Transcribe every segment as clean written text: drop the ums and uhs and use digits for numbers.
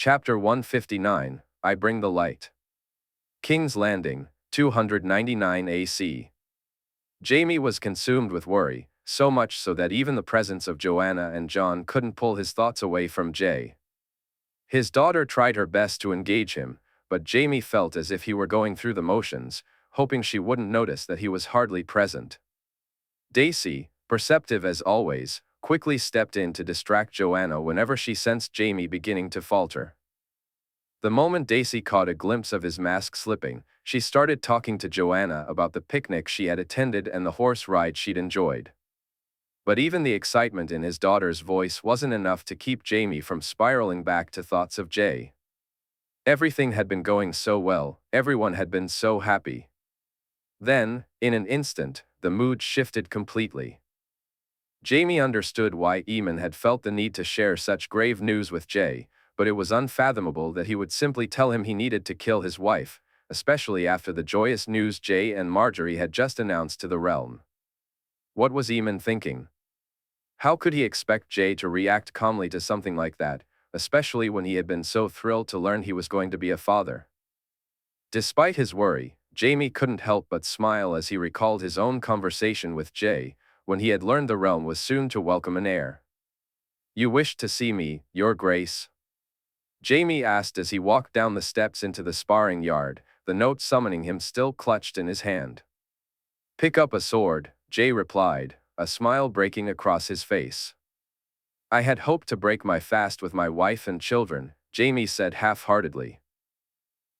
Chapter 159, I Bring the Light. King's Landing, 299 AC. Jaime was consumed with worry, so much so that even the presence of Joanna and Jon couldn't pull his thoughts away from Jay. His daughter tried her best to engage him, but Jaime felt as if he were going through the motions, hoping she wouldn't notice that he was hardly present. Daisy, perceptive as always, quickly stepped in to distract Joanna whenever she sensed Jaime beginning to falter. The moment Daisy caught a glimpse of his mask slipping, she started talking to Joanna about the picnic she had attended and the horse ride she'd enjoyed. But even the excitement in his daughter's voice wasn't enough to keep Jaime from spiraling back to thoughts of Jay. Everything had been going so well, everyone had been so happy. Then, in an instant, the mood shifted completely. Jaime understood why Eamon had felt the need to share such grave news with Jay, but it was unfathomable that he would simply tell him he needed to kill his wife, especially after the joyous news Jay and Marjorie had just announced to the realm. What was Eamon thinking? How could he expect Jay to react calmly to something like that, especially when he had been so thrilled to learn he was going to be a father? Despite his worry, Jaime couldn't help but smile as he recalled his own conversation with Jay, when he had learned the realm was soon to welcome an heir. "You wished to see me, Your Grace?" Jaime asked as he walked down the steps into the sparring yard, the note summoning him still clutched in his hand. "Pick up a sword," Jay replied, a smile breaking across his face. "I had hoped to break my fast with my wife and children," Jaime said half-heartedly.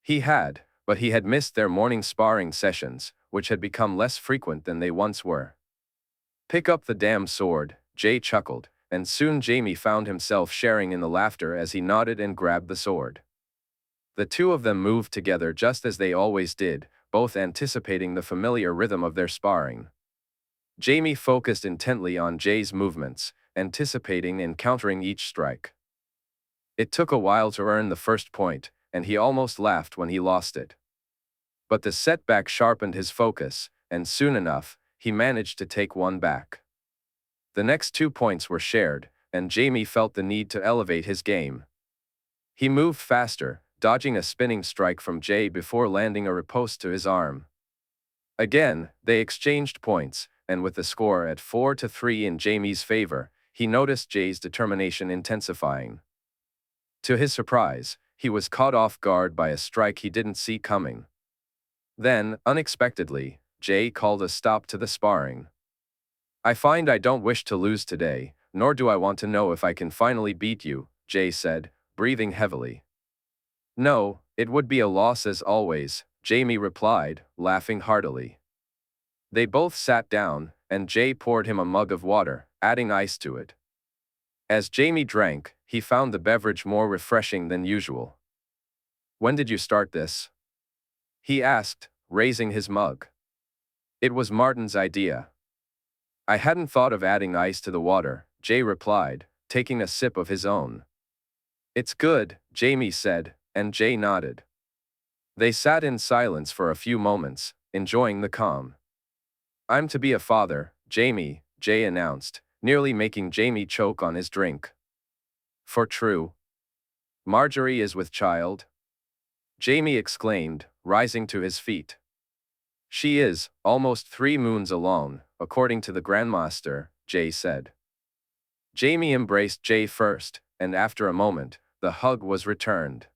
He had, but he had missed their morning sparring sessions, which had become less frequent than they once were. "Pick up the damn sword," Jay chuckled, and soon Jaime found himself sharing in the laughter as he nodded and grabbed the sword. The two of them moved together just as they always did, both anticipating the familiar rhythm of their sparring. Jaime focused intently on Jay's movements, anticipating and countering each strike. It took a while to earn the first point, and he almost laughed when he lost it. But the setback sharpened his focus, and soon enough, he managed to take one back. The next 2 points were shared, and Jaime felt the need to elevate his game. He moved faster, dodging a spinning strike from Jay before landing a riposte to his arm. Again, they exchanged points, and with the score at 4-3 in Jaime's favor, he noticed Jay's determination intensifying. To his surprise, he was caught off guard by a strike he didn't see coming. Then, unexpectedly, Jay called a stop to the sparring. "I find I don't wish to lose today, nor do I want to know if I can finally beat you," Jay said, breathing heavily. "No, it would be a loss as always," Jaime replied, laughing heartily. They both sat down, and Jay poured him a mug of water, adding ice to it. As Jaime drank, he found the beverage more refreshing than usual. "When did you start this?" he asked, raising his mug. "It was Martin's idea." "I hadn't thought of adding ice to the water," Jay replied, taking a sip of his own. "It's good," Jaime said, and Jay nodded. They sat in silence for a few moments, enjoying the calm. "I'm to be a father, Jaime," Jay announced, nearly making Jaime choke on his drink. "For true? Marjorie is with child?" Jaime exclaimed, rising to his feet. "She is, almost 3 moons alone, according to the Grandmaster," Jay said. Jaime embraced Jay first, and after a moment, the hug was returned.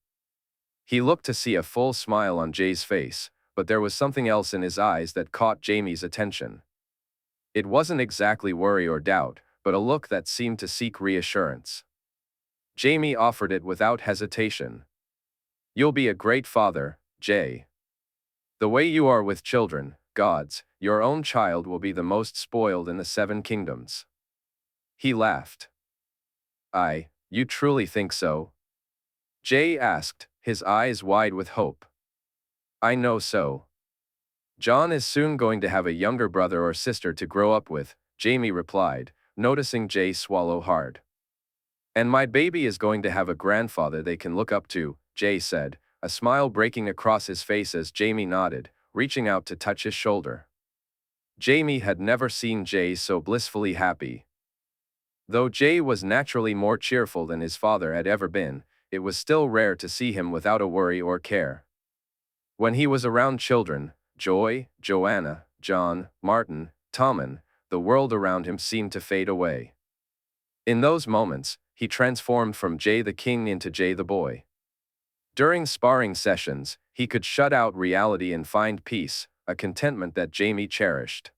He looked to see a full smile on Jay's face, but there was something else in his eyes that caught Jaime's attention. It wasn't exactly worry or doubt, but a look that seemed to seek reassurance. Jaime offered it without hesitation. "You'll be a great father, Jay. The way you are with children, gods, your own child will be the most spoiled in the 7 kingdoms." He laughed. You truly think so?" Jay asked, his eyes wide with hope. "I know so. Jon is soon going to have a younger brother or sister to grow up with," Jaime replied, noticing Jay swallow hard. "And my baby is going to have a grandfather they can look up to," Jay said, a smile breaking across his face as Jaime nodded, reaching out to touch his shoulder. Jaime had never seen Jay so blissfully happy. Though Jay was naturally more cheerful than his father had ever been, it was still rare to see him without a worry or care. When he was around children, Joy, Joanna, John, Martin, Tommen, the world around him seemed to fade away. In those moments, he transformed from Jay the king into Jay the boy. During sparring sessions, he could shut out reality and find peace, a contentment that Jaime cherished.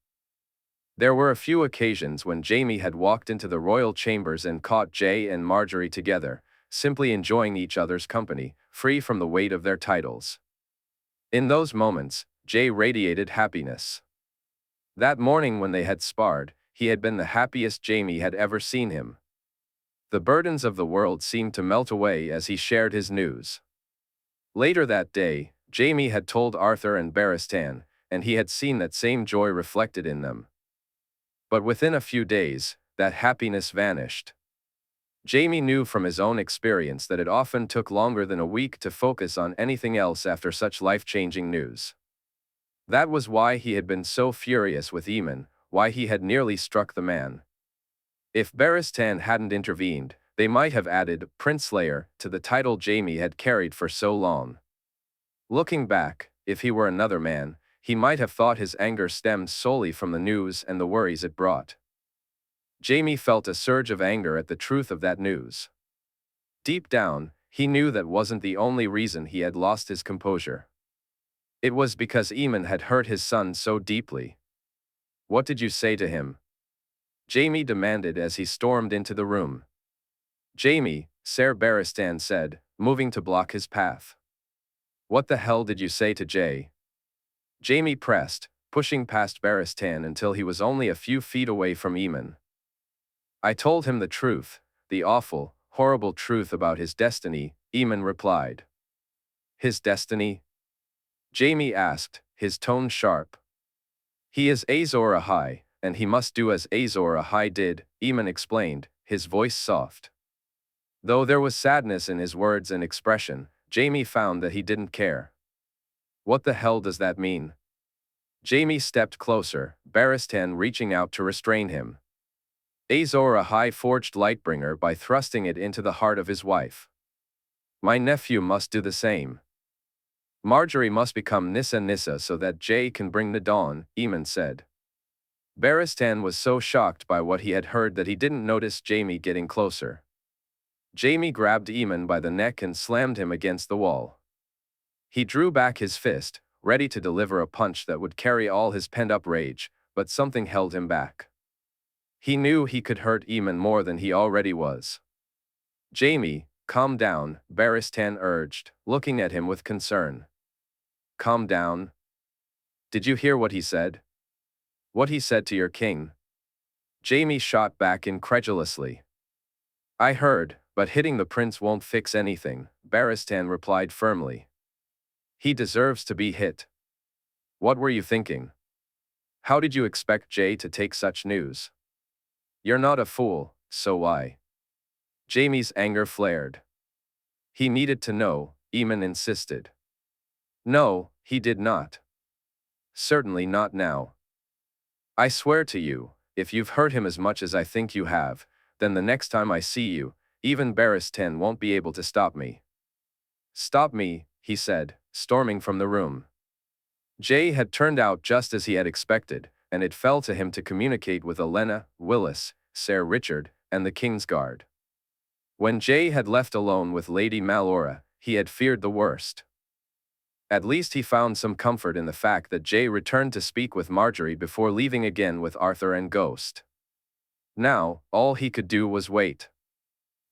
There were a few occasions when Jaime had walked into the royal chambers and caught Jay and Margaery together, simply enjoying each other's company, free from the weight of their titles. In those moments, Jay radiated happiness. That morning when they had sparred, he had been the happiest Jaime had ever seen him. The burdens of the world seemed to melt away as he shared his news. Later that day, Jaime had told Arthur and Barristan, and he had seen that same joy reflected in them. But within a few days, that happiness vanished. Jaime knew from his own experience that it often took longer than a week to focus on anything else after such life-changing news. That was why he had been so furious with Aemon, why he had nearly struck the man. If Barristan hadn't intervened, they might have added Prince-Slayer to the title Jaime had carried for so long. Looking back, if he were another man, he might have thought his anger stemmed solely from the news and the worries it brought. Jaime felt a surge of anger at the truth of that news. Deep down, he knew that wasn't the only reason he had lost his composure. It was because Aemon had hurt his son so deeply. "What did you say to him?" Jaime demanded as he stormed into the room. "Jaime," Ser Barristan said, moving to block his path. "What the hell did you say to Jay?" Jaime pressed, pushing past Barristan until he was only a few feet away from Aemon. "I told him the truth, the awful, horrible truth about his destiny," Aemon replied. "His destiny?" Jaime asked, his tone sharp. "He is Azor Ahai, and he must do as Azor Ahai did," Aemon explained, his voice soft. Though there was sadness in his words and expression, Jaime found that he didn't care. "What the hell does that mean?" Jaime stepped closer, Barristan reaching out to restrain him. "Azor Ahai forged Lightbringer by thrusting it into the heart of his wife. My nephew must do the same. Margaery must become Nissa Nissa so that Jay can bring the dawn," Aemon said. Barristan was so shocked by what he had heard that he didn't notice Jaime getting closer. Jaime grabbed Aemon by the neck and slammed him against the wall. He drew back his fist, ready to deliver a punch that would carry all his pent-up rage, but something held him back. He knew he could hurt Aemon more than he already was. "Jaime, calm down," Barristan urged, looking at him with concern. "Calm down? Did you hear what he said? What he said to your king?" Jaime shot back incredulously. "I heard, but hitting the prince won't fix anything," Barristan replied firmly. "He deserves to be hit. What were you thinking? How did you expect Jay to take such news? You're not a fool, so why?" Jaime's anger flared. "He needed to know," Aemon insisted. "No, he did not. Certainly not now. I swear to you, if you've hurt him as much as I think you have, then the next time I see you, even Barristan won't be able to stop me." "Stop me," he said, storming from the room. Jay had turned out just as he had expected, and it fell to him to communicate with Olenna, Willis, Ser Richard, and the Kingsguard. When Jay had left alone with Lady Malora, he had feared the worst. At least he found some comfort in the fact that Jay returned to speak with Margaery before leaving again with Arthur and Ghost. Now, all he could do was wait.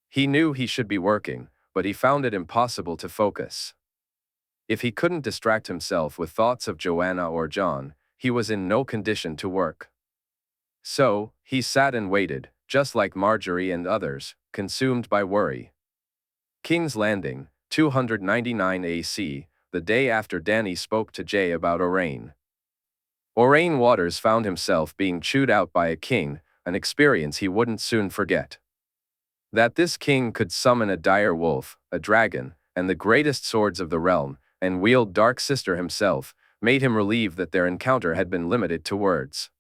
He knew he should be working, but he found it impossible to focus. If he couldn't distract himself with thoughts of Joanna or John, he was in no condition to work. So, he sat and waited, just like Margaery and others, consumed by worry. King's Landing, 299 AC, the day after Dany spoke to Jay about Orain. Orain Waters found himself being chewed out by a king, an experience he wouldn't soon forget. That this king could summon a dire wolf, a dragon, and the greatest swords of the realm, and wield Dark Sister himself, made him relieved that their encounter had been limited to words.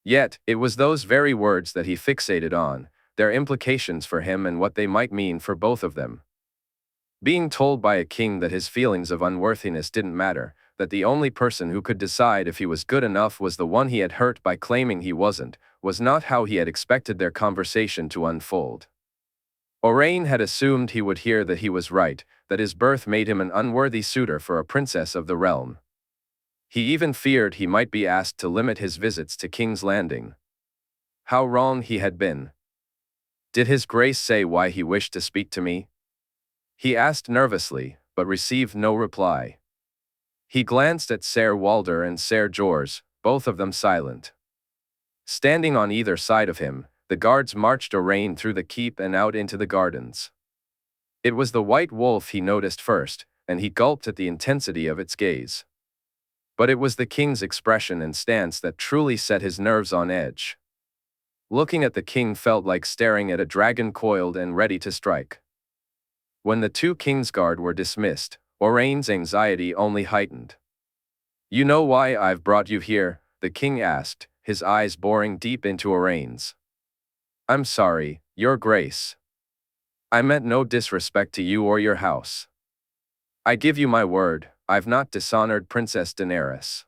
Yet, it was those very words that he fixated on, their implications for him and what they might mean for both of them. Being told by a king that his feelings of unworthiness didn't matter, that the only person who could decide if he was good enough was the one he had hurt by claiming he wasn't, was not how he had expected their conversation to unfold. Orain had assumed he would hear that he was right, that his birth made him an unworthy suitor for a princess of the realm. He even feared he might be asked to limit his visits to King's Landing. How wrong he had been. Did His Grace say why he wished to speak to me? He asked nervously, but received no reply. He glanced at Ser Walder and Ser Jorz, both of them silent. Standing on either side of him, the guards marched Orain through the keep and out into the gardens. It was the white wolf he noticed first, and he gulped at the intensity of its gaze. But it was the king's expression and stance that truly set his nerves on edge. Looking at the king felt like staring at a dragon coiled and ready to strike. When the two Kingsguard were dismissed, Orain's anxiety only heightened. "You know why I've brought you here?" the king asked, his eyes boring deep into Orain's. "I'm sorry, Your Grace. I meant no disrespect to you or your house. I give you my word, I've not dishonored Princess Daenerys.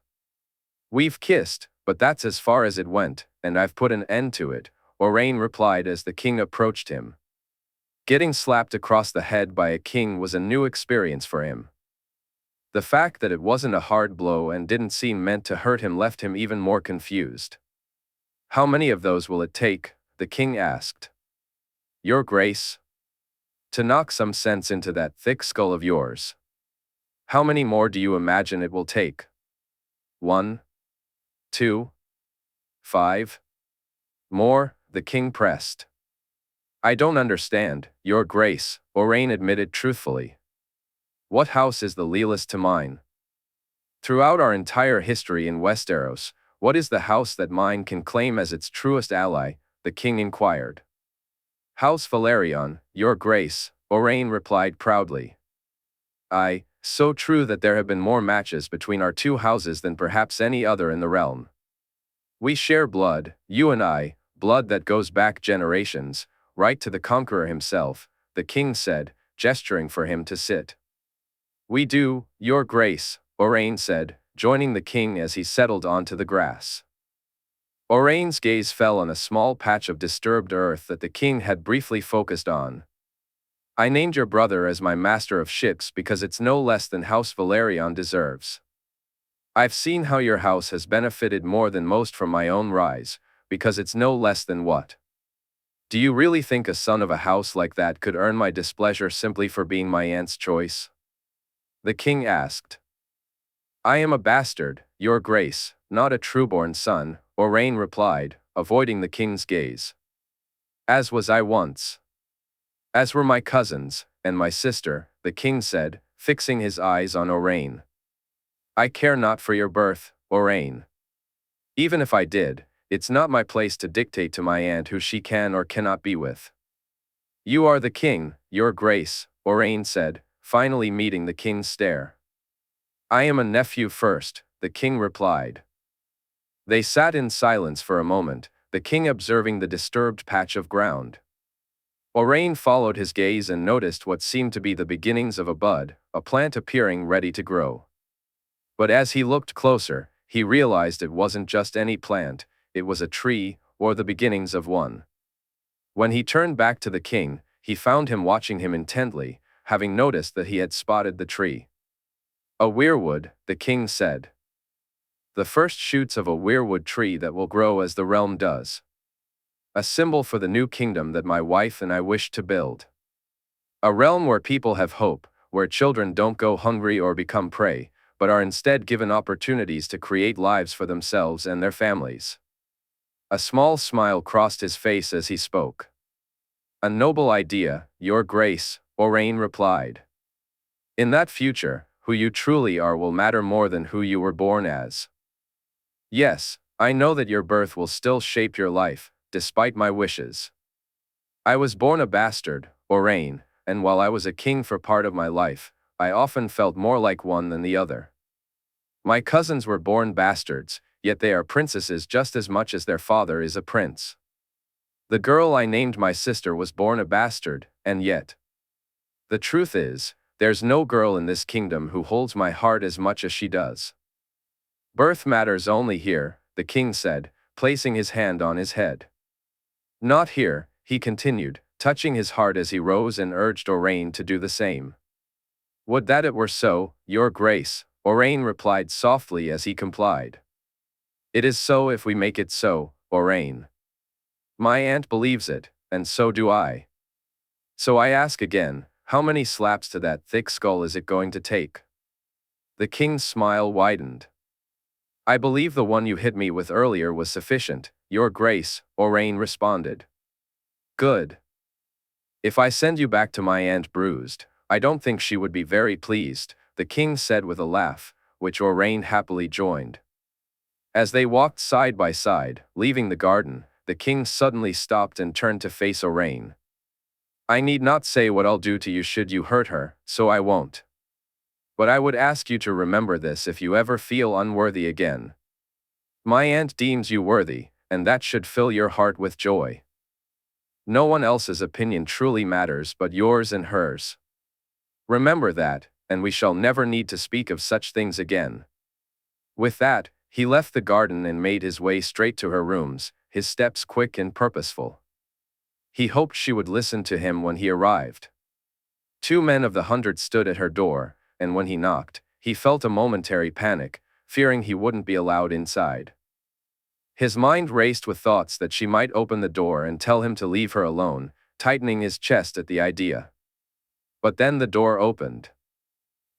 We've kissed, but that's as far as it went, and I've put an end to it," Orain replied as the king approached him. Getting slapped across the head by a king was a new experience for him. The fact that it wasn't a hard blow and didn't seem meant to hurt him left him even more confused. "How many of those will it take?" the king asked. "Your Grace? To knock some sense into that thick skull of yours. How many more do you imagine it will take? 1? 2? 5? More?" the king pressed. "I don't understand, Your Grace," Orain admitted truthfully. "What house is the lealest to mine? Throughout our entire history in Westeros, what is the house that mine can claim as its truest ally?" the king inquired. "House Velaryon, Your Grace," Orain replied proudly. "Aye, so true that there have been more matches between our two houses than perhaps any other in the realm. We share blood, you and I, blood that goes back generations, right to the Conqueror himself," the king said, gesturing for him to sit. "We do, Your Grace," Orain said, joining the king as he settled onto the grass. Orain's gaze fell on a small patch of disturbed earth that the king had briefly focused on. "I named your brother as my master of ships because it's no less than House Velaryon deserves. I've seen how your house has benefited more than most from my own rise, because it's no less than what? Do you really think a son of a house like that could earn my displeasure simply for being my aunt's choice?" the king asked. "I am a bastard, Your Grace, not a trueborn son," Orain replied, avoiding the king's gaze. "As was I once. As were my cousins, and my sister," the king said, fixing his eyes on Orain. "I care not for your birth, Orain. Even if I did, it's not my place to dictate to my aunt who she can or cannot be with." "You are the king, Your Grace," Orain said, finally meeting the king's stare. "I am a nephew first," the king replied. They sat in silence for a moment, the king observing the disturbed patch of ground. Orain followed his gaze and noticed what seemed to be the beginnings of a bud, a plant appearing ready to grow. But as he looked closer, he realized it wasn't just any plant, it was a tree, or the beginnings of one. When he turned back to the king, he found him watching him intently, having noticed that he had spotted the tree. "A weirwood," the king said. "The first shoots of a weirwood tree that will grow as the realm does. A symbol for the new kingdom that my wife and I wish to build. A realm where people have hope, where children don't go hungry or become prey, but are instead given opportunities to create lives for themselves and their families." A small smile crossed his face as he spoke. "A noble idea, Your Grace," Orain replied. "In that future, who you truly are will matter more than who you were born as. Yes, I know that your birth will still shape your life, despite my wishes. I was born a bastard, Orain, and while I was a king for part of my life, I often felt more like one than the other. My cousins were born bastards, yet they are princesses just as much as their father is a prince. The girl I named my sister was born a bastard, and yet. The truth is, There's no girl in this kingdom who holds my heart as much as she does. Birth matters only here, the king said, placing his hand on his head. Not here, he continued, touching his heart as he rose and urged Orain to do the same. Would that it were so, your grace, Orain replied softly as he complied. It is so if we make it so, Orain. My aunt believes it, and so do I. So I ask again, how many slaps to that thick skull is it going to take? The king's smile widened. I believe the one you hit me with earlier was sufficient, your grace, Orain responded. Good. If I send you back to my aunt bruised, I don't think she would be very pleased, the king said with a laugh, which Orain happily joined. As they walked side by side, leaving the garden, the king suddenly stopped and turned to face Orain. I need not say what I'll do to you should you hurt her, so I won't. But I would ask you to remember this if you ever feel unworthy again. My aunt deems you worthy, and that should fill your heart with joy. No one else's opinion truly matters but yours and hers. Remember that, and we shall never need to speak of such things again. With that, he left the garden and made his way straight to her rooms, his steps quick and purposeful. He hoped she would listen to him when he arrived. 2 men of the 100 stood at her door, and when he knocked, he felt a momentary panic, fearing he wouldn't be allowed inside. His mind raced with thoughts that she might open the door and tell him to leave her alone, tightening his chest at the idea. But then the door opened.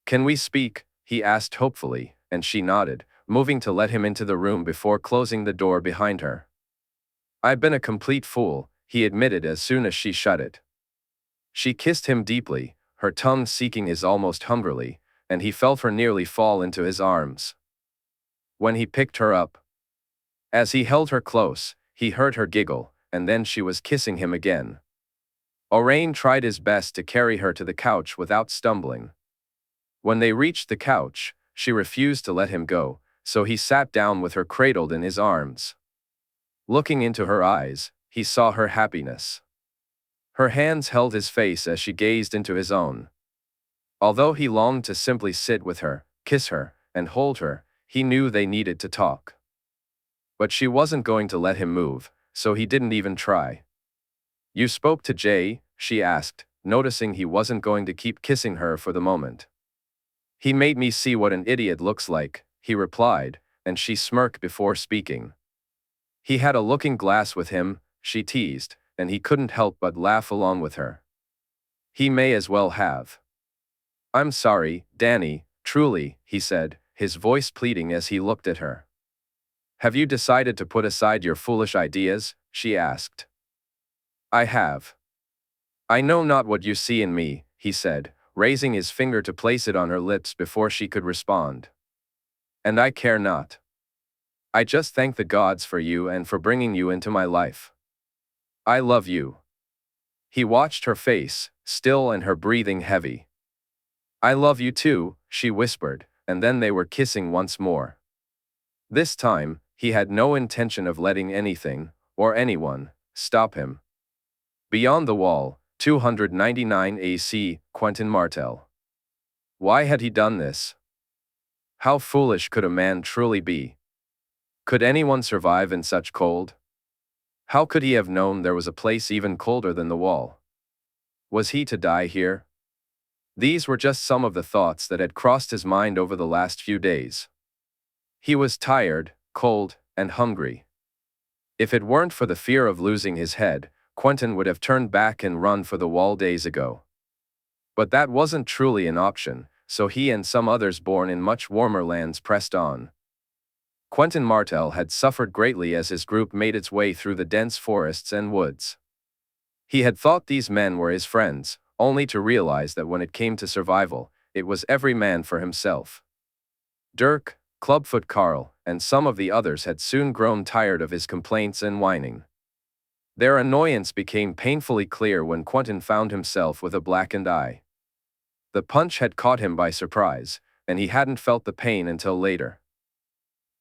Can we speak? He asked hopefully, and she nodded, moving to let him into the room before closing the door behind her. I've been a complete fool, he admitted as soon as she shut it. She kissed him deeply, her tongue seeking his almost hungrily, and he felt her nearly fall into his arms. When he picked her up, as he held her close, he heard her giggle, and then she was kissing him again. Orain tried his best to carry her to the couch without stumbling. When they reached the couch, she refused to let him go, so he sat down with her cradled in his arms. Looking into her eyes, he saw her happiness. Her hands held his face as she gazed into his own. Although he longed to simply sit with her, kiss her, and hold her, he knew they needed to talk. But she wasn't going to let him move, so he didn't even try. You spoke to Jay? She asked, noticing he wasn't going to keep kissing her for the moment. He made me see what an idiot looks like, he replied, and she smirked before speaking. He had a looking glass with him, she teased, and he couldn't help but laugh along with her. He may as well have. I'm sorry, Danny, truly, he said, his voice pleading as he looked at her. Have you decided to put aside your foolish ideas? She asked. I have. I know not what you see in me, he said, raising his finger to place it on her lips before she could respond. And I care not. I just thank the gods for you and for bringing you into my life. I love you. He watched her face, still and her breathing heavy. I love you too, she whispered, and then they were kissing once more. This time, he had no intention of letting anything, or anyone, stop him. Beyond the wall, 299 AC, Quentin Martell. Why had he done this? How foolish could a man truly be? Could anyone survive in such cold? How could he have known there was a place even colder than the wall? Was he to die here? These were just some of the thoughts that had crossed his mind over the last few days. He was tired, cold, and hungry. If it weren't for the fear of losing his head, Quentin would have turned back and run for the wall days ago. But that wasn't truly an option, so he and some others born in much warmer lands pressed on. Quentin Martell had suffered greatly as his group made its way through the dense forests and woods. He had thought these men were his friends, only to realize that when it came to survival, it was every man for himself. Dirk, Clubfoot Carl, and some of the others had soon grown tired of his complaints and whining. Their annoyance became painfully clear when Quentin found himself with a blackened eye. The punch had caught him by surprise, and he hadn't felt the pain until later.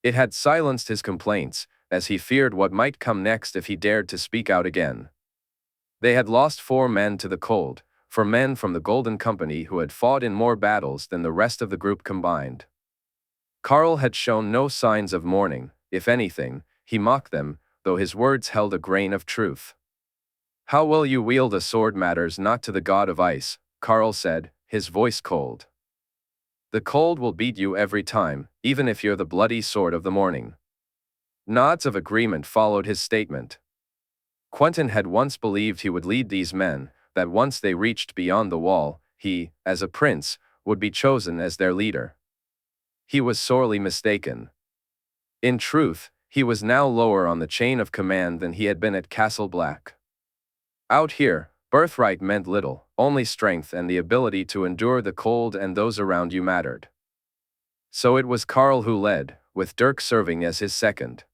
It had silenced his complaints, as he feared what might come next if he dared to speak out again. They had lost 4 men to the cold, for men from the Golden Company who had fought in more battles than the rest of the group combined. Carl had shown no signs of mourning. If anything, he mocked them, though his words held a grain of truth. "How will you wield a sword matters not to the god of ice," Carl said, his voice cold. "The cold will beat you every time, even if you're the bloody sword of the morning." Nods of agreement followed his statement. Quentyn had once believed he would lead these men, that once they reached beyond the wall, he, as a prince, would be chosen as their leader. He was sorely mistaken. In truth, he was now lower on the chain of command than he had been at Castle Black. Out here, birthright meant little, only strength and the ability to endure the cold and those around you mattered. So it was Carl who led, with Dirk serving as his second.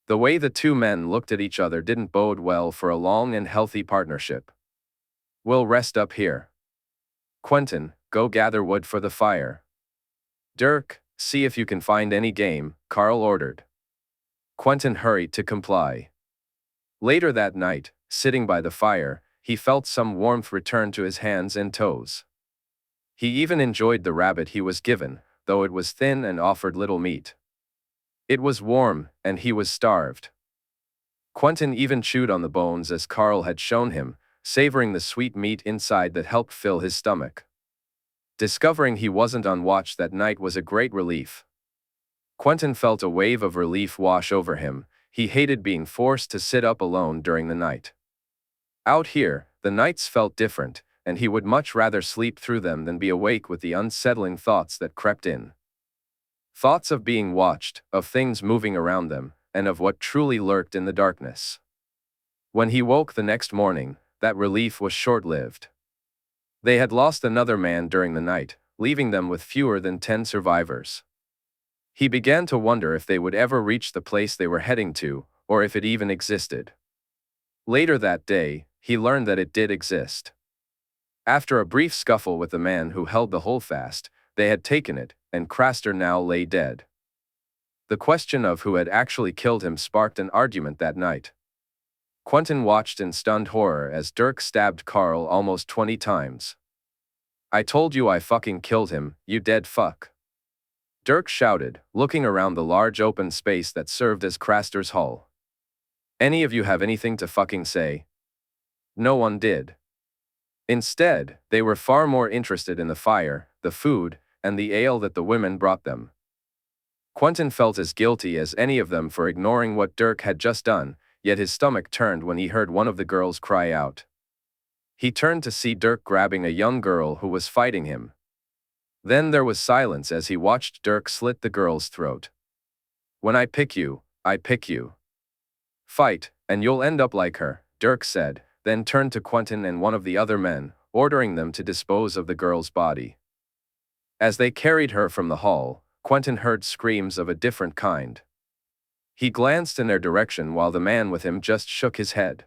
The way the two men looked at each other didn't bode well for a long and healthy partnership. "We'll rest up here. Quentyn, go gather wood for the fire. Dirk, see if you can find any game," Carl ordered. Quentyn hurried to comply. Later that night, sitting by the fire, he felt some warmth return to his hands and toes. He even enjoyed the rabbit he was given, though it was thin and offered little meat. It was warm, and he was starved. Quentyn even chewed on the bones as Carl had shown him, savoring the sweet meat inside that helped fill his stomach. Discovering he wasn't on watch that night was a great relief. Quentyn felt a wave of relief wash over him. He hated being forced to sit up alone during the night. Out here, the nights felt different, and he would much rather sleep through them than be awake with the unsettling thoughts that crept in. Thoughts of being watched, of things moving around them, and of what truly lurked in the darkness. When he woke the next morning, that relief was short-lived. They had lost another man during the night, leaving them with fewer than 10 survivors. He began to wonder if they would ever reach the place they were heading to, or if it even existed. Later that day, he learned that it did exist. After a brief scuffle with the man who held the holdfast, they had taken it, and Craster now lay dead. The question of who had actually killed him sparked an argument that night. Quentyn watched in stunned horror as Dirk stabbed Carl almost 20 times. "I told you I fucking killed him, you dead fuck," Dirk shouted, looking around the large open space that served as Craster's hull. "Any of you have anything to fucking say?" No one did. Instead, they were far more interested in the fire, the food, and the ale that the women brought them. Quentyn felt as guilty as any of them for ignoring what Dirk had just done, yet his stomach turned when he heard one of the girls cry out. He turned to see Dirk grabbing a young girl who was fighting him. Then there was silence as he watched Dirk slit the girl's throat. "When I pick you, I pick you. Fight, and you'll end up like her," Dirk said, then turned to Quentyn and one of the other men, ordering them to dispose of the girl's body. As they carried her from the hall, Quentyn heard screams of a different kind. He glanced in their direction while the man with him just shook his head.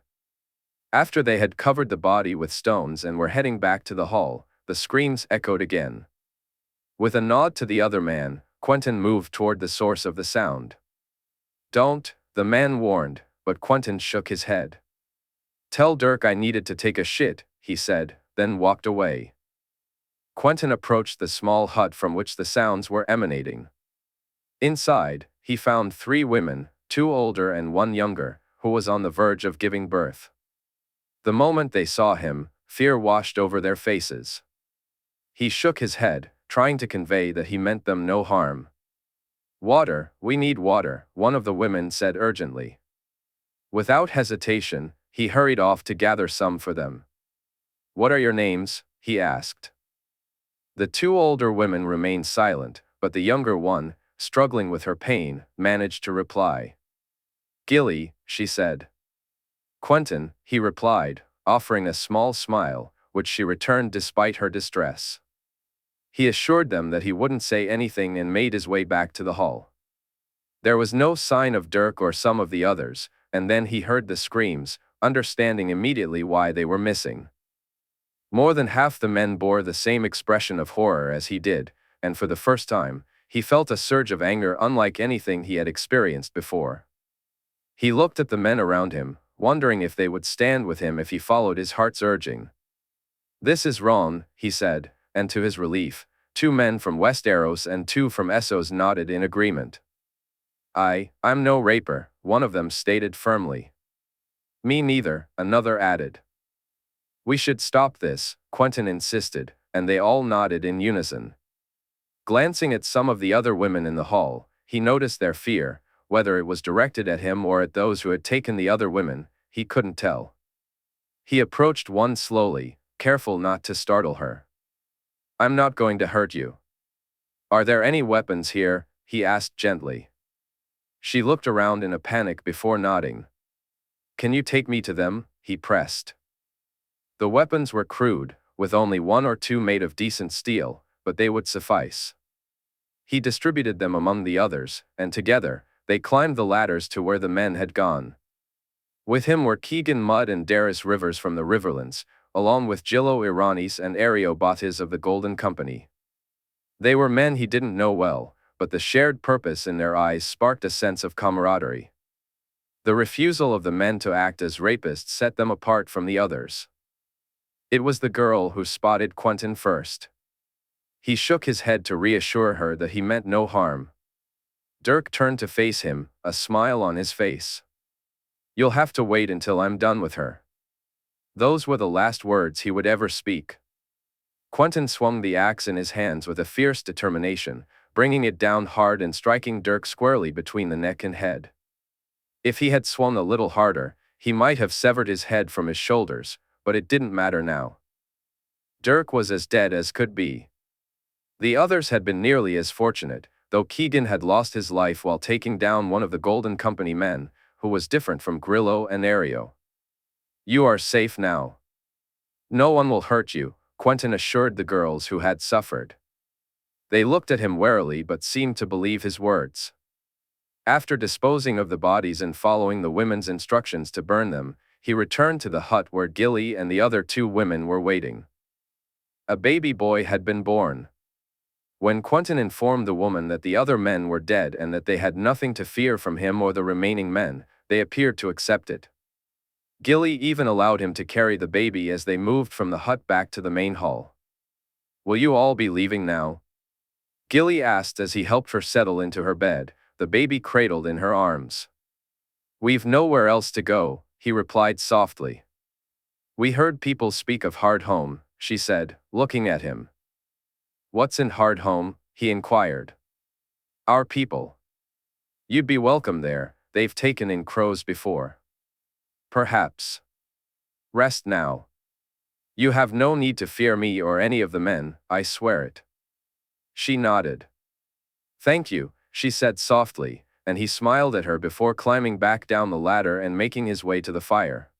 After they had covered the body with stones and were heading back to the hall, the screams echoed again. With a nod to the other man, Quentyn moved toward the source of the sound. "Don't," the man warned, but Quentyn shook his head. "Tell Dirk I needed to take a shit," he said, then walked away. Quentyn approached the small hut from which the sounds were emanating. Inside, he found 3 women, 2 older and 1 younger, who was on the verge of giving birth. The moment they saw him, fear washed over their faces. He shook his head, trying to convey that he meant them no harm. "Water, we need water," one of the women said urgently. Without hesitation, he hurried off to gather some for them. "What are your names?" he asked. The 2 older women remained silent, but the younger one, struggling with her pain, managed to reply. "Gilly," she said. "Quentyn," he replied, offering a small smile, which she returned despite her distress. He assured them that he wouldn't say anything and made his way back to the hall. There was no sign of Dirk or some of the others, and then he heard the screams, understanding immediately why they were missing. More than half the men bore the same expression of horror as he did, and for the first time, he felt a surge of anger unlike anything he had experienced before. He looked at the men around him, wondering if they would stand with him if he followed his heart's urging. This is wrong, he said, and to his relief, 2 men from Westeros and 2 from Essos nodded in agreement. I'm no raper, one of them stated firmly. Me neither, another added. We should stop this, Quentyn insisted, and they all nodded in unison. Glancing at some of the other women in the hall, he noticed their fear, whether it was directed at him or at those who had taken the other women, he couldn't tell. He approached one slowly, careful not to startle her. I'm not going to hurt you. Are there any weapons here? He asked gently. She looked around in a panic before nodding. Can you take me to them? He pressed. The weapons were crude, with only 1 or 2 made of decent steel, but they would suffice. He distributed them among the others, and together, they climbed the ladders to where the men had gone. With him were Keegan Mudd and Daenerys Rivers from the Riverlands, along with Gillo Iranis and Ariobates of the Golden Company. They were men he didn't know well, but the shared purpose in their eyes sparked a sense of camaraderie. The refusal of the men to act as rapists set them apart from the others. It was the girl who spotted Quentyn first. He shook his head to reassure her that he meant no harm. Dirk turned to face him, a smile on his face. You'll have to wait until I'm done with her. Those were the last words he would ever speak. Quentyn swung the axe in his hands with a fierce determination, bringing it down hard and striking Dirk squarely between the neck and head. If he had swung a little harder, he might have severed his head from his shoulders, but it didn't matter now. Dirk was as dead as could be. The others had been nearly as fortunate, though Keegan had lost his life while taking down one of the Golden Company men, who was different from Grillo and Ario. You are safe now. No one will hurt you, Quentyn assured the girls who had suffered. They looked at him warily but seemed to believe his words. After disposing of the bodies and following the women's instructions to burn them, he returned to the hut where Gilly and the other 2 women were waiting. A baby boy had been born. When Quentyn informed the woman that the other men were dead and that they had nothing to fear from him or the remaining men, they appeared to accept it. Gilly even allowed him to carry the baby as they moved from the hut back to the main hall. Will you all be leaving now? Gilly asked as he helped her settle into her bed, the baby cradled in her arms. We've nowhere else to go, he replied softly. We heard people speak of Hardhome, she said, looking at him. What's in Hardhome? He inquired. Our people. You'd be welcome there, they've taken in crows before. Perhaps. Rest now. You have no need to fear me or any of the men, I swear it. She nodded. Thank you, she said softly, and he smiled at her before climbing back down the ladder and making his way to the fire.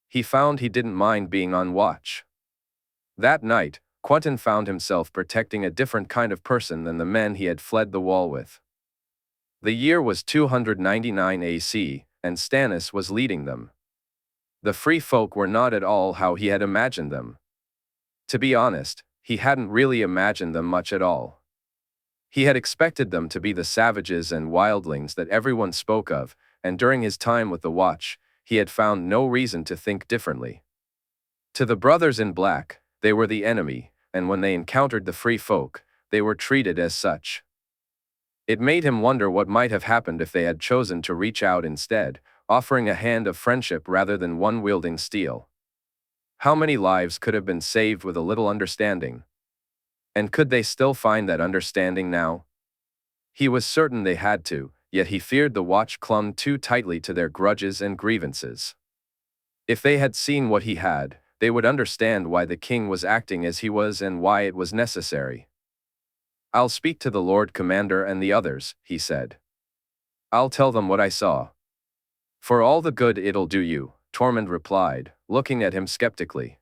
He found he didn't mind being on watch. That night, Quentyn found himself protecting a different kind of person than the men he had fled the wall with. The year was 299 AC, and Stannis was leading them. The free folk were not at all how he had imagined them. To be honest, he hadn't really imagined them much at all. He had expected them to be the savages and wildlings that everyone spoke of, and during his time with the Watch, he had found no reason to think differently. To the brothers in black, they were the enemy, and when they encountered the free folk, they were treated as such. It made him wonder what might have happened if they had chosen to reach out instead, offering a hand of friendship rather than one wielding steel. How many lives could have been saved with a little understanding? And could they still find that understanding now? He was certain they had to, yet he feared the Watch clung too tightly to their grudges and grievances. If they had seen what he had, they would understand why the king was acting as he was and why it was necessary. I'll speak to the Lord Commander and the others, he said. I'll tell them what I saw. For all the good it'll do you, Tormund replied, looking at him skeptically.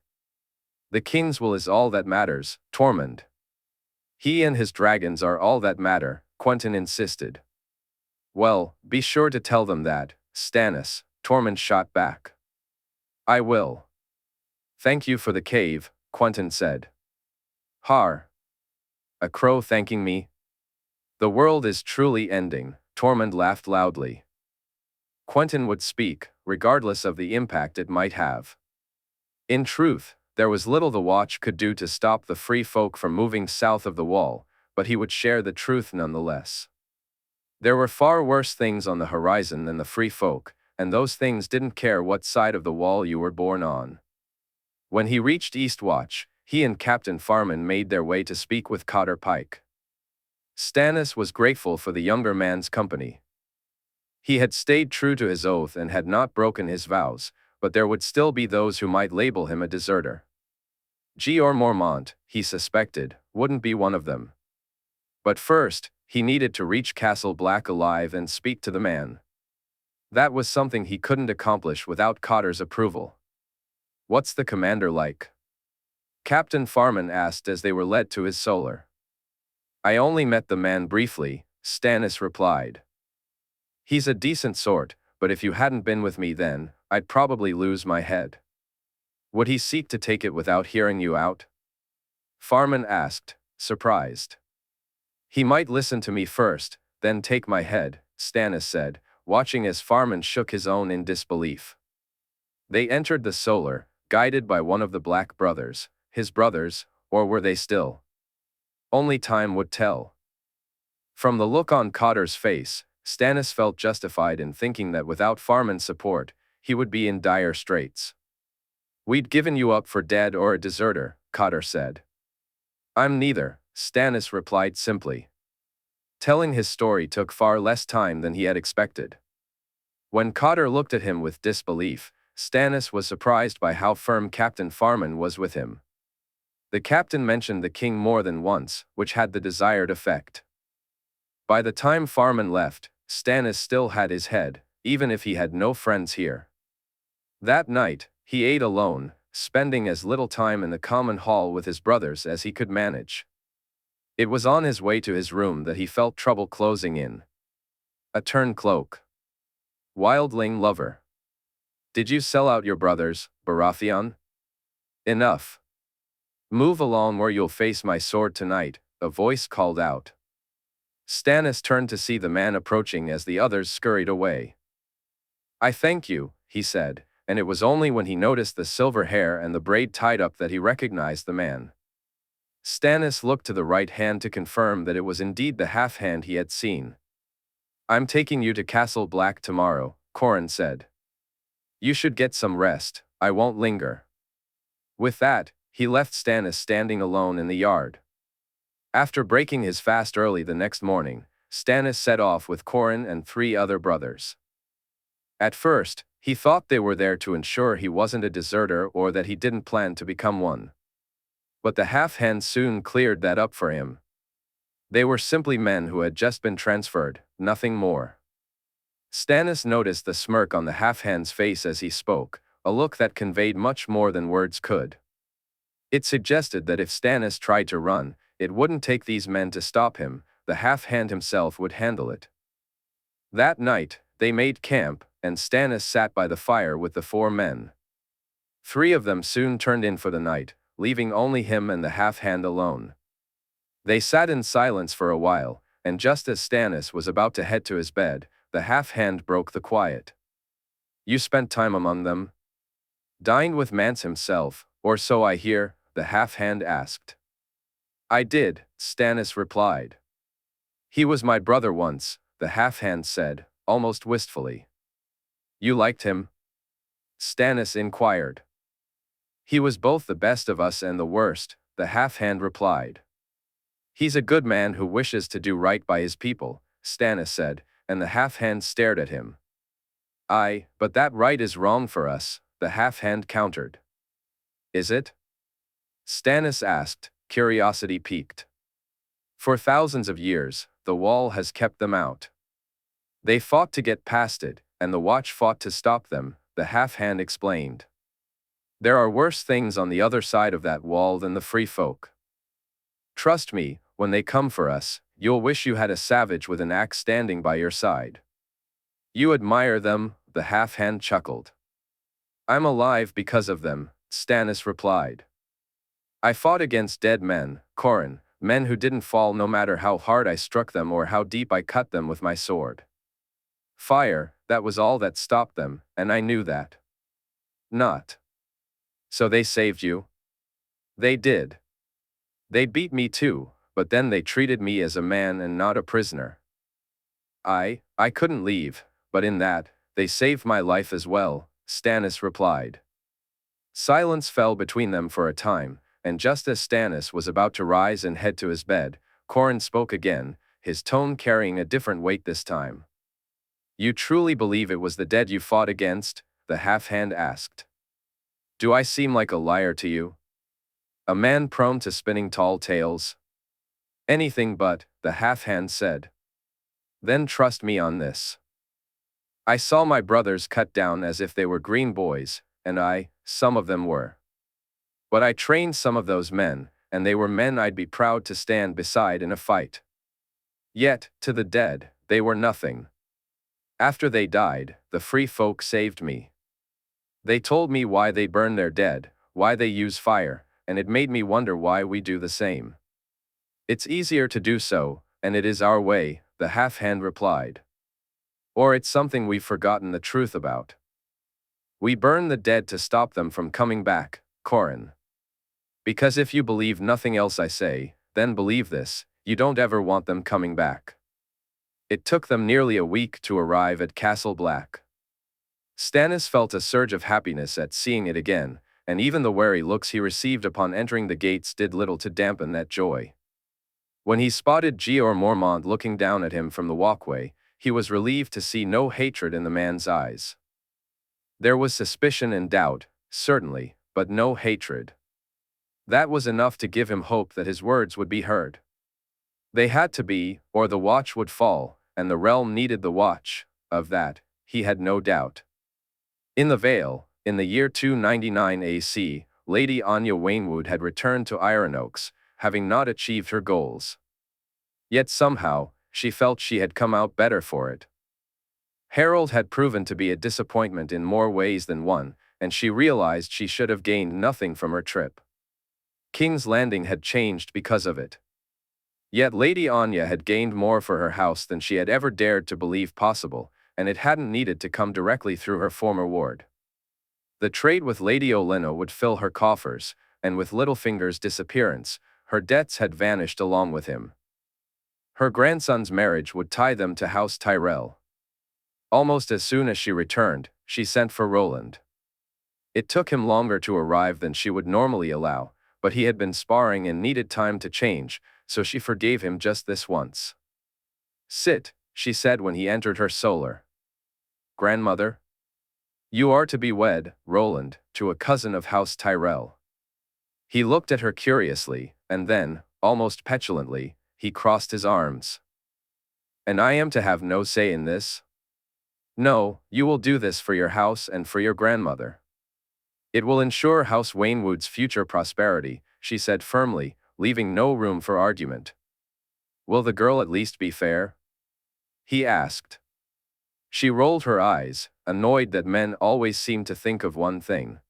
The king's will is all that matters, Tormund. He and his dragons are all that matter, Quentyn insisted. Well, be sure to tell them that, Stannis, Tormund shot back. I will. Thank you for the cave, Quentyn said. Har. A crow thanking me? The world is truly ending, Tormund laughed loudly. Quentyn would speak, regardless of the impact it might have. In truth, There was little the watch could do to stop the free folk from moving south of the wall, but he would share the truth nonetheless. There were far worse things on the horizon than the free folk, and those things didn't care what side of the wall you were born on. When he reached Eastwatch, he and Captain Farman made their way to speak with Cotter Pike. Stannis was grateful for the younger man's company. He had stayed true to his oath and had not broken his vows, but there would still be those who might label him a deserter. Jeor Mormont, he suspected, wouldn't be one of them. But first, he needed to reach Castle Black alive and speak to the man. That was something he couldn't accomplish without Cotter's approval. "What's the commander like?" Captain Farman asked as they were led to his solar. "I only met the man briefly," Stannis replied. "He's a decent sort, but if you hadn't been with me then, I'd probably lose my head." "Would he seek to take it without hearing you out?" Farman asked, surprised. "He might listen to me first, then take my head," Stannis said, watching as Farman shook his own in disbelief. They entered the solar, guided by one of the Black brothers, his brothers, or were they still? Only time would tell. From the look on Cotter's face, Stannis felt justified in thinking that without Farman's support, he would be in dire straits. "We'd given you up for dead or a deserter," Cotter said. "I'm neither," Stannis replied simply. Telling his story took far less time than he had expected. When Cotter looked at him with disbelief, Stannis was surprised by how firm Captain Farman was with him. The captain mentioned the king more than once, which had the desired effect. By the time Farman left, Stannis still had his head, even if he had no friends here. That night, he ate alone, spending as little time in the common hall with his brothers as he could manage. It was on his way to his room that he felt trouble closing in. A turncloak. Wildling lover. "Did you sell out your brothers, Baratheon?" "Enough. Move along or you'll face my sword tonight," a voice called out. Stannis turned to see the man approaching as the others scurried away. "I thank you," he said, and it was only when he noticed the silver hair and the braid tied up that he recognized the man. Stannis looked to the right hand to confirm that it was indeed the half-hand he had seen. "I'm taking you to Castle Black tomorrow," Corran said. "You should get some rest, I won't linger." With that, he left Stannis standing alone in the yard. After breaking his fast early the next morning, Stannis set off with Corran and 3 other brothers. At first, he thought they were there to ensure he wasn't a deserter or that he didn't plan to become one. But the half-hand soon cleared that up for him. They were simply men who had just been transferred, nothing more. Stannis noticed the smirk on the half-hand's face as he spoke, a look that conveyed much more than words could. It suggested that if Stannis tried to run, it wouldn't take these men to stop him, the half-hand himself would handle it. That night, they made camp, and Stannis sat by the fire with the 4 men. 3 of them soon turned in for the night, leaving only him and the half-hand alone. They sat in silence for a while, and just as Stannis was about to head to his bed, the half-hand broke the quiet. "You spent time among them?" "Dined with Mance himself, or so I hear," the half-hand asked. "I did," Stannis replied. "He was my brother once," the half-hand said, almost wistfully. "You liked him?" Stannis inquired. "He was both the best of us and the worst," the half-hand replied. "He's a good man who wishes to do right by his people," Stannis said, and the half-hand stared at him. "Aye, but that right is wrong for us," the half-hand countered. "Is it?" Stannis asked, curiosity piqued. "For thousands of years, the wall has kept them out. They fought to get past it, and the Watch fought to stop them," the half-hand explained. "There are worse things on the other side of that wall than the free folk. Trust me, when they come for us, you'll wish you had a savage with an axe standing by your side." "You admire them," the half-hand chuckled. "I'm alive because of them," Stannis replied. "I fought against dead men, Corran, men who didn't fall no matter how hard I struck them or how deep I cut them with my sword. Fire, that was all that stopped them, and I knew that." "Not. So they saved you?" They did. They beat me too, but then they treated me as a man and not a prisoner. I couldn't leave, but in that, they saved my life as well, Stannis replied. Silence fell between them for a time, and just as Stannis was about to rise and head to his bed, Qhorin spoke again, his tone carrying a different weight this time. You truly believe it was the dead you fought against? The half-hand asked. Do I seem like a liar to you? A man prone to spinning tall tales? Anything but, the half-hand said. Then trust me on this. I saw my brothers cut down as if they were green boys, and some of them were. But I trained some of those men, and they were men I'd be proud to stand beside in a fight. Yet, to the dead, they were nothing. After they died, the free folk saved me. They told me why they burn their dead, why they use fire, and it made me wonder why we do the same. It's easier to do so, and it is our way, the half-hand replied. Or it's something we've forgotten the truth about. We burn the dead to stop them from coming back, Qhorin. Because if you believe nothing else I say, then believe this, you don't ever want them coming back. It took them nearly a week to arrive at Castle Black. Stannis felt a surge of happiness at seeing it again, and even the wary looks he received upon entering the gates did little to dampen that joy. When he spotted Jeor Mormont looking down at him from the walkway, he was relieved to see no hatred in the man's eyes. There was suspicion and doubt, certainly, but no hatred. That was enough to give him hope that his words would be heard. They had to be, or the watch would fall, and the realm needed the watch, of that, he had no doubt. In the Vale, in the year 299 AC, Lady Anya Waynwood had returned to Iron Oaks, having not achieved her goals. Yet somehow, she felt she had come out better for it. Harold had proven to be a disappointment in more ways than one, and she realized she should have gained nothing from her trip. King's Landing had changed because of it. Yet Lady Anya had gained more for her house than she had ever dared to believe possible, and it hadn't needed to come directly through her former ward. The trade with Lady Olenna would fill her coffers, and with Littlefinger's disappearance, her debts had vanished along with him. Her grandson's marriage would tie them to House Tyrell. Almost as soon as she returned, she sent for Roland. It took him longer to arrive than she would normally allow, but he had been sparring and needed time to change, so she forgave him just this once. Sit, she said when he entered her solar. Grandmother? You are to be wed, Roland, to a cousin of House Tyrell. He looked at her curiously, and then, almost petulantly, he crossed his arms. And I am to have no say in this? No, you will do this for your house and for your grandmother. It will ensure House Waynwood's future prosperity, she said firmly, leaving no room for argument. Will the girl at least be fair? He asked. She rolled her eyes, annoyed that men always seem to think of one thing.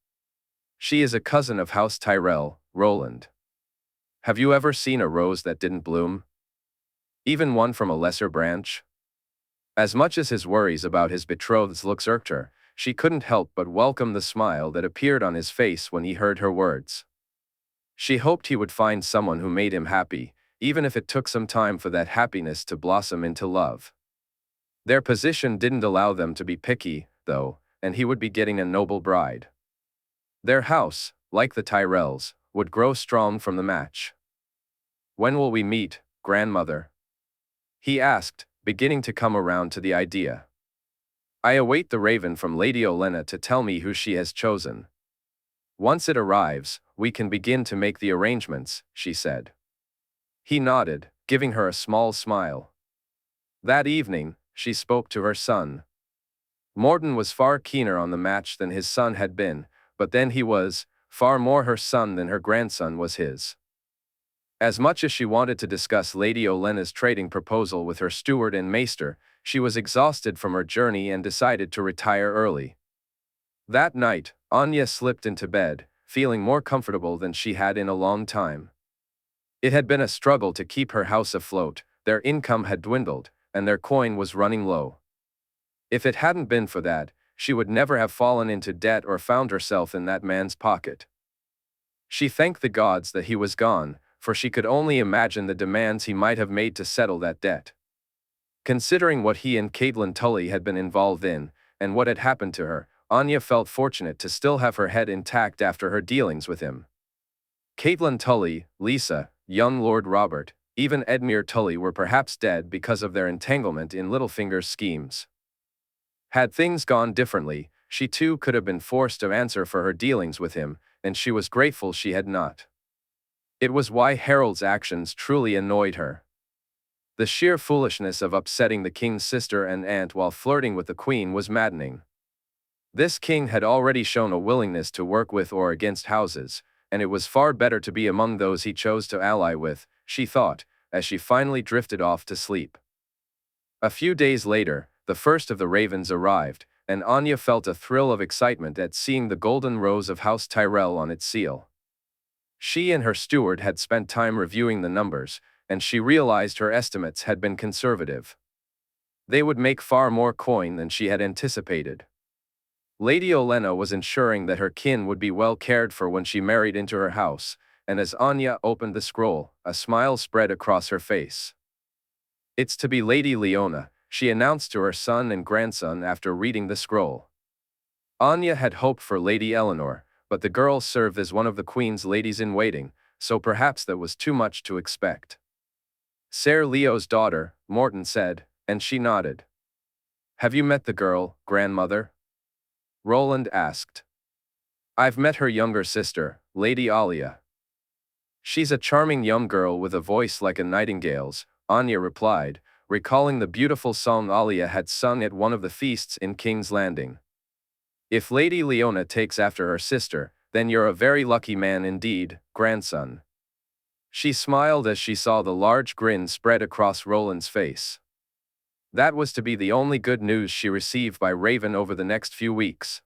She is a cousin of House Tyrell, Roland. Have you ever seen a rose that didn't bloom? Even one from a lesser branch? As much as his worries about his betrothed's looks irked her, she couldn't help but welcome the smile that appeared on his face when he heard her words. She hoped he would find someone who made him happy, even if it took some time for that happiness to blossom into love. Their position didn't allow them to be picky, though, and he would be getting a noble bride. Their house, like the Tyrells, would grow strong from the match. When will we meet, grandmother? He asked, beginning to come around to the idea. I await the raven from Lady Olenna to tell me who she has chosen. Once it arrives, we can begin to make the arrangements, she said. He nodded, giving her a small smile. That evening, she spoke to her son. Morton was far keener on the match than his son had been, but then he was, far more her son than her grandson was his. As much as she wanted to discuss Lady Olenna's trading proposal with her steward and maester, she was exhausted from her journey and decided to retire early. That night, Anya slipped into bed, feeling more comfortable than she had in a long time. It had been a struggle to keep her house afloat, their income had dwindled, and their coin was running low. If it hadn't been for that, she would never have fallen into debt or found herself in that man's pocket. She thanked the gods that he was gone, for she could only imagine the demands he might have made to settle that debt. Considering what he and Caitlin Tully had been involved in, and what had happened to her, Anya felt fortunate to still have her head intact after her dealings with him. Caitlin Tully, Lisa, young Lord Robert, even Edmure Tully were perhaps dead because of their entanglement in Littlefinger's schemes. Had things gone differently, she too could have been forced to answer for her dealings with him, and she was grateful she had not. It was why Harold's actions truly annoyed her. The sheer foolishness of upsetting the king's sister and aunt while flirting with the queen was maddening. This king had already shown a willingness to work with or against houses, and it was far better to be among those he chose to ally with, she thought, as she finally drifted off to sleep. A few days later, the first of the ravens arrived, and Anya felt a thrill of excitement at seeing the golden rose of House Tyrell on its seal. She and her steward had spent time reviewing the numbers, and she realized her estimates had been conservative. They would make far more coin than she had anticipated. Lady Olenna was ensuring that her kin would be well cared for when she married into her house, and as Anya opened the scroll, a smile spread across her face. "It's to be Lady Leona," she announced to her son and grandson after reading the scroll. Anya had hoped for Lady Eleanor, but the girl served as one of the Queen's ladies-in-waiting, so perhaps that was too much to expect. "Ser Leo's daughter," Morton said, and she nodded. "Have you met the girl, grandmother?" Roland asked. "I've met her younger sister, Lady Alia. She's a charming young girl with a voice like a nightingale's," Anya replied, recalling the beautiful song Alia had sung at one of the feasts in King's Landing. "If Lady Leona takes after her sister, then you're a very lucky man indeed, grandson." She smiled as she saw the large grin spread across Roland's face. That was to be the only good news she received by Raven over the next few weeks.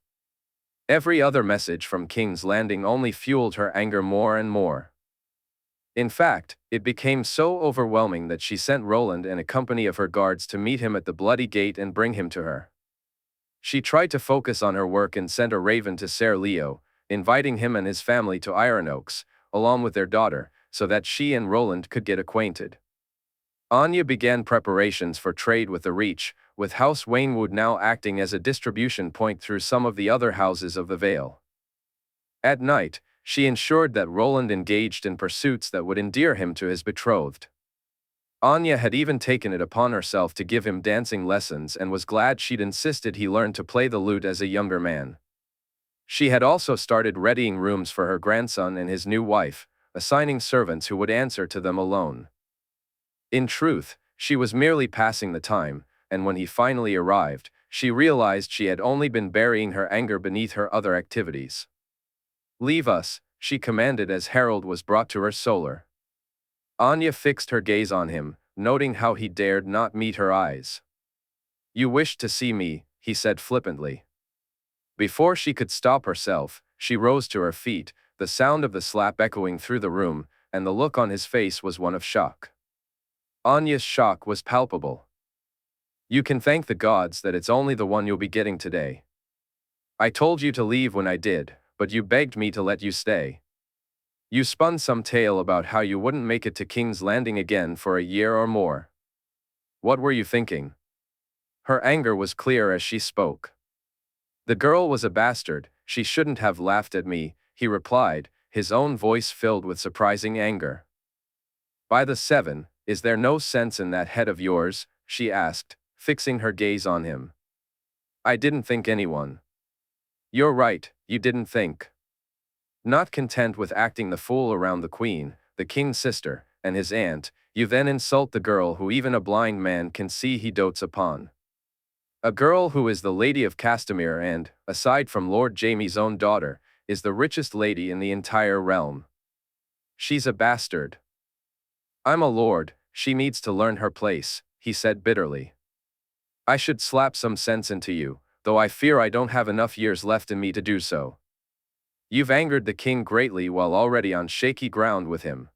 Every other message from King's Landing only fueled her anger more and more. In fact, it became so overwhelming that she sent Roland and a company of her guards to meet him at the Bloody Gate and bring him to her. She tried to focus on her work and sent a raven to Ser Leo, inviting him and his family to Iron Oaks, along with their daughter, so that she and Roland could get acquainted. Anya began preparations for trade with the Reach, with House Waynwood now acting as a distribution point through some of the other houses of the Vale. At night, she ensured that Roland engaged in pursuits that would endear him to his betrothed. Anya had even taken it upon herself to give him dancing lessons and was glad she'd insisted he learn to play the lute as a younger man. She had also started readying rooms for her grandson and his new wife, assigning servants who would answer to them alone. In truth, she was merely passing the time, and when he finally arrived, she realized she had only been burying her anger beneath her other activities. "Leave us," she commanded as Harold was brought to her solar. Anya fixed her gaze on him, noting how he dared not meet her eyes. "You wished to see me," he said flippantly. Before she could stop herself, she rose to her feet, the sound of the slap echoing through the room, and the look on his face was one of shock. Anya's shock was palpable. "You can thank the gods that it's only the one you'll be getting today. I told you to leave when I did, but you begged me to let you stay. You spun some tale about how you wouldn't make it to King's Landing again for a year or more. What were you thinking?" Her anger was clear as she spoke. "The girl was a bastard, she shouldn't have laughed at me," he replied, his own voice filled with surprising anger. "By the seven, is there no sense in that head of yours?" she asked, fixing her gaze on him. "I didn't think anyone." "You're right, you didn't think." Not content with acting the fool around the queen, the king's sister, and his aunt, you then insult the girl who even a blind man can see he dotes upon. A girl who is the Lady of Castamere and, aside from Lord Jaime's own daughter, is the richest lady in the entire realm. She's a bastard. "I'm a lord, she needs to learn her place," he said bitterly. "I should slap some sense into you, though I fear I don't have enough years left in me to do so. You've angered the king greatly while already on shaky ground with him.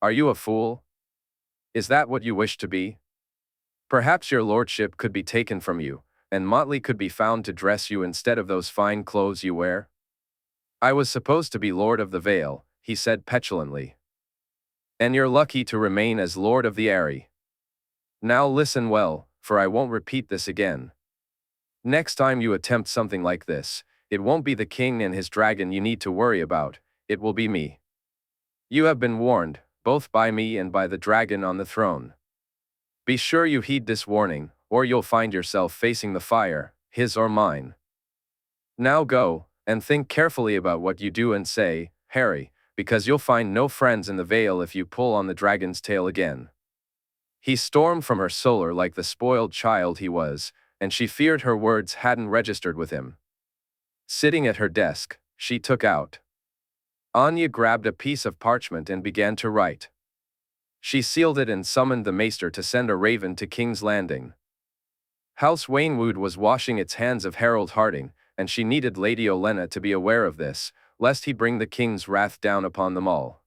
Are you a fool? Is that what you wish to be? Perhaps your lordship could be taken from you, and motley could be found to dress you instead of those fine clothes you wear? I was supposed to be Lord of the Vale, he said petulantly. And you're lucky to remain as Lord of the Eyrie. Now listen well, for I won't repeat this again. Next time you attempt something like this, it won't be the king and his dragon you need to worry about, it will be me. You have been warned, both by me and by the dragon on the throne. Be sure you heed this warning, or you'll find yourself facing the fire, his or mine. Now go, and think carefully about what you do and say, Harry, because you'll find no friends in the Vale if you pull on the dragon's tail again. He stormed from her solar like the spoiled child he was, and she feared her words hadn't registered with him. Sitting at her desk, she took out. Anya grabbed a piece of parchment and began to write. She sealed it and summoned the maester to send a raven to King's Landing. House Waynwood was washing its hands of Harold Harding, and she needed Lady Olenna to be aware of this, lest he bring the king's wrath down upon them all.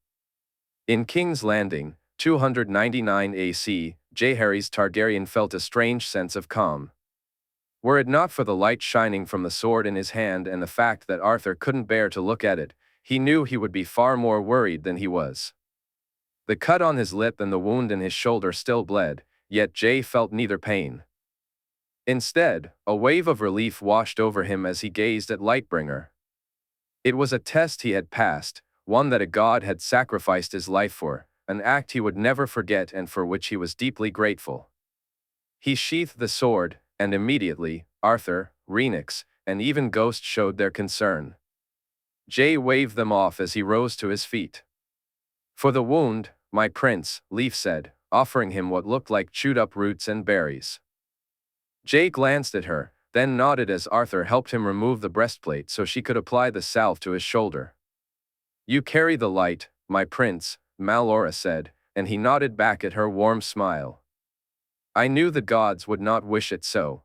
In King's Landing, 299 AC, Jaehaerys Targaryen felt a strange sense of calm. Were it not for the light shining from the sword in his hand and the fact that Arthur couldn't bear to look at it, he knew he would be far more worried than he was. The cut on his lip and the wound in his shoulder still bled, yet Jay felt neither pain. Instead, a wave of relief washed over him as he gazed at Lightbringer. It was a test he had passed, one that a god had sacrificed his life for, an act he would never forget and for which he was deeply grateful. He sheathed the sword, and immediately, Arthur, Rhaenys, and even Ghost showed their concern. Jay waved them off as he rose to his feet. For the wound, my prince, Leaf said, offering him what looked like chewed-up roots and berries. Jay glanced at her, then nodded as Arthur helped him remove the breastplate so she could apply the salve to his shoulder. You carry the light, my prince, Malora said, and he nodded back at her warm smile. I knew the gods would not wish it so.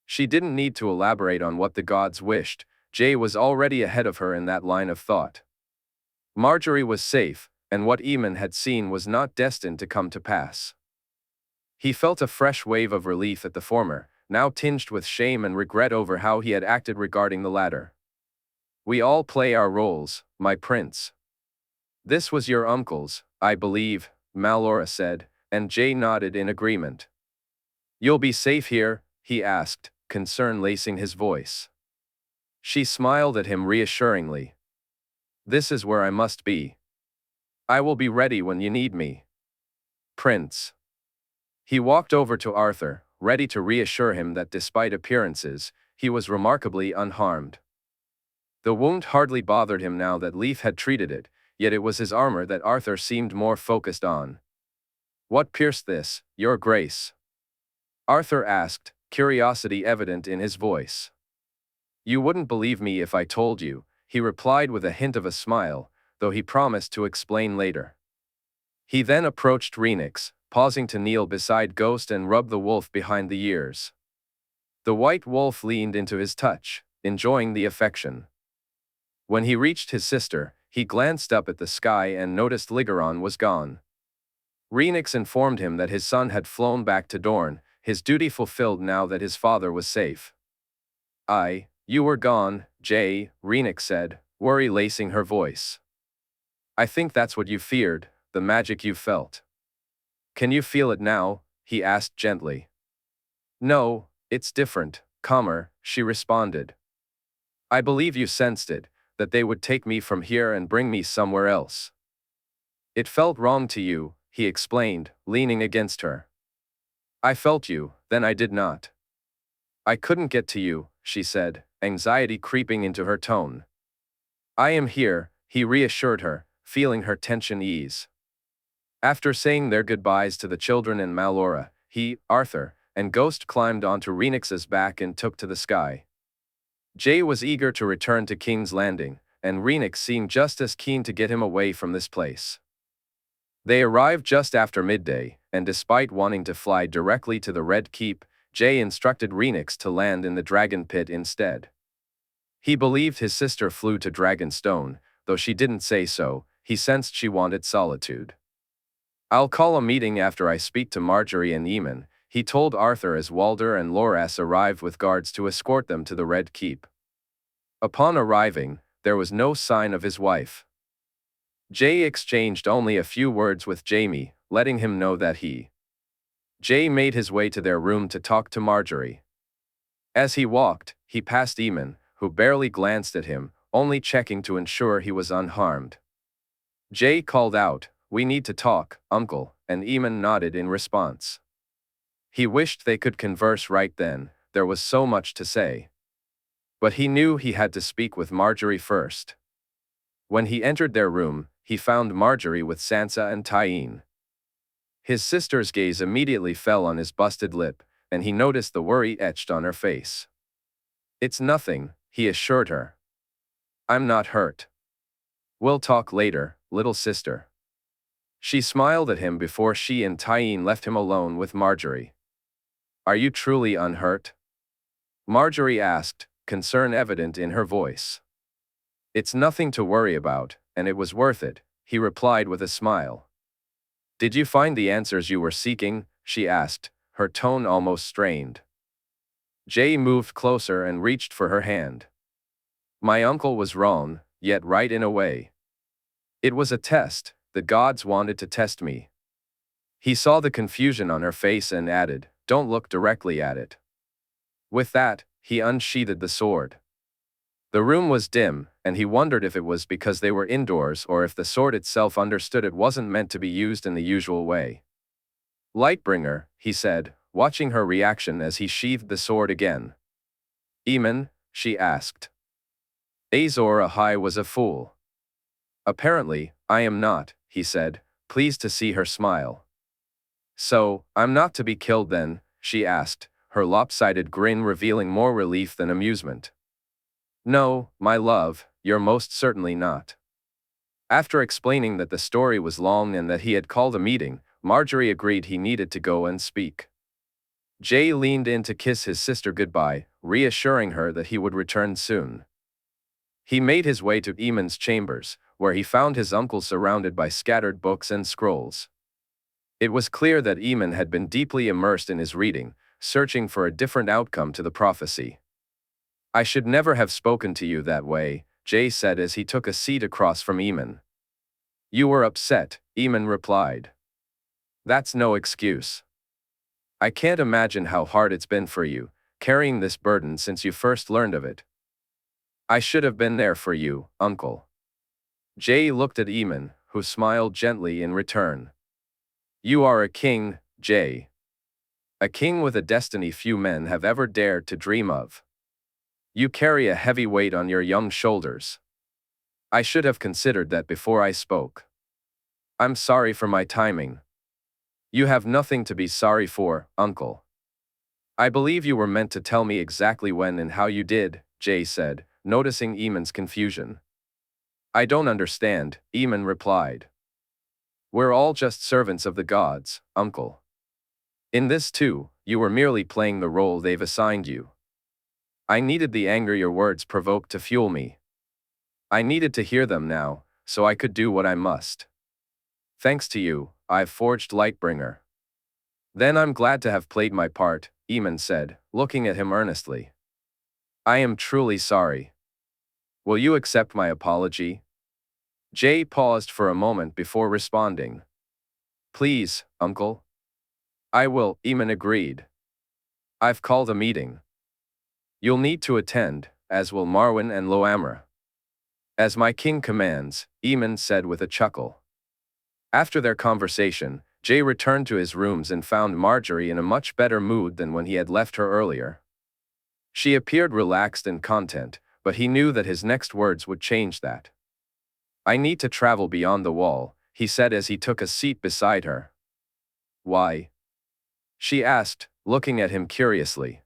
She didn't need to elaborate on what the gods wished, Jay was already ahead of her in that line of thought. Marjorie was safe, and what Eamon had seen was not destined to come to pass. He felt a fresh wave of relief at the former, now tinged with shame and regret over how he had acted regarding the latter. We all play our roles, my prince. This was your uncle's, I believe, Malora said, and Jay nodded in agreement. You'll be safe here? He asked, concern lacing his voice. She smiled at him reassuringly. This is where I must be. I will be ready when you need me. Prince. He walked over to Arthur, ready to reassure him that despite appearances, he was remarkably unharmed. The wound hardly bothered him now that Leaf had treated it, yet it was his armor that Arthur seemed more focused on. What pierced this, your grace? Arthur asked, curiosity evident in his voice. You wouldn't believe me if I told you, he replied with a hint of a smile, though he promised to explain later. He then approached Rhaenys, pausing to kneel beside Ghost and rub the wolf behind the ears. The white wolf leaned into his touch, enjoying the affection. When he reached his sister, he glanced up at the sky and noticed Ligeron was gone. Rhaenys informed him that his son had flown back to Dorne, his duty fulfilled now that his father was safe. You were gone, Jay, Rhaenys said, worry lacing her voice. I think that's what you feared, the magic you felt. Can you feel it now? He asked gently. No, it's different, calmer, she responded. I believe you sensed it, that they would take me from here and bring me somewhere else. It felt wrong to you, he explained, leaning against her. I felt you, then I did not. I couldn't get to you, she said, anxiety creeping into her tone. I am here, he reassured her, feeling her tension ease. After saying their goodbyes to the children and Malora, he, Arthur, and Ghost climbed onto Rhaenys's back and took to the sky. Jay was eager to return to King's Landing, and Rhaenys seemed just as keen to get him away from this place. They arrived just after midday, and despite wanting to fly directly to the Red Keep, Jay instructed Rhaenys to land in the Dragon Pit instead. He believed his sister flew to Dragonstone, though she didn't say so, he sensed she wanted solitude. I'll call a meeting after I speak to Marjorie and Eamon, he told Arthur as Walder and Loras arrived with guards to escort them to the Red Keep. Upon arriving, there was no sign of his wife. Jay exchanged only a few words with Jaime, letting him know that Jay made his way to their room to talk to Marjorie. As he walked, he passed Eamon, who barely glanced at him, only checking to ensure he was unharmed. Jay called out, "We need to talk, uncle," and Eamon nodded in response. He wished they could converse right then, there was so much to say. But he knew he had to speak with Marjorie first. When he entered their room, he found Marjorie with Sansa and Tyene. His sister's gaze immediately fell on his busted lip, and he noticed the worry etched on her face. "It's nothing," he assured her. "I'm not hurt. We'll talk later, little sister." She smiled at him before she and Tyene left him alone with Marjorie. "Are you truly unhurt?" Marjorie asked, concern evident in her voice. "It's nothing to worry about, and it was worth it," he replied with a smile. "Did you find the answers you were seeking?" she asked, her tone almost strained. Jay moved closer and reached for her hand. "My uncle was wrong, yet right in a way. It was a test, the gods wanted to test me." He saw the confusion on her face and added, "Don't look directly at it." With that, he unsheathed the sword. The room was dim, and he wondered if it was because they were indoors or if the sword itself understood it wasn't meant to be used in the usual way. "Lightbringer," he said, watching her reaction as he sheathed the sword again. "Eamon?" she asked. "Azor Ahai was a fool." "Apparently, I am not," he said, pleased to see her smile. "So, I'm not to be killed then?" she asked, her lopsided grin revealing more relief than amusement. "No, my love, you're most certainly not." After explaining that the story was long and that he had called a meeting, Marjorie agreed he needed to go and speak. Jay leaned in to kiss his sister goodbye, reassuring her that he would return soon. He made his way to Eamon's chambers, where he found his uncle surrounded by scattered books and scrolls. It was clear that Eamon had been deeply immersed in his reading, searching for a different outcome to the prophecy. "I should never have spoken to you that way," Jay said as he took a seat across from Eamon. "You were upset," Eamon replied. "That's no excuse. I can't imagine how hard it's been for you, carrying this burden since you first learned of it." "I should have been there for you, uncle." Jay looked at Eamon, who smiled gently in return. "You are a king, Jay. A king with a destiny few men have ever dared to dream of. You carry a heavy weight on your young shoulders. I should have considered that before I spoke. I'm sorry for my timing." "You have nothing to be sorry for, uncle. I believe you were meant to tell me exactly when and how you did," Jay said, noticing Eamon's confusion. "I don't understand," Eamon replied. "We're all just servants of the gods, uncle. In this too, you were merely playing the role they've assigned you. I needed the anger your words provoked to fuel me. I needed to hear them now, so I could do what I must. Thanks to you, I've forged Lightbringer." "Then I'm glad to have played my part," Eamon said, looking at him earnestly. "I am truly sorry. Will you accept my apology?" Jay paused for a moment before responding. "Please, uncle." "I will," Eamon agreed. "I've called a meeting. You'll need to attend, as will Marwyn and Loamra." "As my king commands," Eamon said with a chuckle. After their conversation, Jay returned to his rooms and found Marjorie in a much better mood than when he had left her earlier. She appeared relaxed and content, but he knew that his next words would change that. "I need to travel beyond the wall," he said as he took a seat beside her. "Why?" she asked, looking at him curiously.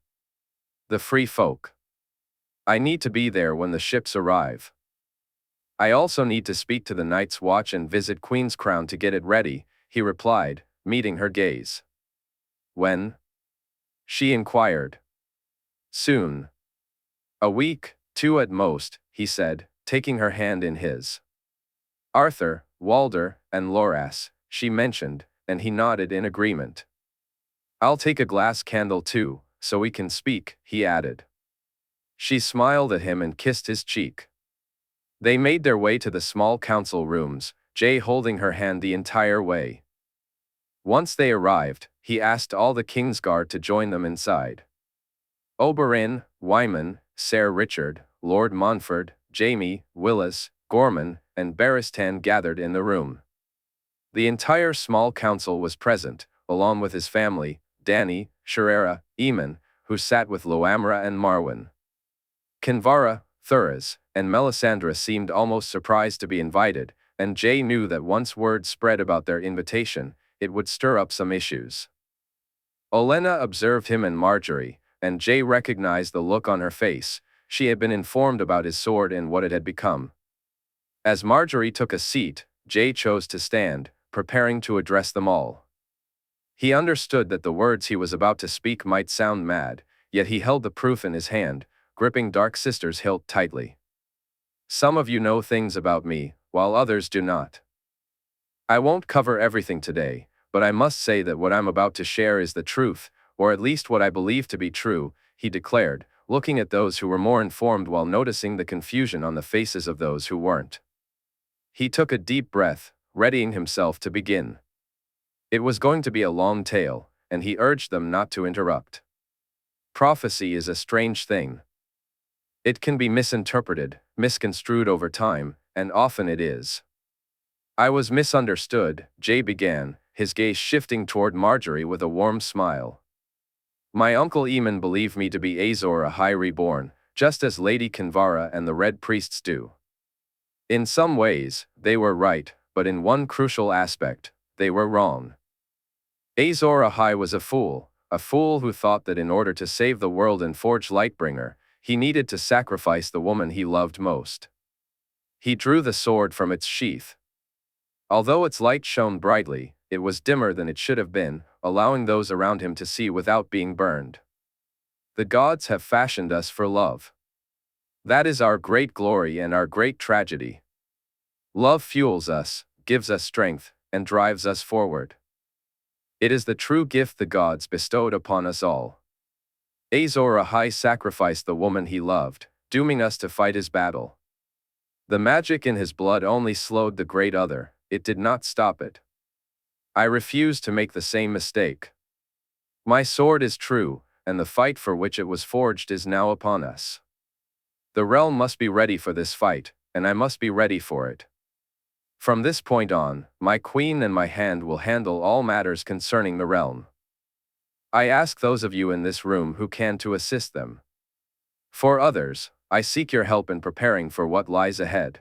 "The free folk. I need to be there when the ships arrive. I also need to speak to the Night's Watch and visit Queen's Crown to get it ready," he replied, meeting her gaze. "When?" she inquired. "Soon. A week, 2 at most," he said, taking her hand in his. "Arthur, Walder, and Loras," she mentioned, and he nodded in agreement. "I'll take a glass candle too, so we can speak," he added. She smiled at him and kissed his cheek. They made their way to the small council rooms, Jay holding her hand the entire way. Once they arrived, he asked all the Kingsguard to join them inside. Oberyn, Wyman, Ser Richard, Lord Montfort, Jaime, Willis, Gorman, and Barristan gathered in the room. The entire small council was present, along with his family, Dany, Sherera, Eamon, who sat with Loamra and Marwyn. Kinvara, Thuras, and Melisandre seemed almost surprised to be invited, and Jay knew that once word spread about their invitation, it would stir up some issues. Olenna observed him and Marjorie, and Jay recognized the look on her face. She had been informed about his sword and what it had become. As Marjorie took a seat, Jay chose to stand, preparing to address them all. He understood that the words he was about to speak might sound mad, yet he held the proof in his hand, gripping Dark Sister's hilt tightly. Some of you know things about me, while others do not. I won't cover everything today, but I must say that what I'm about to share is the truth, or at least what I believe to be true, he declared, looking at those who were more informed while noticing the confusion on the faces of those who weren't. He took a deep breath, readying himself to begin. It was going to be a long tale, and he urged them not to interrupt. Prophecy is a strange thing. It can be misinterpreted, misconstrued over time, and often it is. I was misunderstood, Jay began, his gaze shifting toward Marjorie with a warm smile. My uncle Eamon believed me to be Azor Ahai reborn, just as Lady Kinvara and the Red Priests do. In some ways, they were right, but in one crucial aspect, they were wrong. Azor Ahai was a fool who thought that in order to save the world and forge Lightbringer, he needed to sacrifice the woman he loved most. He drew the sword from its sheath. Although its light shone brightly, it was dimmer than it should have been, allowing those around him to see without being burned. The gods have fashioned us for love. That is our great glory and our great tragedy. Love fuels us, gives us strength, and drives us forward. It is the true gift the gods bestowed upon us all. Azor Ahai sacrificed the woman he loved, dooming us to fight his battle. The magic in his blood only slowed the great other, it did not stop it. I refuse to make the same mistake. My sword is true, and the fight for which it was forged is now upon us. The realm must be ready for this fight, and I must be ready for it. From this point on, my queen and my hand will handle all matters concerning the realm. I ask those of you in this room who can to assist them. For others, I seek your help in preparing for what lies ahead.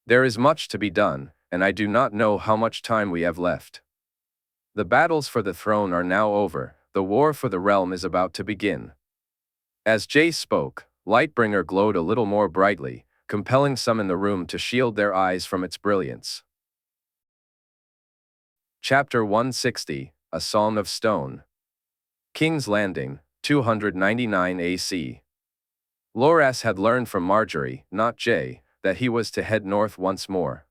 There is much to be done, and I do not know how much time we have left. The battles for the throne are now over, the war for the realm is about to begin. As Jay spoke, Lightbringer glowed a little more brightly, compelling some in the room to shield their eyes from its brilliance. Chapter 160, A Song of Stone. King's Landing, 299 AC. Loras had learned from Marjorie, not Jay, that he was to head north once more.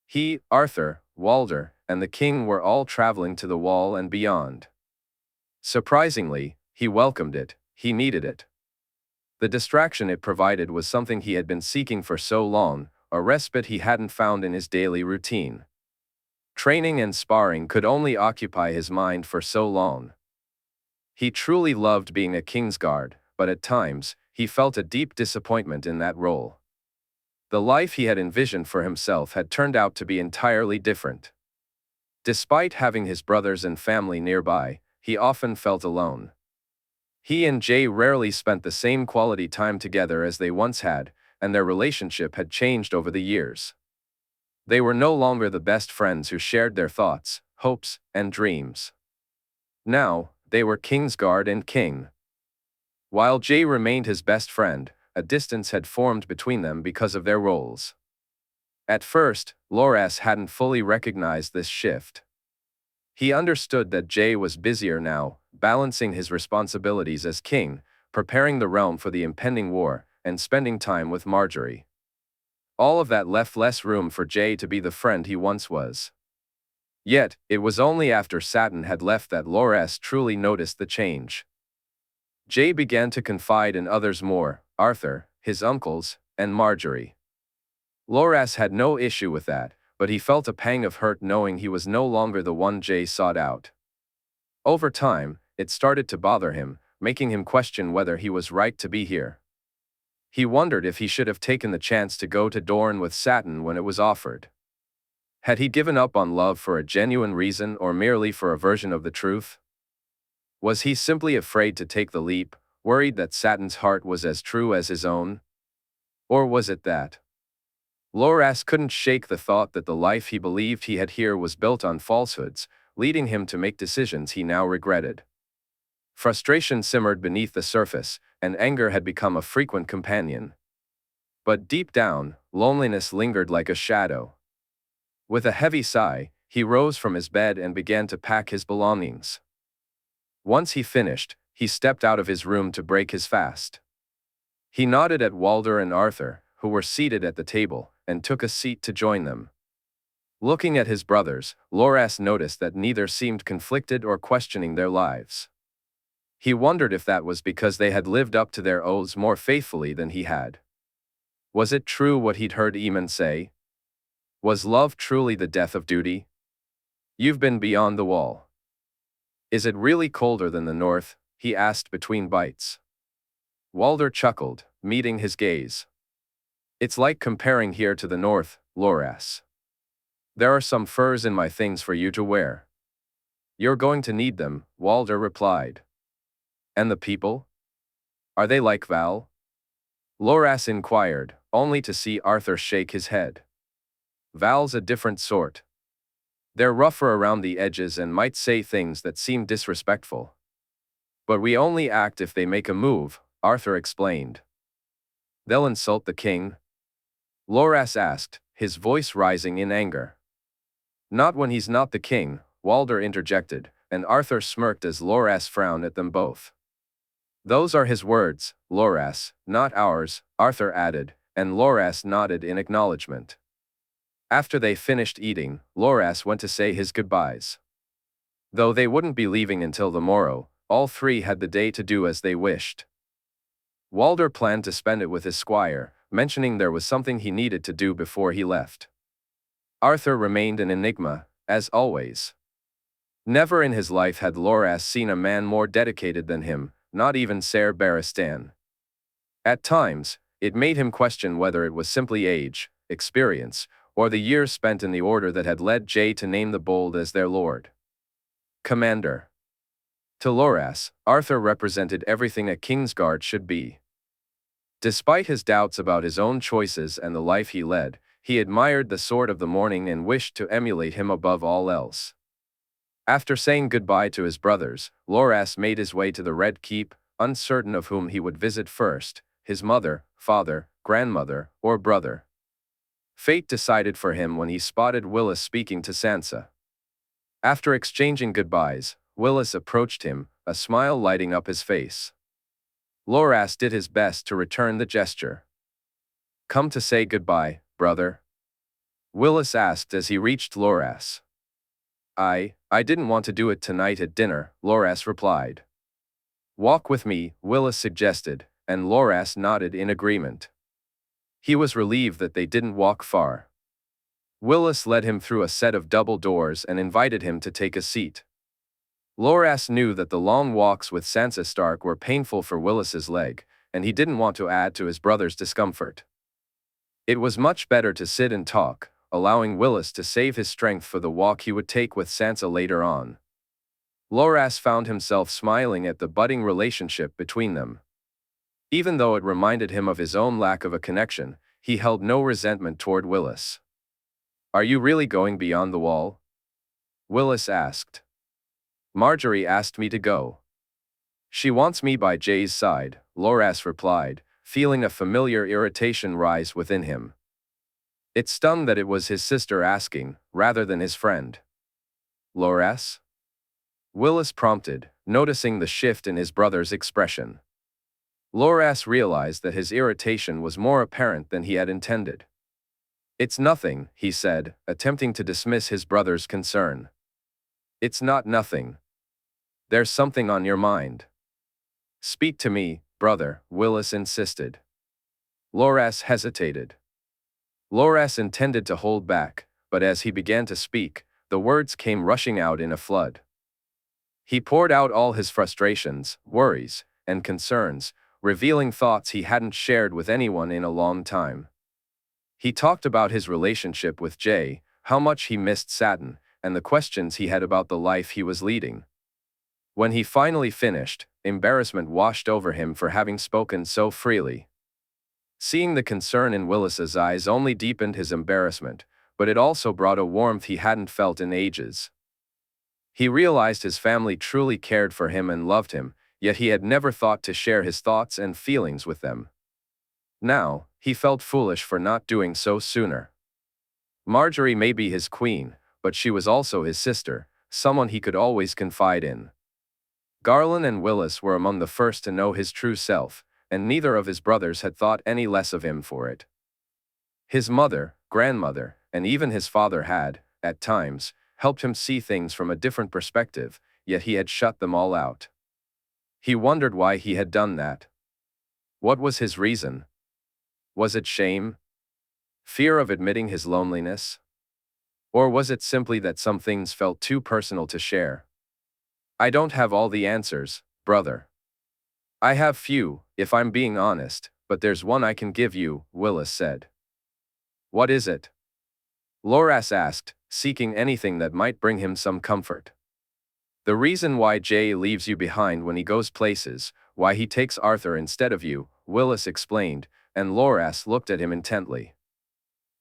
He, Arthur, Walder, and the king were all traveling to the Wall and beyond. Surprisingly, he welcomed it, he needed it. The distraction it provided was something he had been seeking for so long, a respite he hadn't found in his daily routine. Training and sparring could only occupy his mind for so long. He truly loved being a Kingsguard, but at times, he felt a deep disappointment in that role. The life he had envisioned for himself had turned out to be entirely different. Despite having his brothers and family nearby, he often felt alone. He and Jay rarely spent the same quality time together as they once had, and their relationship had changed over the years. They were no longer the best friends who shared their thoughts, hopes, and dreams. Now, they were Kingsguard and king. While Jay remained his best friend, a distance had formed between them because of their roles. At first, Loras hadn't fully recognized this shift. He understood that Jay was busier now, balancing his responsibilities as king, preparing the realm for the impending war, and spending time with Marjorie. All of that left less room for Jay to be the friend he once was. Yet, it was only after Satin had left that Loras truly noticed the change. Jay began to confide in others more, Arthur, his uncles, and Marjorie. Loras had no issue with that, but he felt a pang of hurt knowing he was no longer the one Jay sought out. Over time, it started to bother him, making him question whether he was right to be here. He wondered if he should have taken the chance to go to Dorne with Satin when it was offered. Had he given up on love for a genuine reason or merely for a version of the truth? Was he simply afraid to take the leap, worried that Satin's heart was as true as his own? Or was it that? Loras couldn't shake the thought that the life he believed he had here was built on falsehoods, leading him to make decisions he now regretted. Frustration simmered beneath the surface, and anger had become a frequent companion. But deep down, loneliness lingered like a shadow. With a heavy sigh, he rose from his bed and began to pack his belongings. Once he finished, he stepped out of his room to break his fast. He nodded at Walder and Arthur, who were seated at the table, and took a seat to join them. Looking at his brothers, Loras noticed that neither seemed conflicted or questioning their lives. He wondered if that was because they had lived up to their oaths more faithfully than he had. Was it true what he'd heard Eamon say? Was love truly the death of duty? You've been beyond the wall. Is it really colder than the north? He asked between bites. Walder chuckled, meeting his gaze. It's like comparing here to the north, Loras. There are some furs in my things for you to wear. You're going to need them, Walder replied. And the people? Are they like Val? Loras inquired, only to see Arthur shake his head. Val's a different sort. They're rougher around the edges and might say things that seem disrespectful. But we only act if they make a move, Arthur explained. They'll insult the king? Loras asked, his voice rising in anger. Not when he's not the king, Walder interjected, and Arthur smirked as Loras frowned at them both. Those are his words, Loras, not ours, Arthur added, and Loras nodded in acknowledgement. After they finished eating, Loras went to say his goodbyes. Though they wouldn't be leaving until the morrow, all three had the day to do as they wished. Walder planned to spend it with his squire, mentioning there was something he needed to do before he left. Arthur remained an enigma, as always. Never in his life had Loras seen a man more dedicated than him, not even Ser Barristan. At times, it made him question whether it was simply age, experience, or the years spent in the order that had led Jay to name the Bold as their lord. Commander. To Loras, Arthur represented everything a Kingsguard should be. Despite his doubts about his own choices and the life he led, he admired the Sword of the Morning and wished to emulate him above all else. After saying goodbye to his brothers, Loras made his way to the Red Keep, uncertain of whom he would visit first, his mother, father, grandmother, or brother. Fate decided for him when he spotted Willis speaking to Sansa. After exchanging goodbyes, Willis approached him, a smile lighting up his face. Loras did his best to return the gesture. Come to say goodbye, brother? Willis asked as he reached Loras. I didn't want to do it tonight at dinner, Loras replied. Walk with me, Willis suggested, and Loras nodded in agreement. He was relieved that they didn't walk far. Willis led him through a set of double doors and invited him to take a seat. Loras knew that the long walks with Sansa Stark were painful for Willis's leg, and he didn't want to add to his brother's discomfort. It was much better to sit and talk, allowing Willis to save his strength for the walk he would take with Sansa later on. Loras found himself smiling at the budding relationship between them. Even though it reminded him of his own lack of a connection, he held no resentment toward Willis. Are you really going beyond the wall? Willis asked. Marjorie asked me to go. She wants me by Jay's side, Loras replied, feeling a familiar irritation rise within him. It stung that it was his sister asking, rather than his friend. Loras? Willis prompted, noticing the shift in his brother's expression. Loras realized that his irritation was more apparent than he had intended. It's nothing, he said, attempting to dismiss his brother's concern. It's not nothing. There's something on your mind. Speak to me, brother, Willis insisted. Loras hesitated. Loras intended to hold back, but as he began to speak, the words came rushing out in a flood. He poured out all his frustrations, worries, and concerns, revealing thoughts he hadn't shared with anyone in a long time. He talked about his relationship with Jay, how much he missed Satin, and the questions he had about the life he was leading. When he finally finished, embarrassment washed over him for having spoken so freely. Seeing the concern in Willis's eyes only deepened his embarrassment, but it also brought a warmth he hadn't felt in ages. He realized his family truly cared for him and loved him, yet he had never thought to share his thoughts and feelings with them. Now, he felt foolish for not doing so sooner. Marjorie may be his queen, but she was also his sister, someone he could always confide in. Garland and Willis were among the first to know his true self, and neither of his brothers had thought any less of him for it. His mother, grandmother, and even his father had, at times, helped him see things from a different perspective, yet he had shut them all out. He wondered why he had done that. What was his reason? Was it shame? Fear of admitting his loneliness? Or was it simply that some things felt too personal to share? I don't have all the answers, brother. I have few, if I'm being honest, but there's one I can give you, Willis said. What is it? Loras asked, seeking anything that might bring him some comfort. The reason why Jay leaves you behind when he goes places, why he takes Arthur instead of you, Willis explained, and Loras looked at him intently.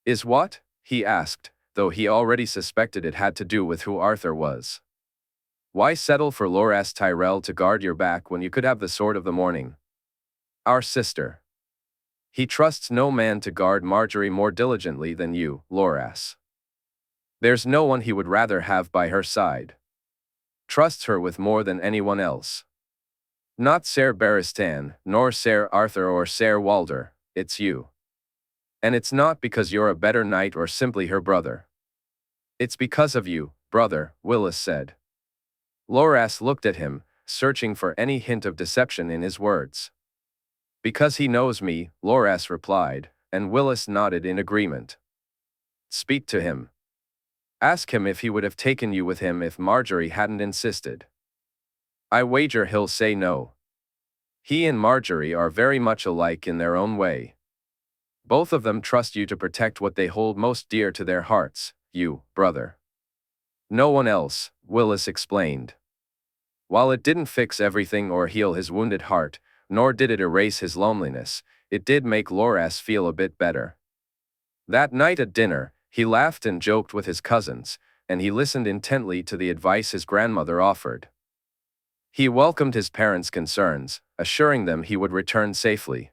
Is what? He asked, though he already suspected it had to do with who Arthur was. Why settle for Loras Tyrell to guard your back when you could have the Sword of the Morning? Our sister. He trusts no man to guard Marjorie more diligently than you, Loras. There's no one he would rather have by her side. Trusts her with more than anyone else. Not Ser Barristan, nor Ser Arthur or Ser Walder, it's you. And it's not because you're a better knight or simply her brother. It's because of you, brother, Willis said. Loras looked at him, searching for any hint of deception in his words. Because he knows me, Loras replied, and Willis nodded in agreement. Speak to him. Ask him if he would have taken you with him if Marjorie hadn't insisted. I wager he'll say no. He and Marjorie are very much alike in their own way. Both of them trust you to protect what they hold most dear to their hearts, you, brother. No one else, Willis explained. While it didn't fix everything or heal his wounded heart, nor did it erase his loneliness, it did make Loras feel a bit better. That night at dinner, he laughed and joked with his cousins, and he listened intently to the advice his grandmother offered. He welcomed his parents' concerns, assuring them he would return safely.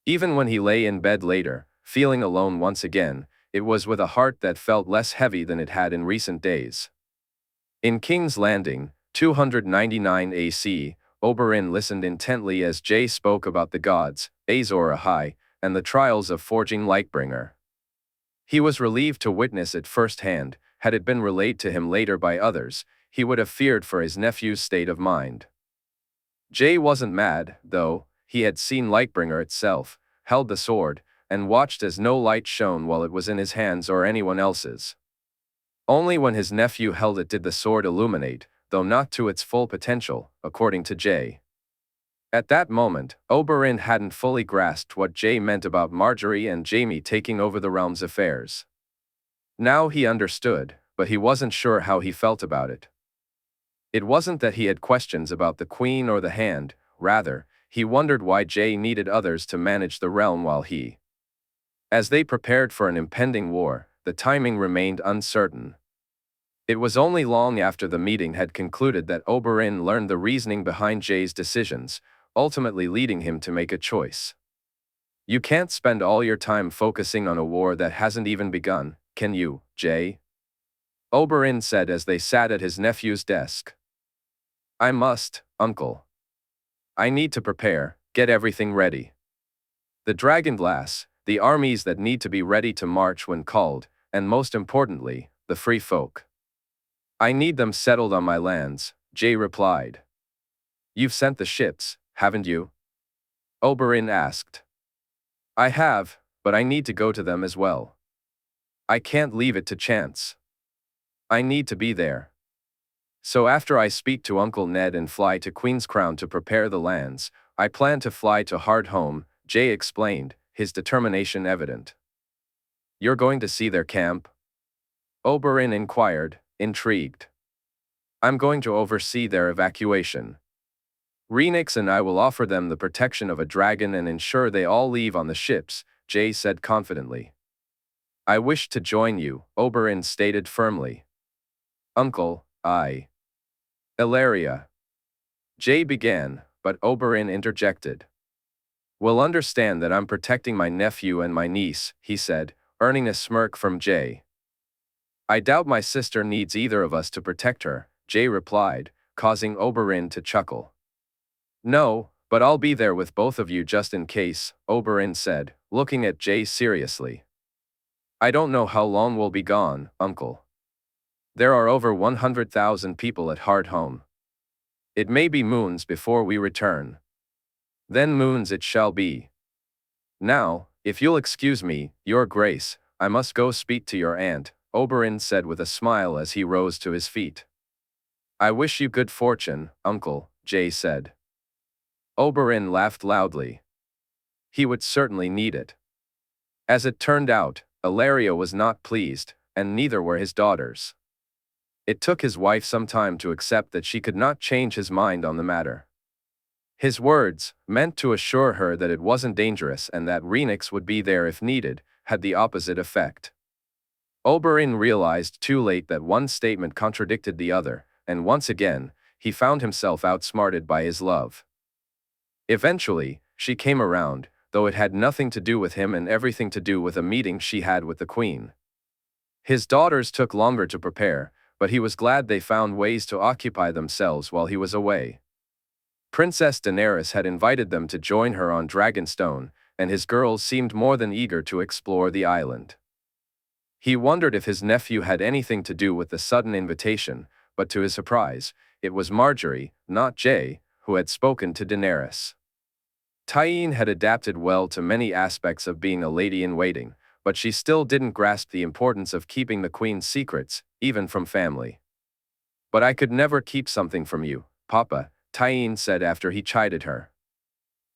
Even when he lay in bed later, feeling alone once again, it was with a heart that felt less heavy than it had in recent days. In King's Landing, 299 AC, Oberyn listened intently as Jay spoke about the gods, Azor Ahai, and the trials of forging Lightbringer. He was relieved to witness it firsthand. Had it been relayed to him later by others, he would have feared for his nephew's state of mind. Jay wasn't mad, though. He had seen Lightbringer itself, held the sword, and watched as no light shone while it was in his hands or anyone else's. Only when his nephew held it did the sword illuminate, though not to its full potential, according to Jay. At that moment, Oberyn hadn't fully grasped what Jay meant about Marjorie and Jaime taking over the realm's affairs. Now he understood, but he wasn't sure how he felt about it. It wasn't that he had questions about the Queen or the Hand, rather, he wondered why Jay needed others to manage the realm while he. As they prepared for an impending war, the timing remained uncertain. It was only long after the meeting had concluded that Oberyn learned the reasoning behind Jay's decisions, ultimately leading him to make a choice. You can't spend all your time focusing on a war that hasn't even begun, can you, Jay? Oberyn said as they sat at his nephew's desk. I must, uncle. I need to prepare, get everything ready. The Dragonglass, the armies that need to be ready to march when called, and most importantly, the free folk. I need them settled on my lands, Jay replied. You've sent the ships, haven't you? Oberyn asked. I have, but I need to go to them as well. I can't leave it to chance. I need to be there. So after I speak to Uncle Ned and fly to Queen's Crown to prepare the lands, I plan to fly to Hardhome, Jay explained, his determination evident. You're going to see their camp? Oberyn inquired, intrigued. I'm going to oversee their evacuation. Rhaenys and I will offer them the protection of a dragon and ensure they all leave on the ships, Jay said confidently. I wish to join you, Oberyn stated firmly. Uncle, Illyria. Jay began, but Oberyn interjected. We'll understand that I'm protecting my nephew and my niece, he said, earning a smirk from Jay. I doubt my sister needs either of us to protect her, Jay replied, causing Oberyn to chuckle. No, but I'll be there with both of you just in case, Oberyn said, looking at Jay seriously. I don't know how long we'll be gone, Uncle. There are over 100,000 people at Hardhome. It may be moons before we return. Then moons it shall be. Now, if you'll excuse me, Your Grace, I must go speak to your aunt, Oberyn said with a smile as he rose to his feet. I wish you good fortune, Uncle, Jay said. Oberyn laughed loudly. He would certainly need it. As it turned out, Illyria was not pleased, and neither were his daughters. It took his wife some time to accept that she could not change his mind on the matter. His words, meant to assure her that it wasn't dangerous and that Rhaenys would be there if needed, had the opposite effect. Oberyn realized too late that one statement contradicted the other, and once again, he found himself outsmarted by his love. Eventually, she came around, though it had nothing to do with him and everything to do with a meeting she had with the Queen. His daughters took longer to prepare, but he was glad they found ways to occupy themselves while he was away. Princess Daenerys had invited them to join her on Dragonstone, and his girls seemed more than eager to explore the island. He wondered if his nephew had anything to do with the sudden invitation, but to his surprise, it was Marjorie, not Jay, who had spoken to Daenerys. Tyene had adapted well to many aspects of being a lady-in-waiting, but she still didn't grasp the importance of keeping the Queen's secrets, even from family. But I could never keep something from you, Papa, Tyene said after he chided her.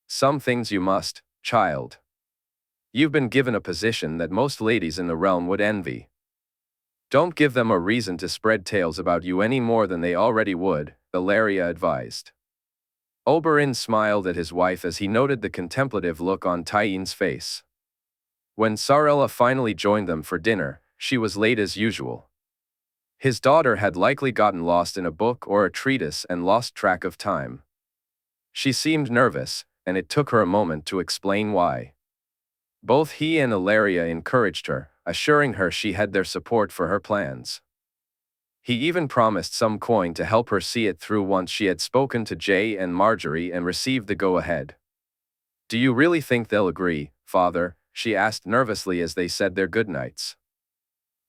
Some things you must, child. You've been given a position that most ladies in the realm would envy. Don't give them a reason to spread tales about you any more than they already would, Illyria advised. Oberyn smiled at his wife as he noted the contemplative look on Tyene's face. When Sarella finally joined them for dinner, she was late as usual. His daughter had likely gotten lost in a book or a treatise and lost track of time. She seemed nervous, and it took her a moment to explain why. Both he and Illyria encouraged her, assuring her she had their support for her plans. He even promised some coin to help her see it through once she had spoken to Jay and Marjorie and received the go-ahead. Do you really think they'll agree, Father? She asked nervously as they said their goodnights.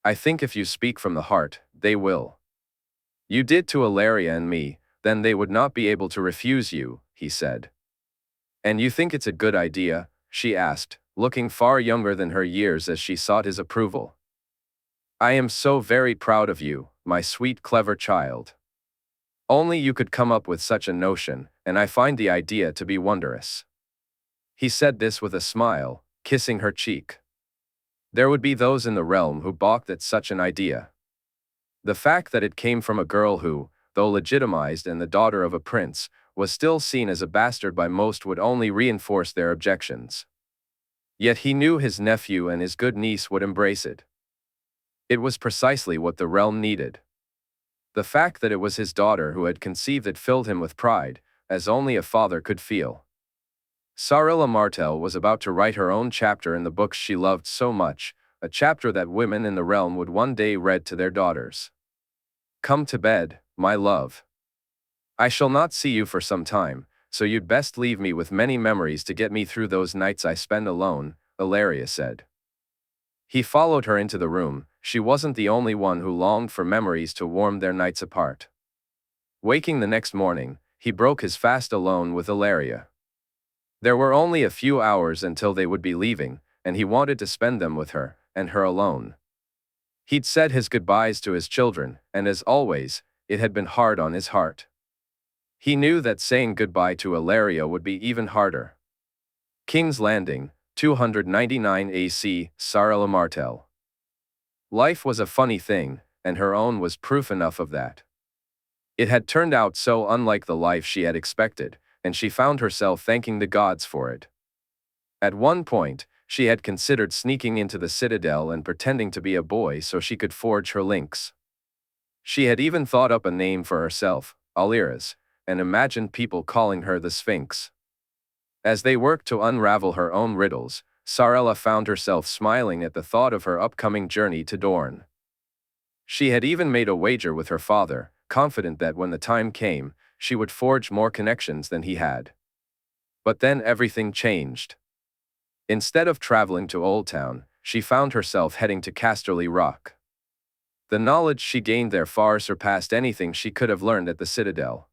I think if you speak from the heart, they will. You did to Illyria and me, then they would not be able to refuse you, he said. And you think it's a good idea? She asked, looking far younger than her years as she sought his approval. I am so very proud of you, my sweet clever child. Only you could come up with such a notion, and I find the idea to be wondrous. He said this with a smile, kissing her cheek. There would be those in the realm who balked at such an idea. The fact that it came from a girl who, though legitimized and the daughter of a prince, was still seen as a bastard by most would only reinforce their objections. Yet he knew his nephew and his good niece would embrace it. It was precisely what the realm needed. The fact that it was his daughter who had conceived it filled him with pride, as only a father could feel. Sarella Martell was about to write her own chapter in the books she loved so much, a chapter that women in the realm would one day read to their daughters. Come to bed, my love. I shall not see you for some time, so you'd best leave me with many memories to get me through those nights I spend alone, Illyria said. He followed her into the room. She wasn't the only one who longed for memories to warm their nights apart. Waking the next morning, he broke his fast alone with Illyria. There were only a few hours until they would be leaving, and he wanted to spend them with her, and her alone. He'd said his goodbyes to his children, and as always, it had been hard on his heart. He knew that saying goodbye to Ilaria would be even harder. King's Landing, 299 AC, Sarella Martell. Life was a funny thing, and her own was proof enough of that. It had turned out so unlike the life she had expected, and she found herself thanking the gods for it. At one point, she had considered sneaking into the citadel and pretending to be a boy so she could forge her links. She had even thought up a name for herself, Aliras, and imagined people calling her the Sphinx. As they worked to unravel her own riddles, Sarella found herself smiling at the thought of her upcoming journey to Dorne. She had even made a wager with her father, confident that when the time came, she would forge more connections than he had. But then everything changed. Instead of traveling to Old Town, she found herself heading to Casterly Rock. The knowledge she gained there far surpassed anything she could have learned at the Citadel.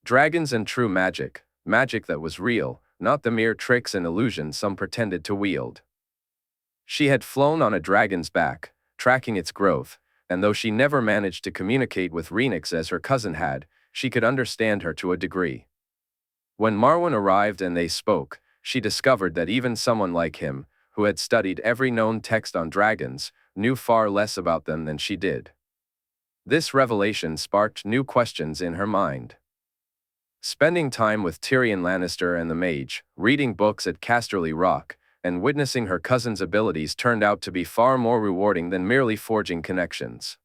Dragons and true magic, magic that was real, not the mere tricks and illusions some pretended to wield. She had flown on a dragon's back, tracking its growth, and though she never managed to communicate with Rhaenys as her cousin had, she could understand her to a degree. When Marwyn arrived and they spoke, she discovered that even someone like him, who had studied every known text on dragons, knew far less about them than she did. This revelation sparked new questions in her mind. Spending time with Tyrion Lannister and the Mage, reading books at Casterly Rock, and witnessing her cousin's abilities turned out to be far more rewarding than merely forging connections.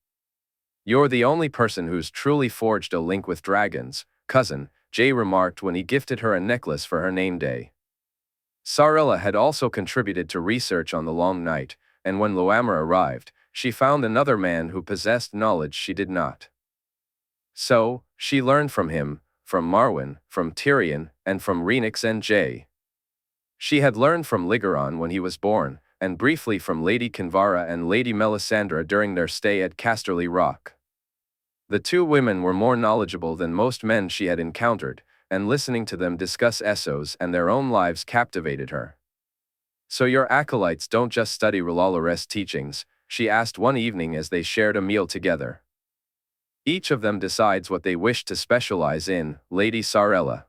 "You're the only person who's truly forged a link with dragons, cousin," Jay remarked when he gifted her a necklace for her name day. Sarella had also contributed to research on the Long Night, and when Loamra arrived, she found another man who possessed knowledge she did not. So, she learned from him, from Marwyn, from Tyrion, and from Rhaenys and Jay. She had learned from Ligeron when he was born, and briefly from Lady Kinvara and Lady Melisandre during their stay at Casterly Rock. The two women were more knowledgeable than most men she had encountered, and listening to them discuss Essos and their own lives captivated her. "So your acolytes don't just study R'hlloreth's teachings?" she asked one evening as they shared a meal together. "Each of them decides what they wish to specialize in, Lady Sarella.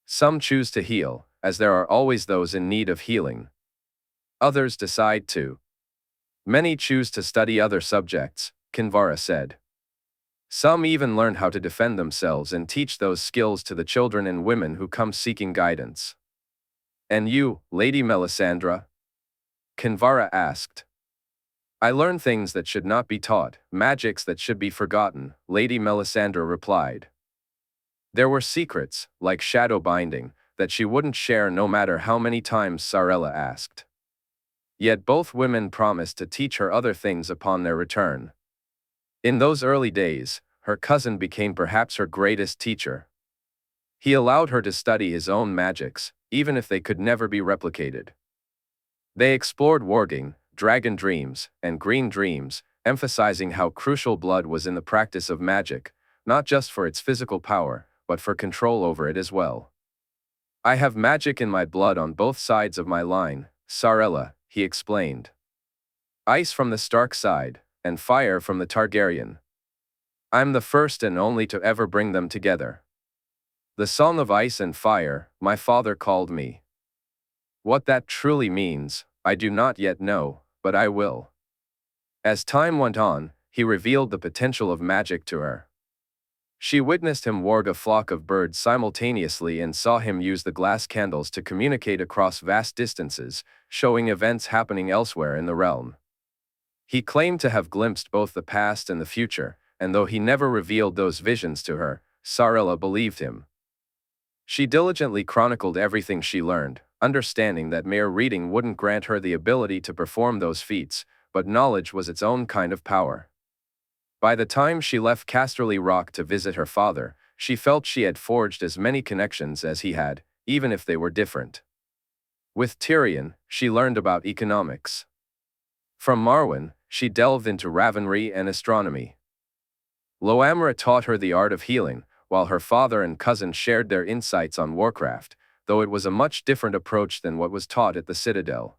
Some choose to heal, as there are always those in need of healing. Others decide to. Many choose to study other subjects," Kinvara said. "Some even learn how to defend themselves and teach those skills to the children and women who come seeking guidance." "And you, Lady Melisandre?" Kinvara asked. "I learn things that should not be taught, magics that should be forgotten," Lady Melisandre replied. There were secrets, like shadow binding, that she wouldn't share no matter how many times Sarella asked. Yet both women promised to teach her other things upon their return. In those early days, her cousin became perhaps her greatest teacher. He allowed her to study his own magics, even if they could never be replicated. They explored warging, dragon dreams, and green dreams, emphasizing how crucial blood was in the practice of magic, not just for its physical power, but for control over it as well. "I have magic in my blood on both sides of my line, Sarella," he explained. "Ice from the Stark side, and fire from the Targaryen. I'm the first and only to ever bring them together. The Song of Ice and Fire, my father called me. What that truly means, I do not yet know, but I will." As time went on, he revealed the potential of magic to her. She witnessed him warg a flock of birds simultaneously and saw him use the glass candles to communicate across vast distances, showing events happening elsewhere in the realm. He claimed to have glimpsed both the past and the future, and though he never revealed those visions to her, Sarella believed him. She diligently chronicled everything she learned, understanding that mere reading wouldn't grant her the ability to perform those feats, but knowledge was its own kind of power. By the time she left Casterly Rock to visit her father, she felt she had forged as many connections as he had, even if they were different. With Tyrion, she learned about economics. From Marwyn, she delved into Ravenry and astronomy. Loamra taught her the art of healing, while her father and cousin shared their insights on warcraft, though it was a much different approach than what was taught at the Citadel.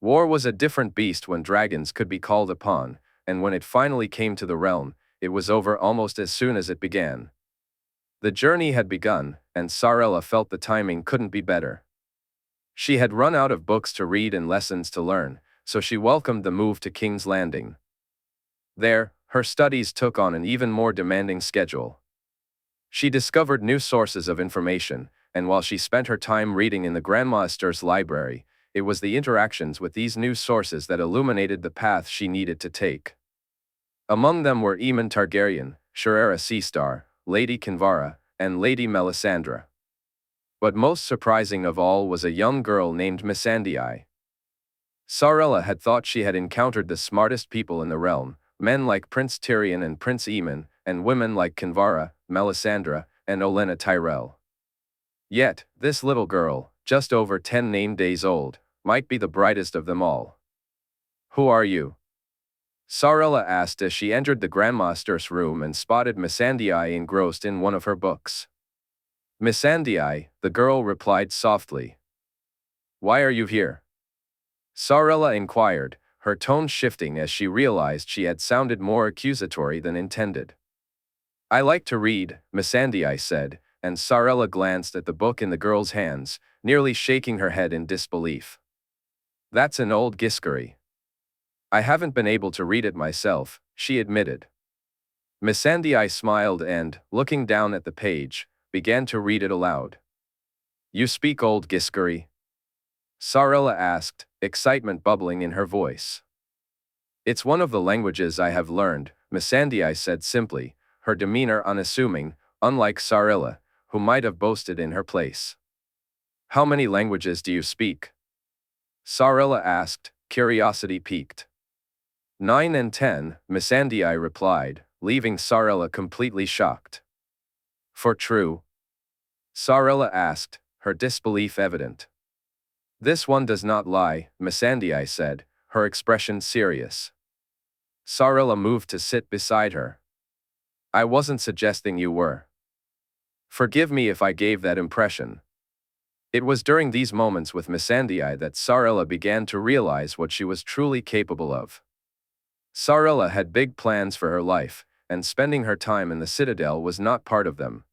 War was a different beast when dragons could be called upon, and when it finally came to the realm, it was over almost as soon as it began. The journey had begun, and Sarella felt the timing couldn't be better. She had run out of books to read and lessons to learn, so she welcomed the move to King's Landing. There, her studies took on an even more demanding schedule. She discovered new sources of information, and while she spent her time reading in the Grandmaster's library, it was the interactions with these new sources that illuminated the path she needed to take. Among them were Aemon Targaryen, Jaehaerys Seastar, Lady Kinvara, and Lady Melisandre. But most surprising of all was a young girl named Missandei. Sarella had thought she had encountered the smartest people in the realm, men like Prince Tyrion and Prince Aemon, and women like Kinvara, Melisandre, and Olenna Tyrell. Yet, this little girl, just over 10 days old, might be the brightest of them all. "Who are you?" Sarella asked as she entered the Grandmaster's room and spotted Missandei engrossed in one of her books. "Missandei," the girl replied softly. "Why are you here?" Sarella inquired, her tone shifting as she realized she had sounded more accusatory than intended. "I like to read," Missandei said, and Sarella glanced at the book in the girl's hands, nearly shaking her head in disbelief. "That's an old Giscari. I haven't been able to read it myself," she admitted. Missandei smiled and, looking down at the page, began to read it aloud. "You speak Old Giscari?" Sarella asked, excitement bubbling in her voice. "It's one of the languages I have learned," Missandei said simply, her demeanor unassuming, unlike Sarella, who might have boasted in her place. "How many languages do you speak?" Sarella asked, curiosity piqued. 9 and 10, Missandei replied, leaving Sarella completely shocked. "For true?" Sarella asked, her disbelief evident. "This one does not lie," Missandei said, her expression serious. Sarella moved to sit beside her. "I wasn't suggesting you were. Forgive me if I gave that impression." It was during these moments with Missandei that Sarella began to realize what she was truly capable of. Sarella had big plans for her life, and spending her time in the Citadel was not part of them.